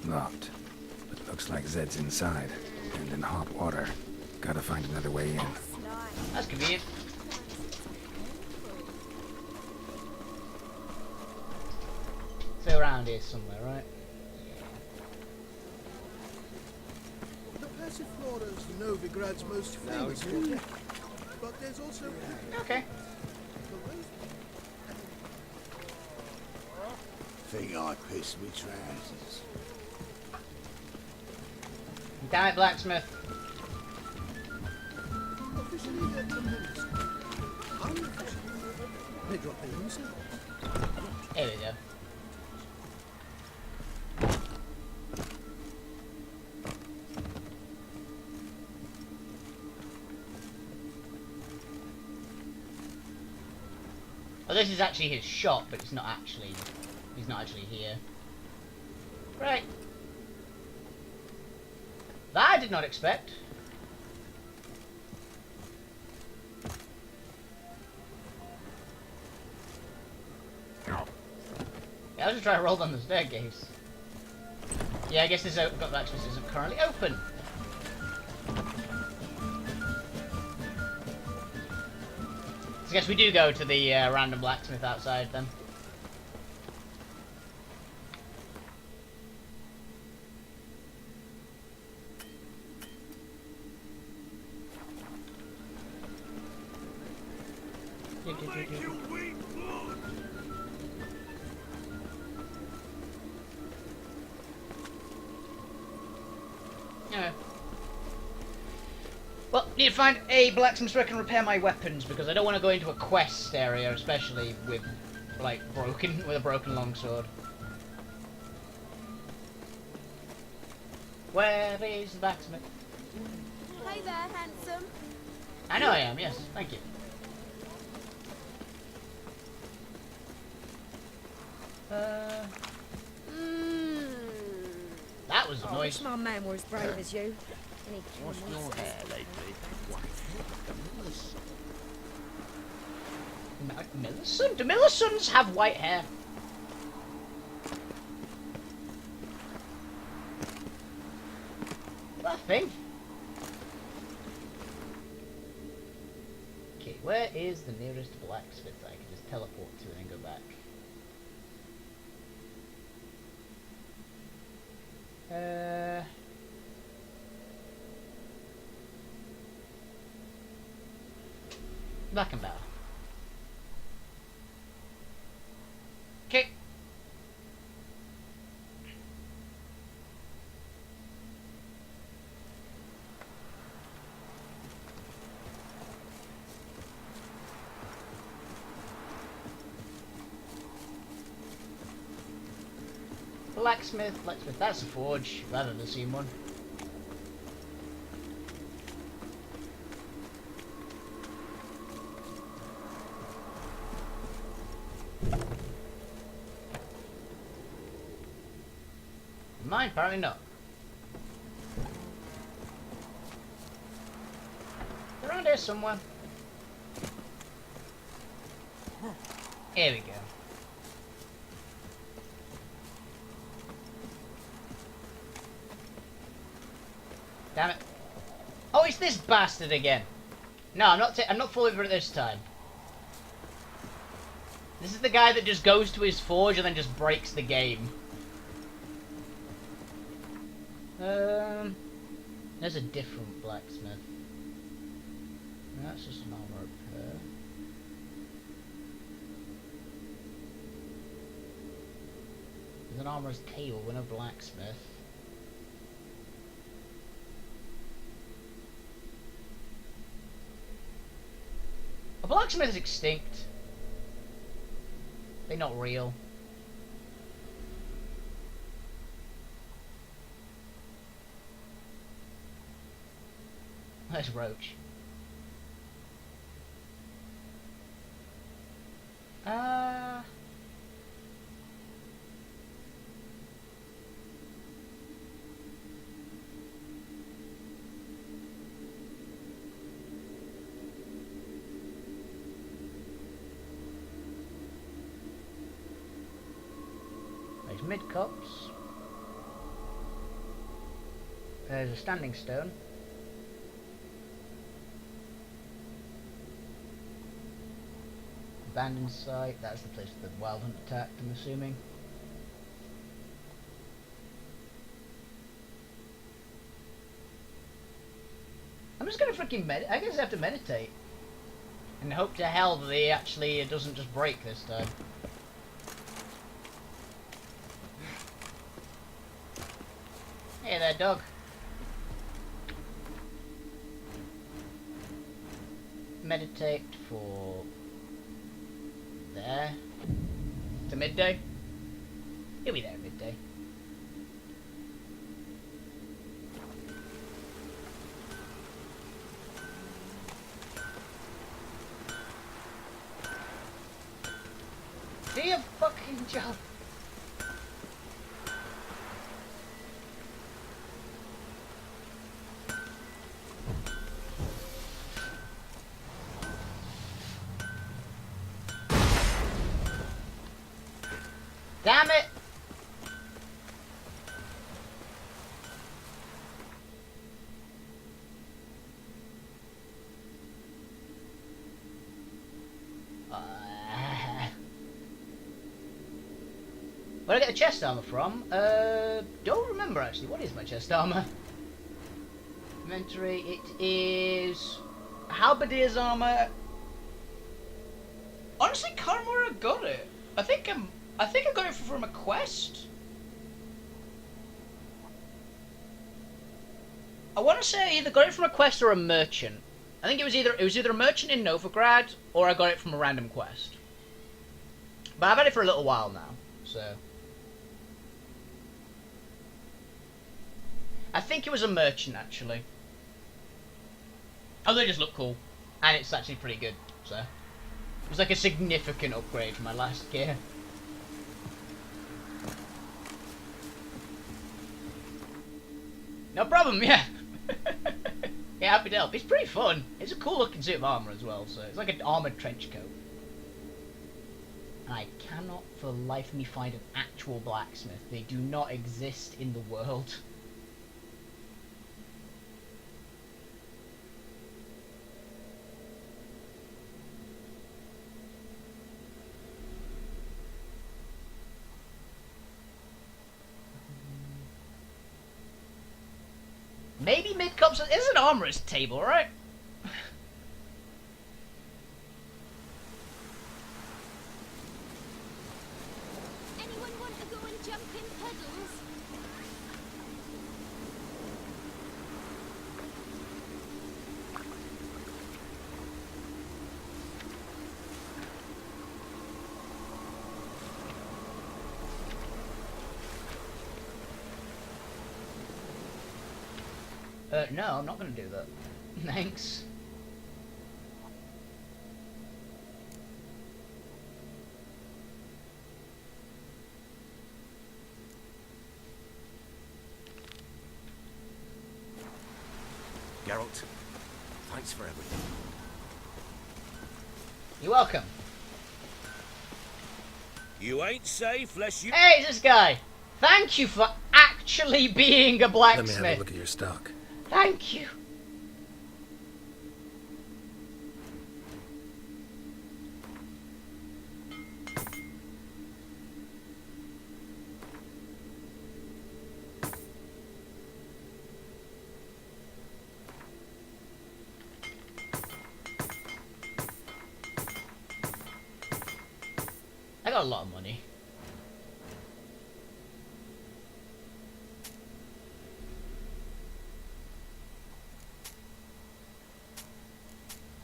Locked. But looks like Zed's inside. And in hot water. Gotta find another way in. That's convenient. So around here somewhere, right? The Passiflora's Novigrad's most famous water. But there's also... Okay. Think I pissed me trousers. Damn it, blacksmith. Officially, they're tremendous. Unofficially, they drop in themselves. Here we go. Well, this is actually his shop, but he's not actually here. Right. That I did not expect. Yeah, I was just trying to roll down the staircase. Yeah, I guess this blacksmith isn't currently open. So I guess we do go to the random blacksmith outside then. Yeah. Well, need to find a blacksmith so I can repair my weapons because I don't want to go into a quest area, especially with like with a broken longsword. Where is the blacksmith? Hey there, handsome. I know I am. Yes, thank you. That was the I noise. wish my man were as brave as you. Any What's killing your hair lately? Millicent? Do Millicents have white hair? That thing. Okay, where is the nearest blacksmith that I can just teleport to and then go back? Black and Bow. Okay. Blacksmith. That's a forge. Rather than seen one. Mine? Apparently not. They're around here somewhere. Here we go. Damn it. Oh, it's this bastard again. No, I'm not falling for it this time. This is the guy that just goes to his forge and then just breaks the game. There's a different blacksmith. That's just an armor repair. There's an armorer's table with a blacksmith. A blacksmith is extinct. They're not real. There's Roach. There's mid-cups. There's a standing stone. Abandoned site, that's the place the wild hunt attacked, I'm assuming. I'm just gonna freaking I guess I have to meditate. And hope to hell that he actually doesn't just break this time. Hey there, dog. Meditate for... there. To midday? He'll be there at midday. Do your fucking job. Damn it! Where did I get the chest armor from? Don't remember actually. What is my chest armor? Inventory. It is Halberdier's armor. Honestly, can't remember where I got it. I think I got it from a quest. I want to say I either got it from a quest or a merchant. I think it was either a merchant in Novigrad or I got it from a random quest. But I've had it for a little while now, so I think it was a merchant actually. Oh, they just look cool, and it's actually pretty good. So it was like a significant upgrade from my last gear. No problem, yeah. Yeah, happy to help. It's pretty fun. It's a cool looking suit of armour as well, so it's like an armoured trench coat. And I cannot for the life of me find an actual blacksmith. They do not exist in the world. Maybe mid-cups is an armorer's table, right? Anyone want to go and jump in puddles? No, I'm not going to do that. Thanks. Geralt, thanks for everything. You're welcome. You ain't safe unless you... Hey, this guy! Thank you for actually being a blacksmith. Let me have a look at your stock. Thank you. I got a lot of money.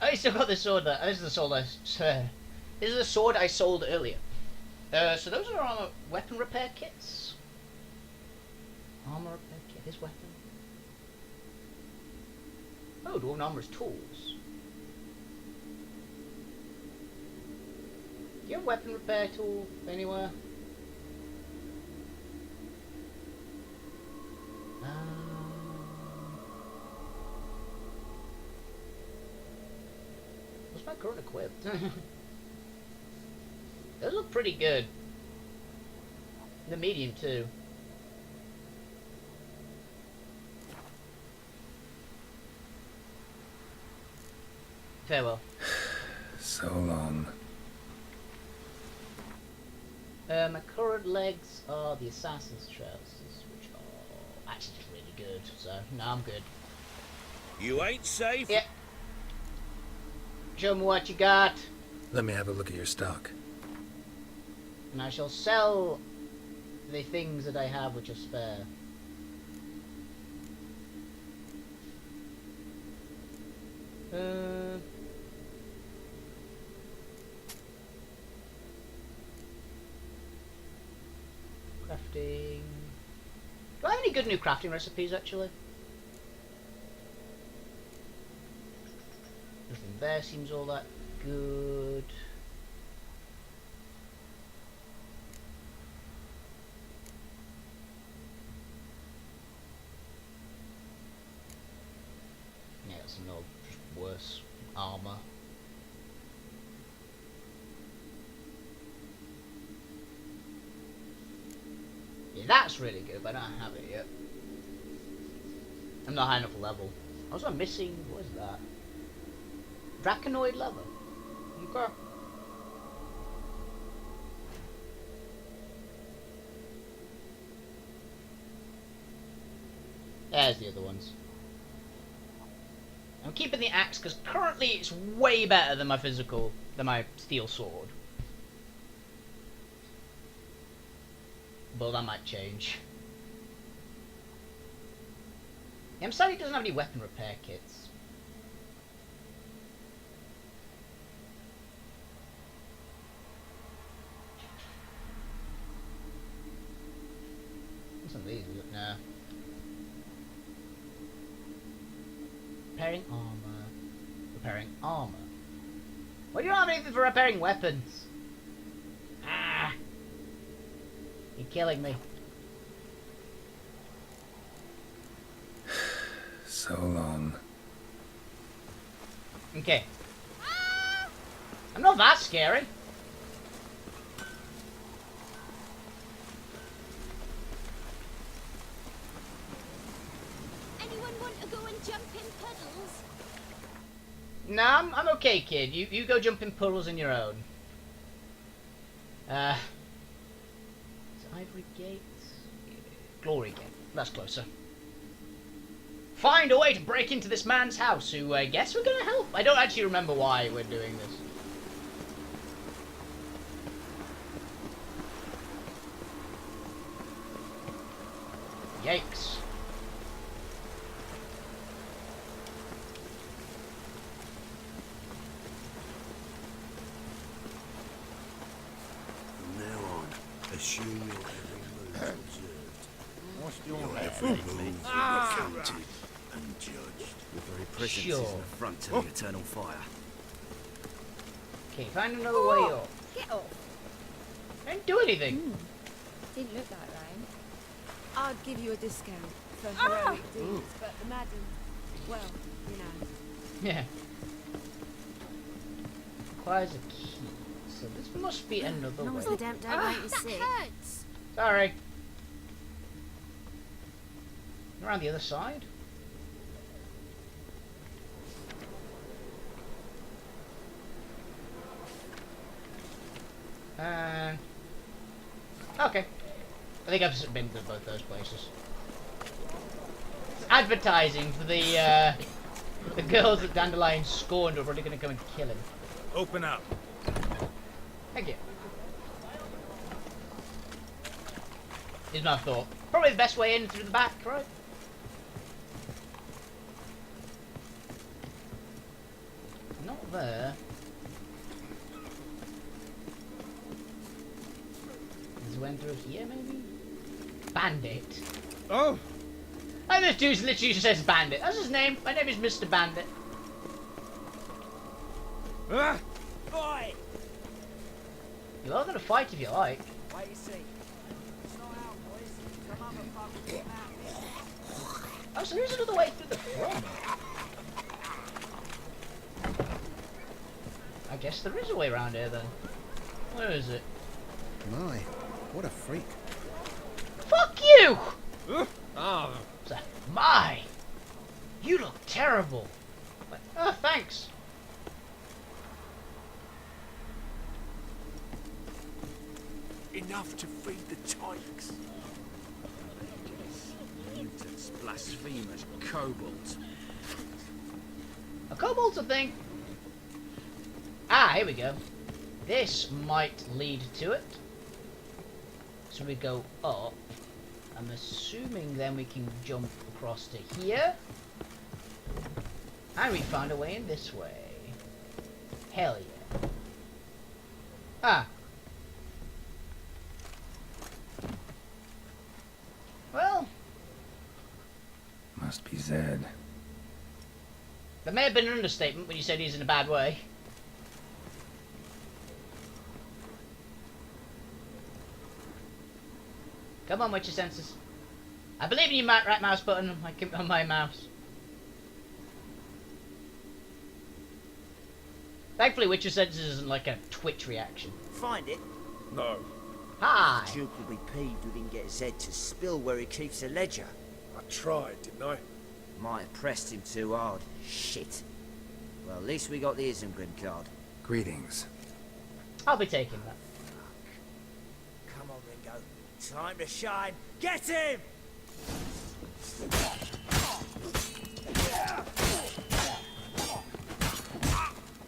I still got the sword that this is the sword this is the sword I sold earlier. So those are armor weapon repair kits. Armor repair kit, his weapon. Oh, dwarven armor's tools. Do you have a weapon repair tool anywhere? What's my current equipped? Those look pretty good. The medium too. Farewell. So long. My current legs are the assassin's trousers, which are actually just really good. So no, I'm good. You ain't safe? Yeah. Show me what you got. Let me have a look at your stock. And I shall sell the things that I have which are spare. Crafting. Do I have any good new crafting recipes actually? Nothing there seems all that good. Yeah, it's no just worse armor. Yeah, that's really good, but I don't have it yet. I'm not high enough level. Also, I'm missing. What is that? Draconoid leather. Okay. There's the other ones. I'm keeping the axe because currently it's way better than my steel sword. But that might change. Yeah, I'm sorry it doesn't have any weapon repair kits. Some of these, no. Repairing armor. Repairing armor. Why do you not have anything for repairing weapons? Ah! You're killing me. So long. Okay. I'm not that scary. Anyone want to go and jump in puddles? Nah, I'm okay, kid. You go jump in puddles on your own. It's Ivory Gate. Glory Gate. That's closer. Find a way to break into this man's house, who I guess we're gonna help. I don't actually remember why we're doing this. Yikes. From now on, assume your every move observed. What's your Your every move reflected Unjudged. Your very presence Sure. is an affront to the eternal fire. Okay, find another way up. Get off. I didn't do anything. Didn't look like rain. I'd give you a discount for heroic deeds, but the madam, well, you know. Yeah. Requires a key. So this must be another way. As long as the damp don't make you That sick. hurts. Sorry. Around the other side? Okay. I think I've been to both those places. It's advertising for the girls that Dandelion scorned are really going to come and kill him. Open up. Thank you. Is my thought. Probably the best way in through the back, right? Not there. Is went through here, maybe? Bandit. Oh! And this dude literally just says Bandit. That's his name. My name is Mr. Bandit. Ah! Boy! You're all gonna fight if you like. Wait and see. It's not out, boys. Come on, fuck with Oh, so there's another way through the front. I guess there is a way around here then. Where is it? My, what a freak. Fuck you! Oh. What's that? My! You look terrible. Like, oh, thanks. Enough to feed the tykes. Mutants, blasphemers, kobolds. A kobold's a thing. Ah, here we go. This might lead to it. So we go up. I'm assuming then we can jump across to here. And we found a way in this way. Hell yeah. Ah. Well. Must be Zed. That may have been an understatement when you said he's in a bad way. Come on, Witcher senses. I believe in your right mouse button on my mouse. Thankfully, Witcher senses isn't like a Twitch reaction. Find it? No. Hi. Duke will be peeved we didn't get Zed to spill where he keeps the ledger. I tried, didn't I? Might have pressed him too hard. Shit. Well, at least we got the Isengrim card. Greetings. I'll be taking that. Come on, Ringo. Time to shine. Get him!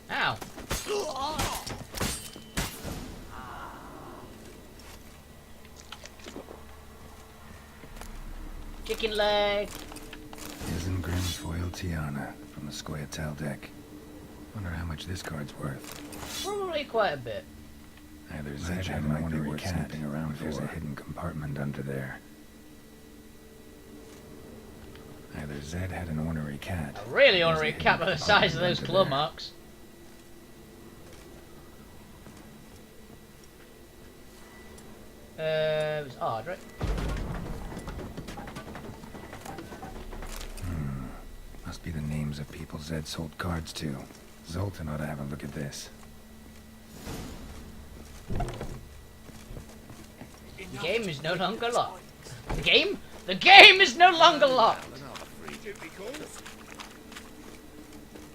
Ow. Chicken leg. Isengrim foil Tiana from the Scoia'tael deck. Wonder how much this card's worth. Probably quite a bit. Either Zed had an ornery cat, around there's a hidden compartment under there. Either Zed had an ornery cat. A really ornery cat by the size of those claw marks. It was odd, right? Must be the names of people Zed sold cards to. Zoltan ought to have a look at this. The game is no longer locked. The game? The game is no longer locked!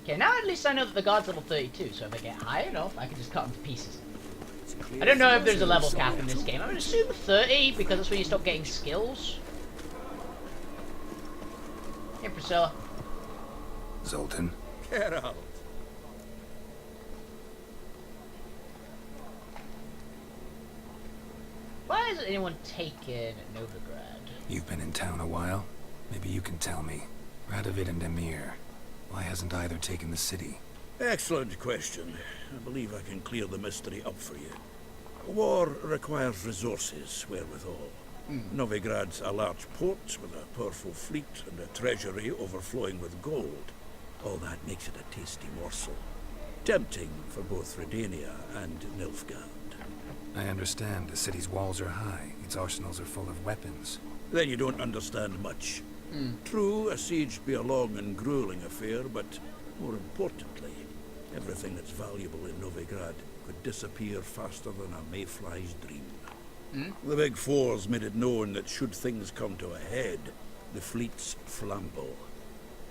Okay, now at least I know that the guard's level 32, so if I get high enough, I can just cut them to pieces. I don't know if there's a level cap in this game. I'm going to assume 30, because that's when you stop getting skills. Hey, Priscilla. Zoltan. Get out. Why hasn't anyone taken Novigrad? You've been in town a while. Maybe you can tell me. Radovid and Emir. Why hasn't either taken the city? Excellent question. I believe I can clear the mystery up for you. War requires resources, wherewithal. Novigrad's a large port with a powerful fleet and a treasury overflowing with gold. All that makes it a tasty morsel. Tempting for both Redania and Nilfgaard. I understand. The city's walls are high. Its arsenals are full of weapons. Then you don't understand much. True, a siege be a long and grueling affair, but more importantly, everything that's valuable in Novigrad could disappear faster than a mayfly's dream. The Big Four's made it known that should things come to a head, the fleet's flambeau,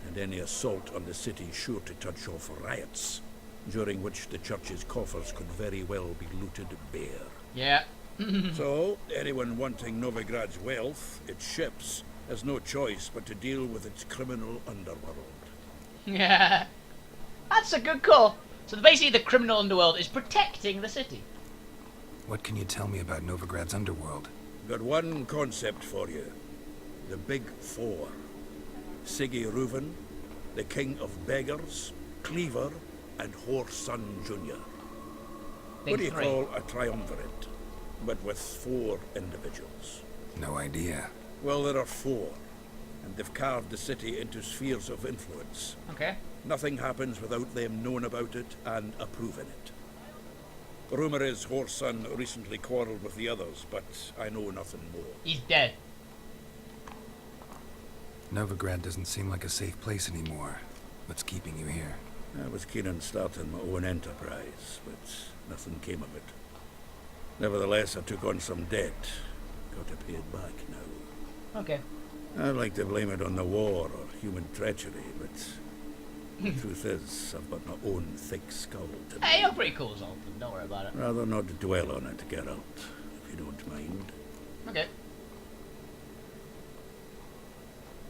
and any assault on the city sure to touch off riots, during which the church's coffers could very well be looted bare. Yeah. So, anyone wanting Novigrad's wealth, its ships, has no choice but to deal with its criminal underworld. Yeah. That's a good call. So basically the criminal underworld is protecting the city. What can you tell me about Novigrad's underworld? Got one concept for you. The Big Four. Siggy Reuven, the King of Beggars, Cleaver, and Whoreson Jr. What do you call a triumvirate, but with 4 individuals? No idea. Well, there are 4, and they've carved the city into spheres of influence. Okay. Nothing happens without them knowing about it and approving it. Rumor is Whoreson recently quarreled with the others, but I know nothing more. He's dead. Novigrad doesn't seem like a safe place anymore. What's keeping you here? I was keen on starting my own enterprise, but nothing came of it. Nevertheless, I took on some debt. Got to pay it back now. Okay. I'd like to blame it on the war or human treachery, but the truth is, I've got my own thick skull to Hey, you're pretty cool, Zoltan. Don't worry about it. rather not dwell on it, Geralt, if you don't mind. Okay.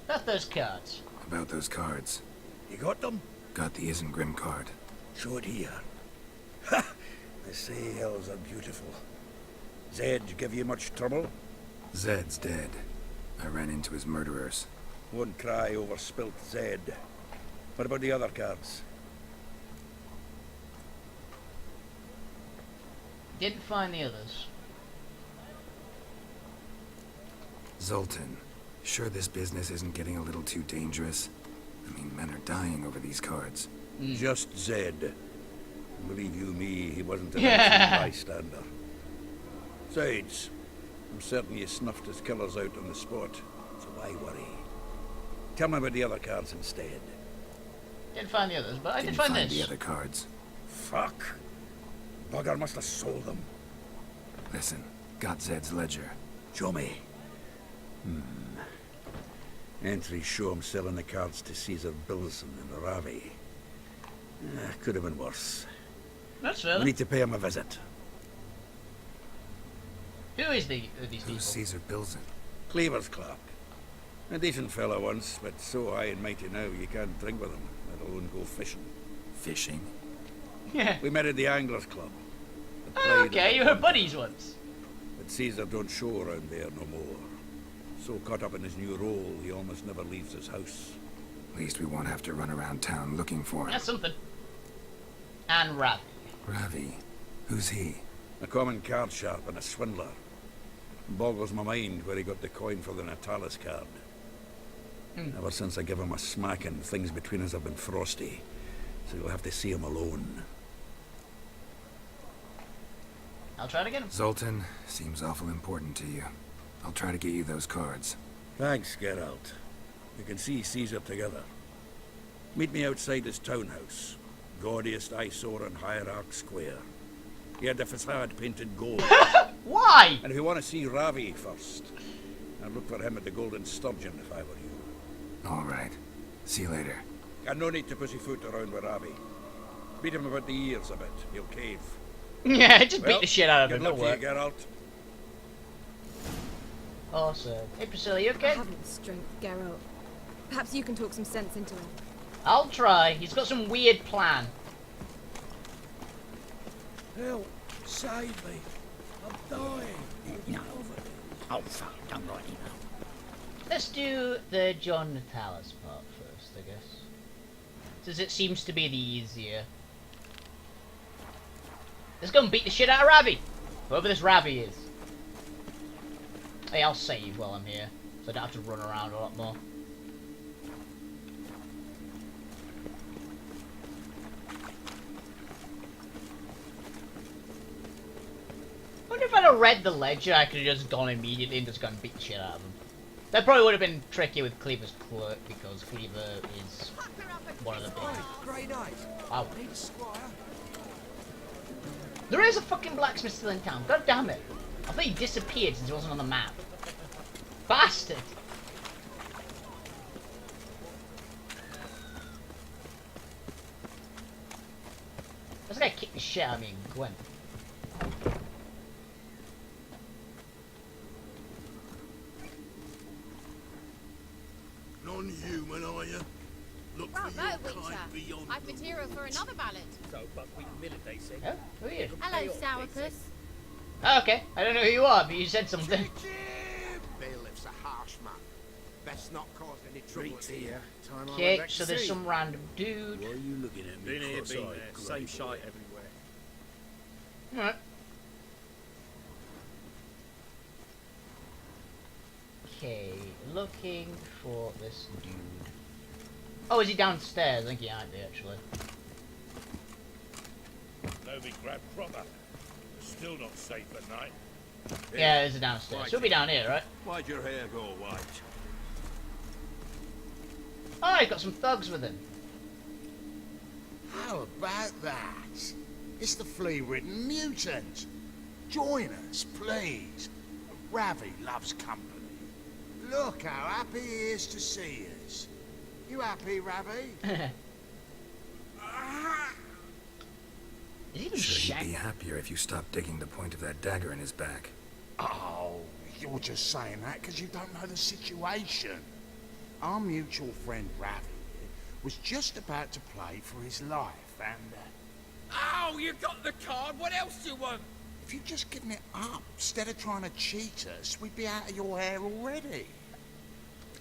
Got those cards. About those cards. You got them? Got the Isengrim card. Show it here. Ha! They say elves are beautiful. Zed give you much trouble? Zed's dead. I ran into his murderers. Won't cry over spilt Zed. What about the other cards? Didn't find the others. Zoltan, sure this business isn't getting a little too dangerous? I mean, men are dying over these cards. Just Zed. Believe you me, he wasn't an Yeah. innocent bystander. Besides, I'm certain you snuffed his killers out on the spot, so why worry? Tell me about the other cards instead. Didn't find the others, but I did Didn't find find this. the other cards. Fuck. Bugger must have sold them. Listen, got Zed's ledger. Show me. Entries show him selling the cards to Caesar Bilson and Ravi. Could have been worse. That's fair. We need to pay him a visit. Who is these people? Who's Caesar Bilson? Cleaver's clerk. A decent fellow once, but so high and mighty now you can't drink with him, let alone go fishing. Fishing? Yeah. We met at the Anglers Club. Oh, okay, you were buddies once. But Caesar don't show around there no more. So caught up in his new role, he almost never leaves his house. At least we won't have to run around town looking for him. That's something. And Ravi. Ravi? Who's he? A common card sharp and a swindler. Boggles my mind where he got the coin for the Natalis card. Ever since I gave him a smacking, things between us have been frosty. So you'll have to see him alone. I'll try to get him. Zoltan, seems awful important to you. I'll try to get you those cards. Thanks, Geralt. You can see Caesar together. Meet me outside his townhouse. Gaudiest eyesore on Hierarch Square. He had the facade painted gold. Why? And if you want to see Ravi first, I'd look for him at the Golden Sturgeon if I were you. All right. See you later. And no need to pussyfoot around with Ravi. Beat him about the ears a bit. He'll cave. Yeah, just beat the shit out of him. Good luck Don't to you, worry. Geralt. Awesome. Hey, Priscilla, you okay? I haven't the strength, Geralt. Perhaps you can talk some sense into him. I'll try. He's got some weird plan. Help! Save me! I'm dying! No. Oh, fuck, don't write it now. Let's do the John Natalis part first, I guess. Since it seems to be the easier. Let's go and beat the shit out of Ravi! Whoever this Ravi is. Hey, I'll save while I'm here, so I don't have to run around a lot more. I wonder if I'd have read the ledger, I could have just gone immediately and just gone and beat the shit out of them. That probably would have been tricky with Cleaver's clerk, because Cleaver is one of the big... Grey Knight. Wow. Need a squire. There is a fucking blacksmith still in town, god damn it. I thought he disappeared since he wasn't on the map. Bastard! This guy kicked the shit out of me and Gwen. Non-human, are you? Look Bravo, for your Witcher. kind beyond I've material for another ballad. So, buckwheat millet, they say. Oh, who are you? Hello, Sourpuss. Oh, okay, I don't know who you are, but you said something. Bailiff's a harsh man. Best not cause any trouble here. Okay, so there's some random dude. Why are you looking at me? Been here, been cross-eyed, there. grey Same shite boy? everywhere. Alright. Okay, looking for this dude. Oh, is he downstairs? I think he might be, actually. Nobody grabbed proper. Still not safe at night. Yeah, there's a downstairs. He'll be down here, right? Why'd your hair go white? Oh, he's got some thugs with him. How about that? It's the flea-ridden mutant. Join us, please. Ravi loves company. Look how happy he is to see us. You happy, Ravi? Should he be happier if you stopped digging the point of that dagger in his back? Oh, you're just saying that because you don't know the situation. Our mutual friend Ravi was just about to play for his life, and... Oh, you got the card. What else do you want? if you'd just given it up, instead of trying to cheat us, we'd be out of your hair already.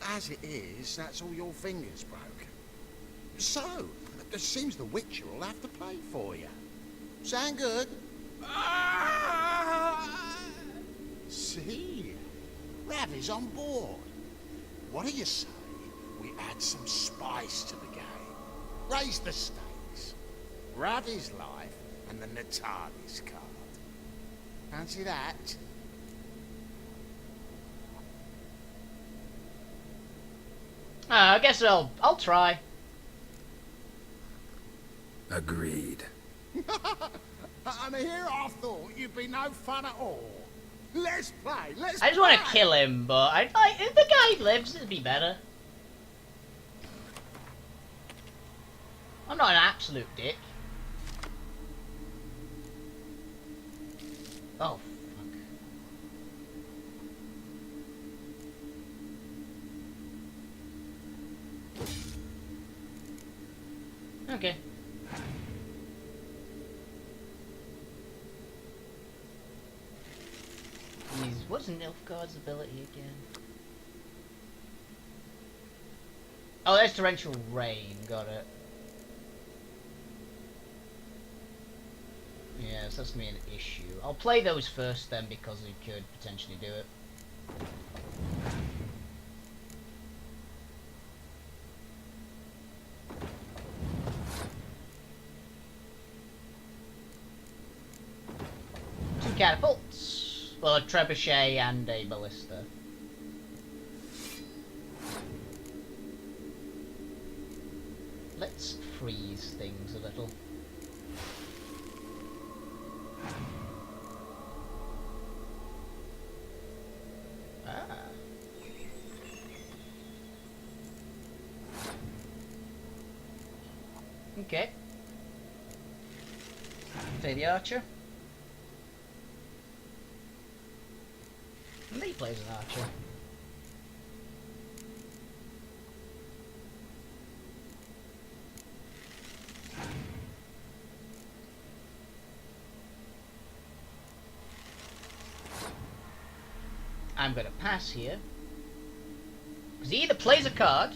As it is, that's all your fingers broken. So, it seems the Witcher will have to play for you. Sound good? See? Ravi's on board. What do you say we add some spice to the game? Raise the stakes. Ravi's life and the Natali's card. Fancy that? I guess I'll try. Agreed. And here I thought you'd be no fun at all. Let's play, let's I just want to play. kill him, but if the guy lives, it'd be better. I'm not an absolute dick. Oh, fuck. Okay. What's Nilfgaard's ability again? Oh, there's torrential rain. Got it. Yeah, so that's gonna be an issue. I'll play those first then because we could potentially do it. Two catapults. Well, a trebuchet and a ballista. Let's freeze things a little. Okay. Play the archer. Lee plays an archer. I'm gonna pass here. Because he either plays a card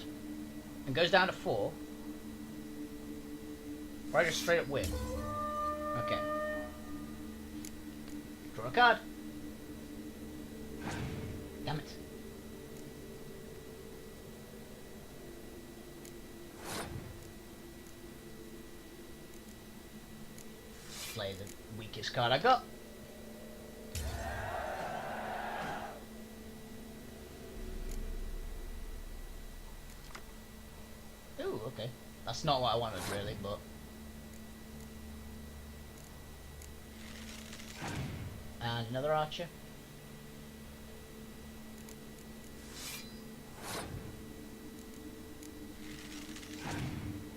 and goes down to 4, or I just straight up win. Okay. Draw a card. Damn it. Play the weakest card I got. Ooh, okay. That's not what I wanted really, but... And another archer.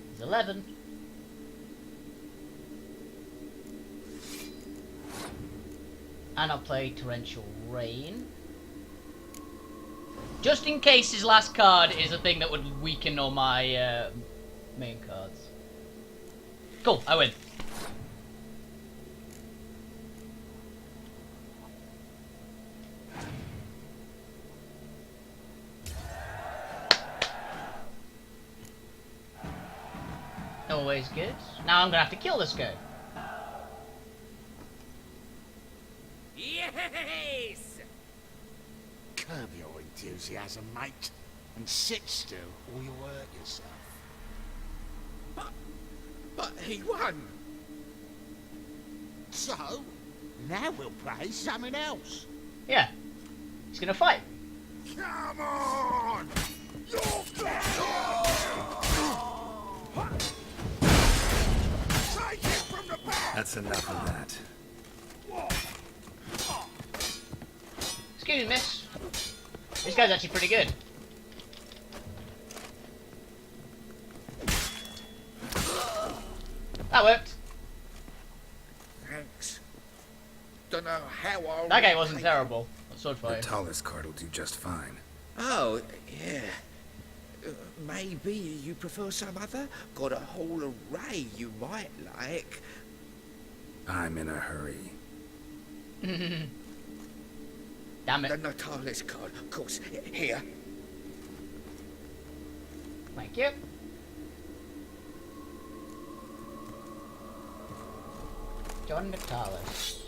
There's 11. And I'll play Torrential Rain. Just in case his last card is a thing that would weaken all my main cards. Cool, I win. Always good. Now I'm gonna have to kill this guy. Yes! Curb your enthusiasm, mate, and sit still or you'll hurt yourself. But he won! So, now we'll play something else. Yeah. He's gonna fight. Come on! You're Take it from the back! That's enough of that. Excuse me, miss. This guy's actually pretty good. That worked. Thanks. Don't know how I'll... That guy wasn't terrible. Sword The fight. tallest card will do just fine. Oh, yeah. Maybe you prefer some other? Got a whole array you might like. I'm in a hurry. Damn it. The Natalis card, of course. Here. Thank you. John Natalis.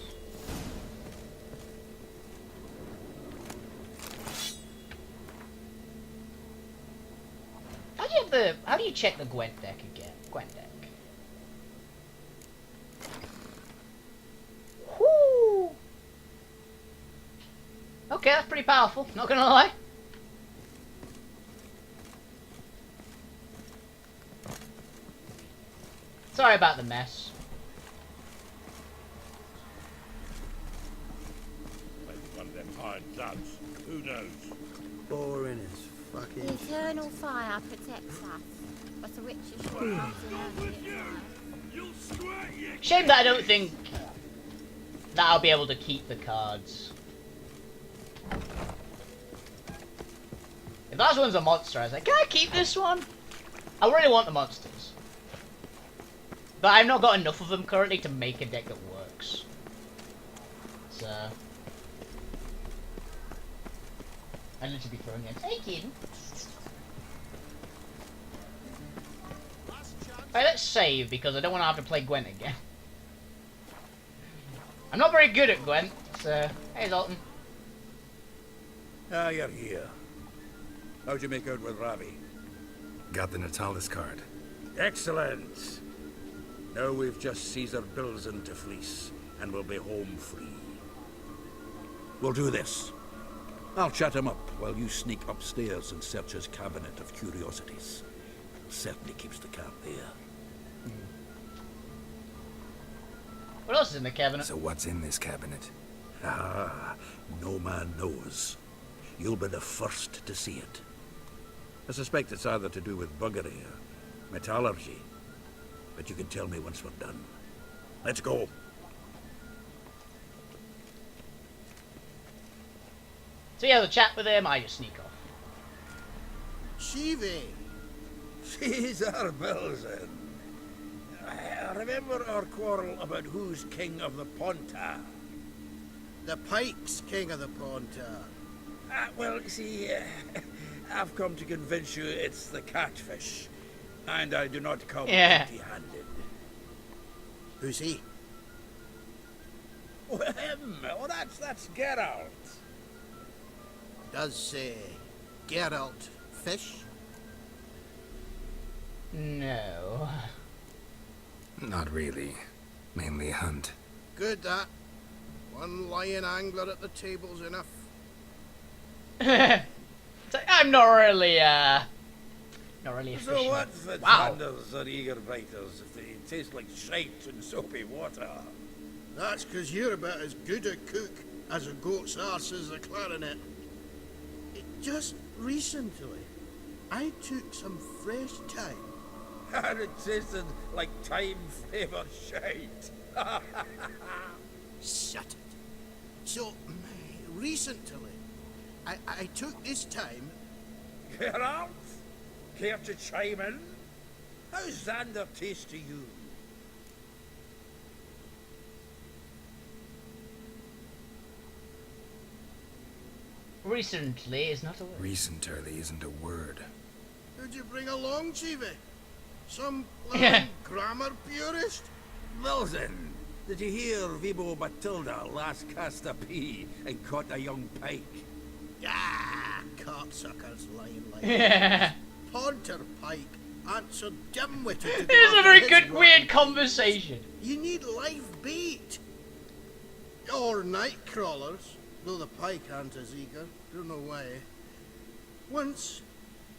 How do you check the Gwent deck again? Gwent deck. Whoo! Okay, that's pretty powerful, not gonna lie. Sorry about the mess. Maybe one of them hired duds. Who knows? Boring as fucking... The eternal fire protects us, but the witches shall come to learn it. Shame that I don't think that I'll be able to keep the cards. If that one's a monster, I was like, can I keep this one? I really want the monsters. But I've not got enough of them currently to make a deck that works. So... I need to be throwing it. Taking. Alright, let's save because I don't want to have to play Gwent again. I'm not very good at Gwent, so... Hey, Zoltan. Ah, you're here. How'd you make out with Ravi? Got the Natalis card. Excellent. Now we've just Caesar Bilzen to fleece, and we'll be home free. We'll do this. I'll chat him up while you sneak upstairs and search his cabinet of curiosities. Certainly keeps the cat there. What else is in the cabinet? So what's in this cabinet? Ah, no man knows. You'll be the first to see it. I suspect it's either to do with buggery or metallurgy. But you can tell me once we're done. Let's go. So you have a chat with him, I just sneak off. Shivi! Caesar Bilzen. Remember our quarrel about who's king of the Ponta? The Pike's king of the Ponta. Well, see, I've come to convince you it's the catfish. And I do not come empty-handed. Who's he? Oh, him! Oh, that's Geralt. Does Geralt fish? No. Not really. Mainly hunt. Good that. One lion angler at the table's enough. It's like, I'm not really a fisherman. So what for tanders or eager biters if they taste like shite and soapy water? That's 'cause you're about as good a cook as a goat's arse is a clarinet. Just recently, I took some fresh thyme. And it tasted like thyme-flavoured shite. Shut it. So, recently, I took this time... Geralt? Care to chime in? How's Xander taste to you? Recently is not a word. Recently isn't a word. Who'd you bring along, Chiefy? Some grammar purist? Wilson, did you hear Vibo Matilda last cast a pea and caught a young pike? Ah, cocksuckers lying like Yeah. Ponter pike aren't so dim-witted to It is a very good, weird conversation. You need live bait. Or night crawlers, though the pike aren't as eager. Don't know why. Once,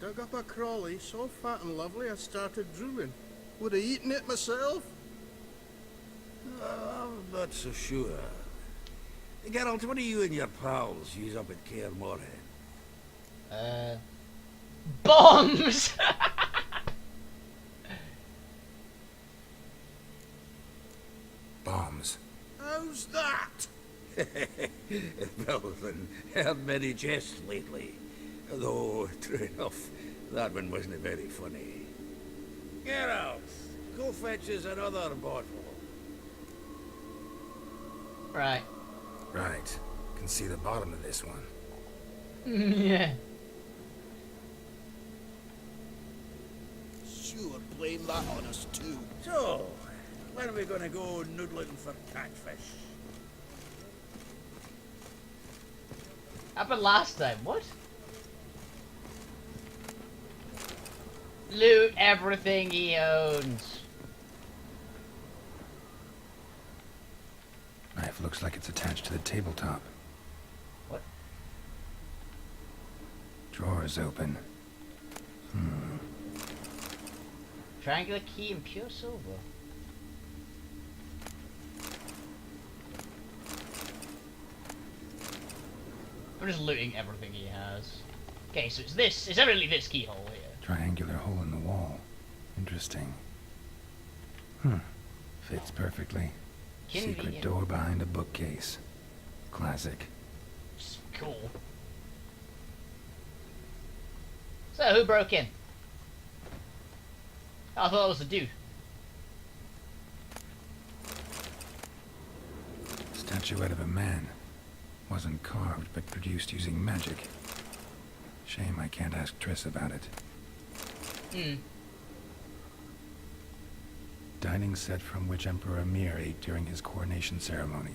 dug up a crawly so fat and lovely I started drooling. Would have eaten it myself. I'm not so sure. Geralt, what do you and your pals use up at Kaer Morhen? Bombs! Bombs. How's that? Wilson, heard many jests lately. Though, true enough, that one wasn't very funny. Geralt, go fetch us another bottle. Right. Right. Can see the bottom of this one. Yeah. Sure, blame that on us too. So, when are we gonna go noodling for catfish? Happened last time. What? Loot everything he owns. Knife looks like it's attached to the tabletop. What? Drawer's open. Triangular key and pure silver. I'm just looting everything he has. Okay, so it's this. It's evidently this keyhole here. Triangular hole in the wall. Interesting. Fits perfectly. Secret Convenient. door behind a bookcase. Classic. Cool. So, who broke in? Oh, I thought it was the dude. Statuette of a man. Wasn't carved, but produced using magic. Shame I can't ask Triss about it. Dining set from which Emperor Mir ate during his coronation ceremony.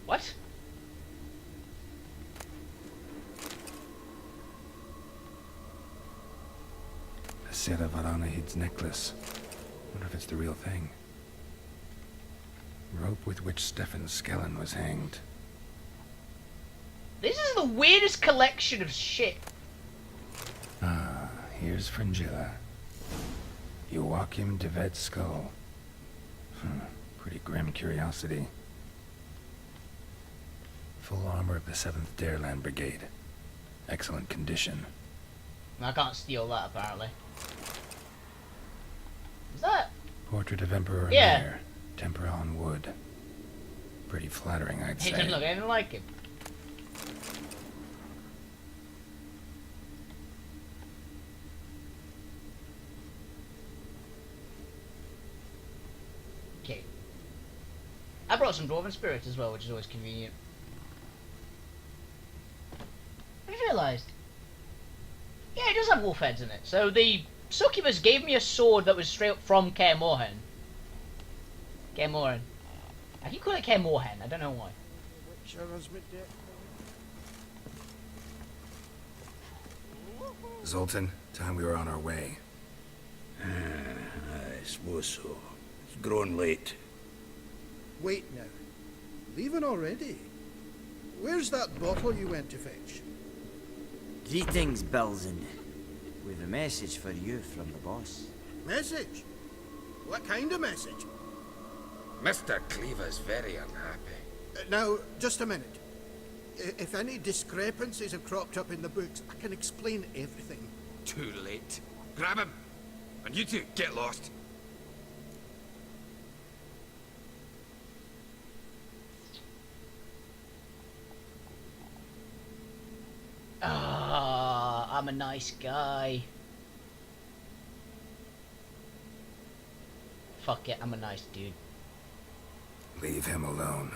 What? A set of Aranahid's necklace. Wonder if it's the real thing. Rope with which Stefan Skellen was hanged. This is the weirdest collection of shit. Ah, here's Fringilla. Joachim de Vet's skull. Pretty grim curiosity. Full armor of the 7th Dareland Brigade. Excellent condition. I can't steal that, apparently. Is that? Portrait of Emperor Yeah. Mir. Tempera on wood. Pretty flattering, I'd He say. doesn't look anything like him. Okay. I brought some dwarven spirits as well, which is always convenient. I just realised. Yeah, it does have wolf heads in it. So the succubus gave me a sword that was straight up from Kaer Morhen. Kaer Morhen. I keep calling it Kaer Morhen. I don't know why. Zoltan, time we were on our way. I suppose so. It's grown late. Wait now. Leaving already? Where's that bottle you went to fetch? Greetings, Belzen. We've a message for you from the boss. Message? What kind of message? Mr. Cleaver's very unhappy. Now, just a minute. If any discrepancies have cropped up in the books, I can explain everything. Too late. Grab him! And you two, get lost. Ah, I'm a nice guy. Fuck it, I'm a nice dude. Leave him alone.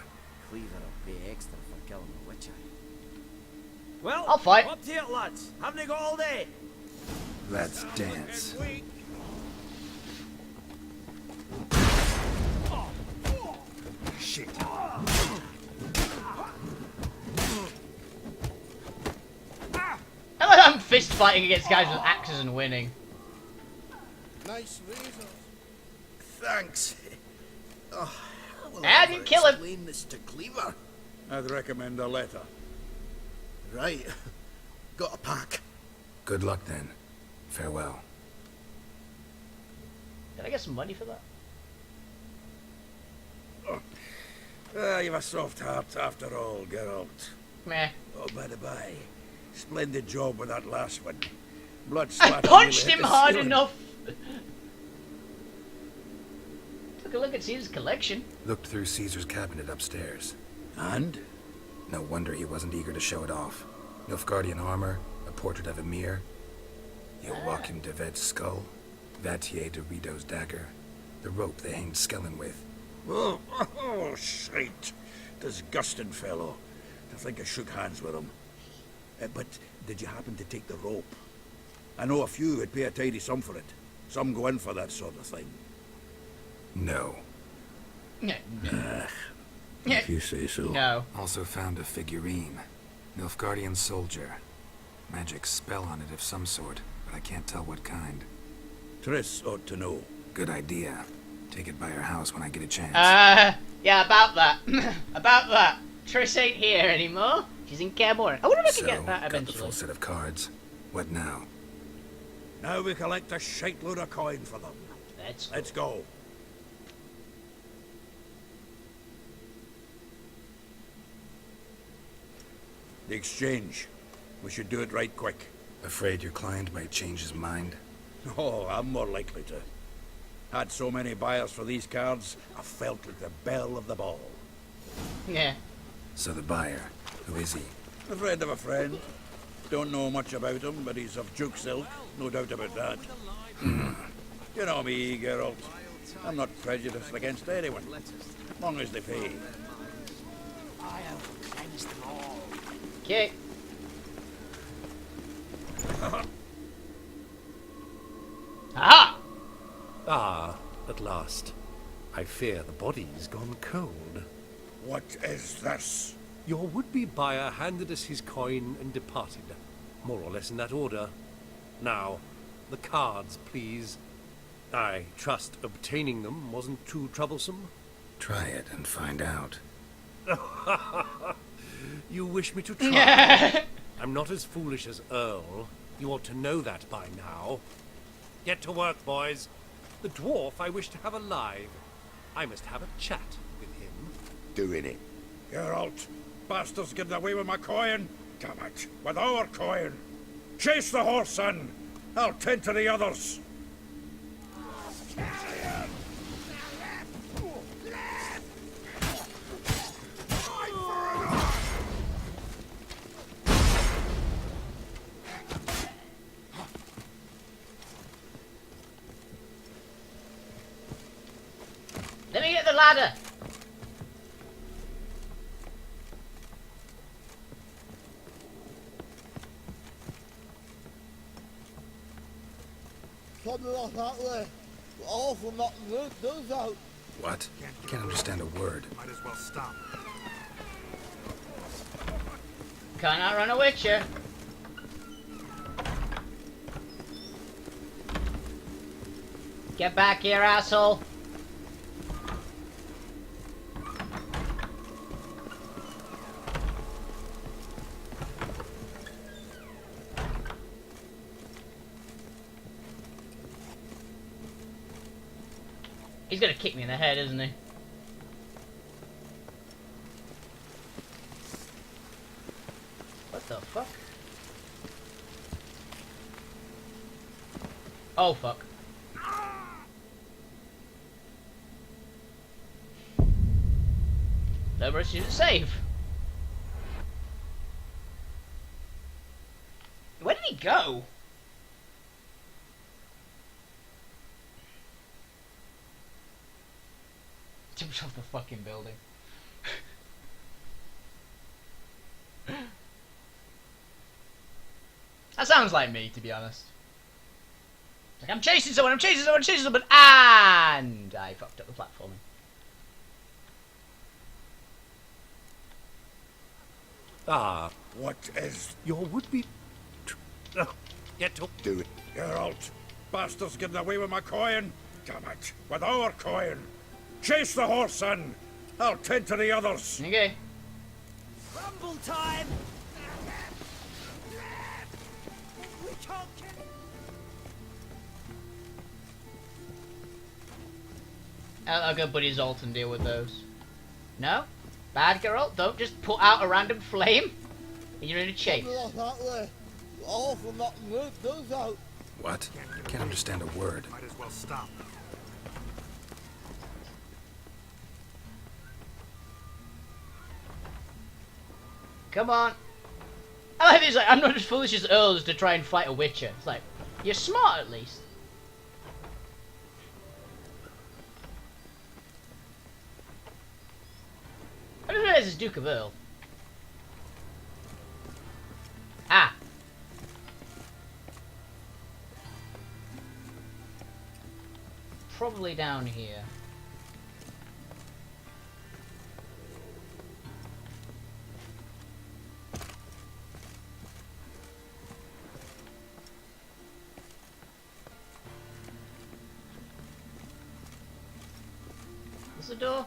Cleaver will pay extra for killing the Witcher. Well, I'll fight. Up to it, lads. Haven't you got all day? Let's dance. Shit. I'm fist fighting against guys with axes and winning. Nice razors. Thanks. Oh, I didn't kill him. Explain this to Cleaver. I'd recommend a letter. Right. Got a pack. Good luck then. Farewell. Did I get some money for that? You've a soft heart after all, Geralt. Meh. Oh, by the by, splendid job with that last one. Blood I splatter punched nearly hit him the hard ceiling. enough. Took a look at Caesar's collection. Looked through Caesar's cabinet upstairs. And? No wonder he wasn't eager to show it off. Nilfgaardian armor, a portrait of Emir, Joachim de Ved's skull, Vatier de Rideau's dagger, the rope they hanged Skellen with. Oh, shite. Disgusting fellow. To think I shook hands with him. But did you happen to take the rope? I know a few would pay a tidy sum for it. Some go in for that sort of thing. No. If you say so. No. Also found a figurine. Nilfgaardian soldier. Magic spell on it of some sort, but I can't tell what kind. Triss ought to know. Good idea. Take it by her house when I get a chance. Yeah, about that. About that. Triss ain't here anymore. She's in Kaer. I wonder if I can get that got the eventually. full set of cards. What now? Now we collect a shite load of coin for them. Let's go. The exchange. We should do it right quick. Afraid your client might change his mind? Oh, I'm more likely to. Had so many buyers for these cards, I felt like the belle of the ball. Yeah. So the buyer, who is he? A friend of a friend. Don't know much about him, but he's of Duke's ilk, no doubt about that. You know me, Geralt. I'm not prejudiced against anyone, as long as they pay. I'll cleanse them all. Okay. Aha! Ah, at last. I fear the body's gone cold. What is this? Your would-be buyer handed us his coin and departed. More or less in that order. Now, the cards, please. I trust obtaining them wasn't too troublesome? Try it and find out. You wish me to try? I'm not as foolish as Earl. You ought to know that by now. Get to work, boys. The dwarf I wish to have alive. I must have a chat with him. Doing it. Geralt, bastards getting away with my coin. Damn it, with our coin. Chase the horse in. I'll tend to the others. Let me get the ladder. Something like that way. Awful not good, does out. What? Can't understand a word. Might as well stop. Can't outrun a witcher. Get back here, asshole. He's gonna kick me in the head, isn't he? What the fuck? Oh fuck. Never should save. Where did he go? Jumped off the fucking building. That sounds like me, to be honest. Like, I'm chasing someone, I'm chasing someone, I'm chasing someone, and I fucked up the platforming. Ah, What is... your would-be... Get to... Do it. Geralt, bastards getting away with my coin. Damn it, with our coin. Chase the horse in. I'll tend to the others. Okay. Rumble time! We can't kill I'll go buddy Zolt and deal with those. No? Bad girl? Don't just put out a random flame and you're in a chase. What? Can't understand a word. Might as well stop. Come on. I like this, like, I'm not as foolish as Earl as to try and fight a Witcher. It's like, you're smart at least. I didn't realize it's Duke of Earl. Ah. Probably down here. What's the door?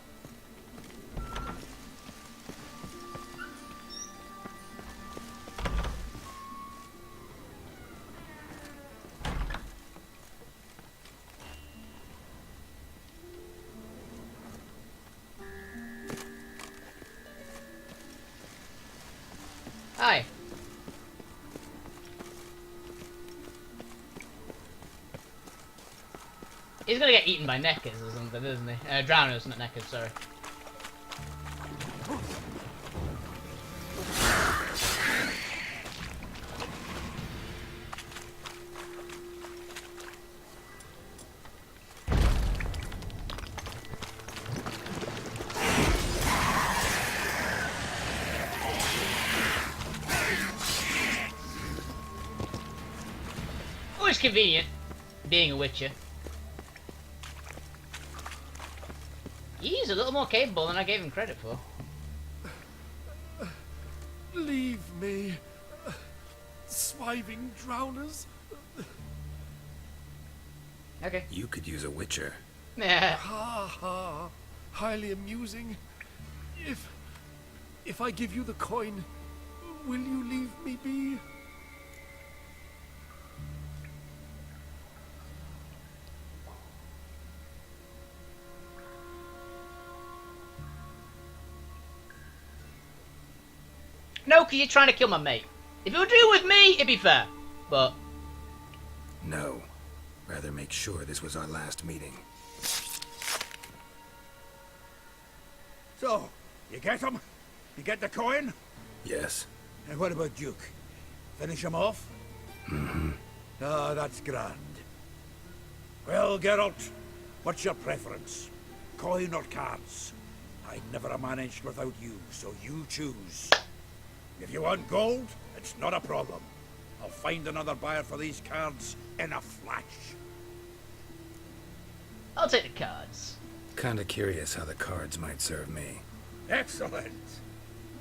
Hi. He's gonna get eaten by neckers or something, isn't he? Drowners, not neckers, sorry. Always convenient, being a Witcher. He's a little more capable than I gave him credit for. Leave me, swiving drowners. Okay. You could use a witcher. Yeah. Ha ha. Highly amusing. If I give you the coin, will you leave me be? No, because you're trying to kill my mate. If you were dealing with me, it'd be fair. But No. Rather make sure this was our last meeting. So, you get him? You get the coin? Yes. And what about Duke? Finish him off? Mm-hmm. Ah, that's grand. Well, Geralt, what's your preference? Coin or cards? I'd never have managed without you, so you choose. If you want gold, it's not a problem. I'll find another buyer for these cards in a flash. I'll take the cards. Kinda curious how the cards might serve me. Excellent.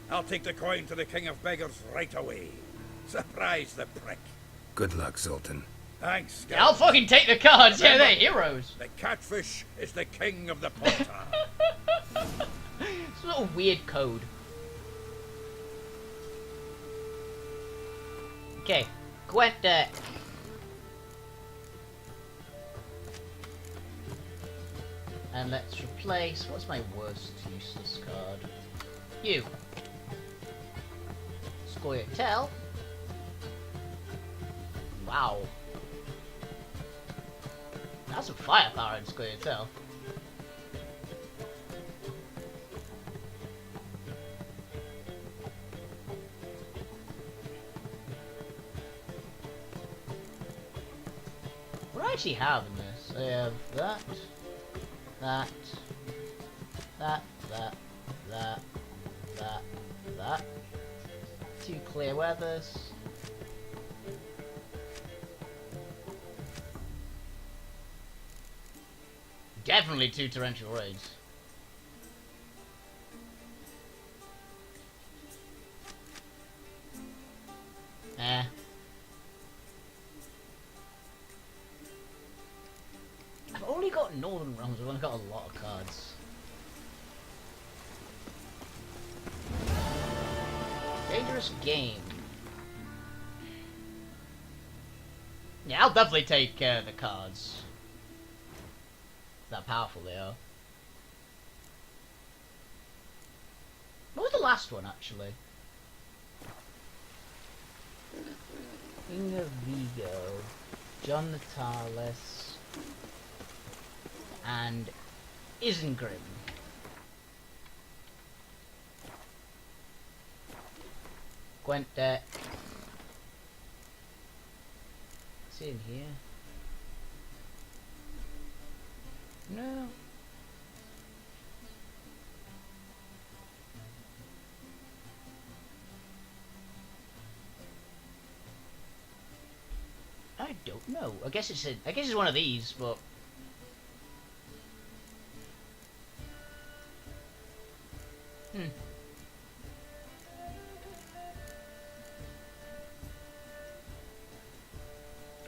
I'll take the coin to the King of Beggars right away. Surprise the prick. Good luck, Zoltan. Thanks, Yeah, I'll fucking take the cards. Yeah, Remember, they're heroes. The catfish is the king of the potter. It's a little weird code. Okay, Gwent deck. And let's replace. What's my worst useless card? You. Scoia'tael. Wow. That's some firepower in Scoia'tael. What do I actually have in this? I have that, that, that, that. 2 clear weathers. Definitely 2 torrential raids. Eh. I've only got Northern Realms, I've only got a lot of cards. Dangerous game. Yeah, I'll definitely take the cards. How powerful they are. What was the last one, actually? King of Vigo, John Natalis, and Isengrim. Gwent deck. What's in here? No. I don't know. I guess it's one of these, but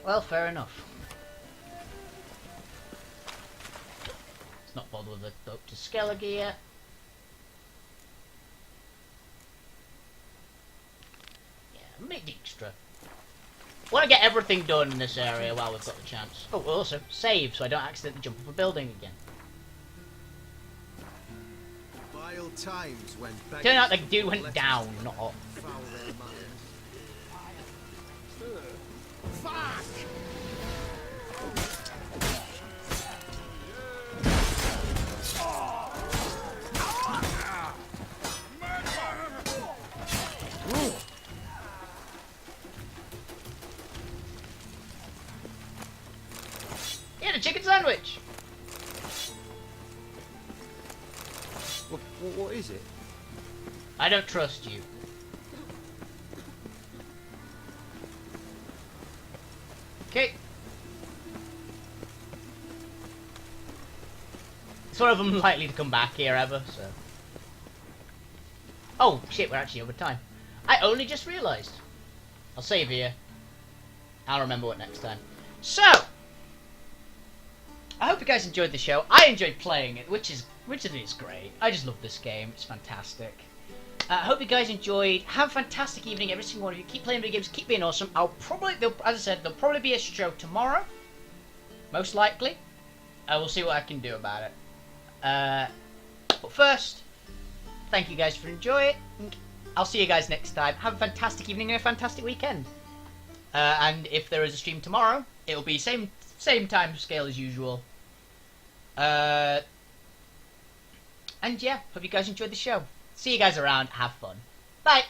well, fair enough. Let's not bother with the Dr. Skellige yet. Yeah, make the extra. Want to get everything done in this area while we've got the chance. Oh, also save so I don't accidentally jump off a building again. Vile times when Turned out the dude went down, not up. Fuck! Yeah, the chicken sandwich! What is it? I don't trust you. Okay. It's one of them likely to come back here ever, so. Oh, shit, we're actually over time. I only just realised. I'll save here. I'll remember what next time. So! I hope you guys enjoyed the show. I enjoyed playing it, which is great. I just love this game. It's fantastic. I hope you guys enjoyed. Have a fantastic evening, every single one of you. Keep playing video games. Keep being awesome. As I said, there'll probably be a show tomorrow. Most likely. I will see what I can do about it. But first, thank you guys for enjoying it. I'll see you guys next time. Have a fantastic evening and a fantastic weekend. And if there is a stream tomorrow, it'll be same time scale as usual. And yeah, hope you guys enjoyed the show. See you guys around. Have fun. Bye.